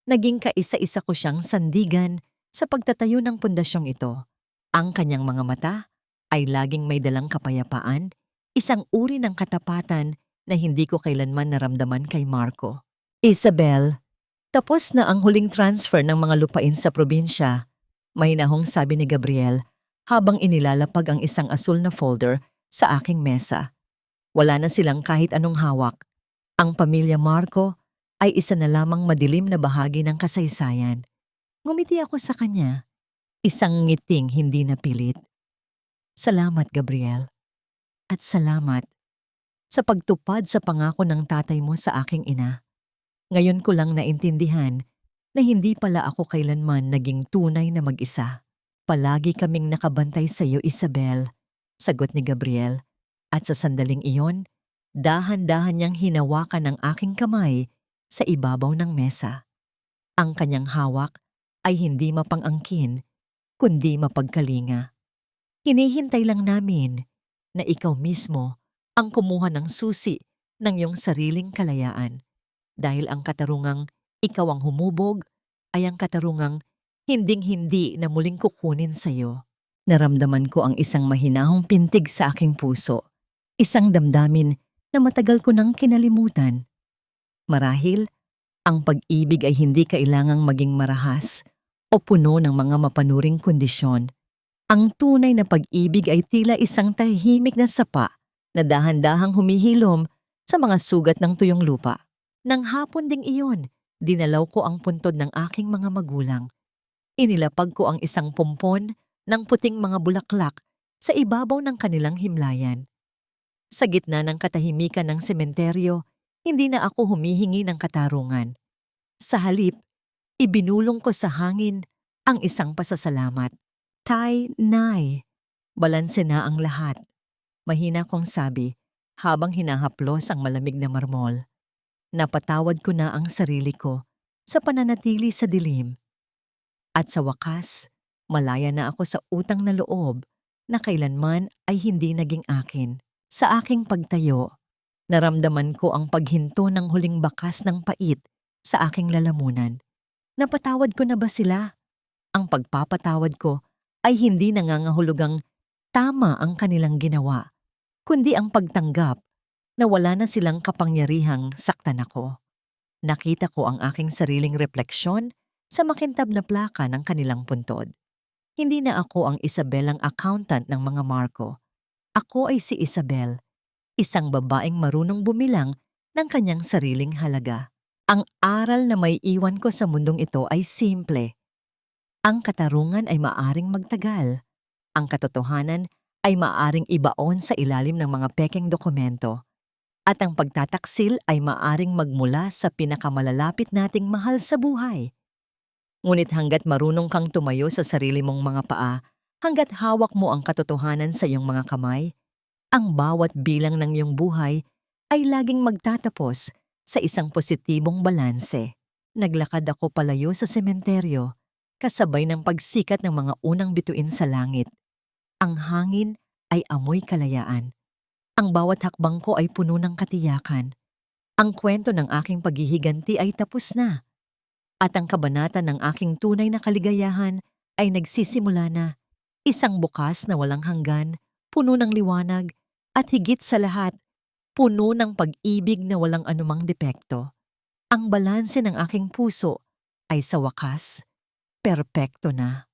naging kaisa-isa ko siyang sandigan sa pagtatayo ng pundasyong ito. Ang kanyang mga mata ay laging may dalang kapayapaan, isang uri ng katapatan na hindi ko kailanman naramdaman kay Marco. Isabel, tapos na ang huling transfer ng mga lupain sa probinsya, mahinahong sabi ni Gabriel habang inilalapag ang isang asul na folder sa aking mesa. Wala na silang kahit anong hawak. Ang pamilya Marco ay isa na lamang madilim na bahagi ng kasaysayan. Ngumiti ako sa kanya, isang ngiting hindi napilit. Salamat, Gabriel. At salamat sa pagtupad sa pangako ng tatay mo sa aking ina. Ngayon ko lang naintindihan na hindi pala ako kailanman naging tunay na mag-isa. Palagi kaming nakabantay sa iyo, Isabel, sagot ni Gabriel. At sa sandaling iyon, dahan-dahan niyang hinawakan ang aking kamay sa ibabaw ng mesa. Ang kanyang hawak ay hindi mapang-angkin, kundi mapagkalinga. Hinihintay lang namin na ikaw mismo ang kumuha ng susi ng iyong sariling kalayaan. Dahil ang katarungang ikaw ang humubog ay ang katarungang hinding-hindi na muling kukunin sa iyo. Naramdaman ko ang isang mahinahong pintig sa aking puso. Isang damdamin na matagal ko nang kinalimutan. Marahil, ang pag-ibig ay hindi kailangang maging marahas o puno ng mga mapanuring kondisyon. Ang tunay na pag-ibig ay tila isang tahimik na sapa na dahan-dahang humihilom sa mga sugat ng tuyong lupa. Nang hapon ding iyon, dinalaw ko ang puntod ng aking mga magulang. Inilapag ko ang isang pompon ng puting mga bulaklak sa ibabaw ng kanilang himlayan. Sa gitna ng katahimikan ng sementeryo, hindi na ako humihingi ng katarungan. Sa halip, ibinulong ko sa hangin ang isang pasasalamat. Tay, Nay, balanse na ang lahat. Mahina kong sabi habang hinahaplos ang malamig na marmol. Napatawad ko na ang sarili ko sa pananatili sa dilim. At sa wakas, malaya na ako sa utang na loob na kailanman ay hindi naging akin. Sa aking pagtayo, naramdaman ko ang paghinto ng huling bakas ng pait sa aking lalamunan. Napatawad ko na ba sila? Ang pagpapatawad ko ay hindi nangangahulugang tama ang kanilang ginawa, kundi ang pagtanggap na wala na silang kapangyarihang saktan ako. Nakita ko ang aking sariling refleksyon sa makintab na plaka ng kanilang puntod. Hindi na ako ang Isabel ang accountant ng mga Marco. Ako ay si Isabel, isang babaeng marunong bumilang ng kanyang sariling halaga. Ang aral na may iwan ko sa mundong ito ay simple. Ang katarungan ay maaring magtagal. Ang katotohanan ay maaring ibaon sa ilalim ng mga pekeng dokumento. At ang pagtataksil ay maaring magmula sa pinakamalalapit nating mahal sa buhay. Ngunit hanggat marunong kang tumayo sa sarili mong mga paa, hanggat hawak mo ang katotohanan sa iyong mga kamay, ang bawat bilang ng iyong buhay ay laging magtatapos sa isang positibong balanse. Naglakad ako palayo sa sementeryo, kasabay ng pagsikat ng mga unang bituin sa langit. Ang hangin ay amoy kalayaan. Ang bawat hakbang ko ay puno ng katiyakan. Ang kwento ng aking paghihiganti ay tapos na. At ang kabanata ng aking tunay na kaligayahan ay nagsisimula na. Isang bukas na walang hanggan, puno ng liwanag, at higit sa lahat, puno ng pag-ibig na walang anumang depekto. Ang balanse ng aking puso ay sa wakas, perpekto na.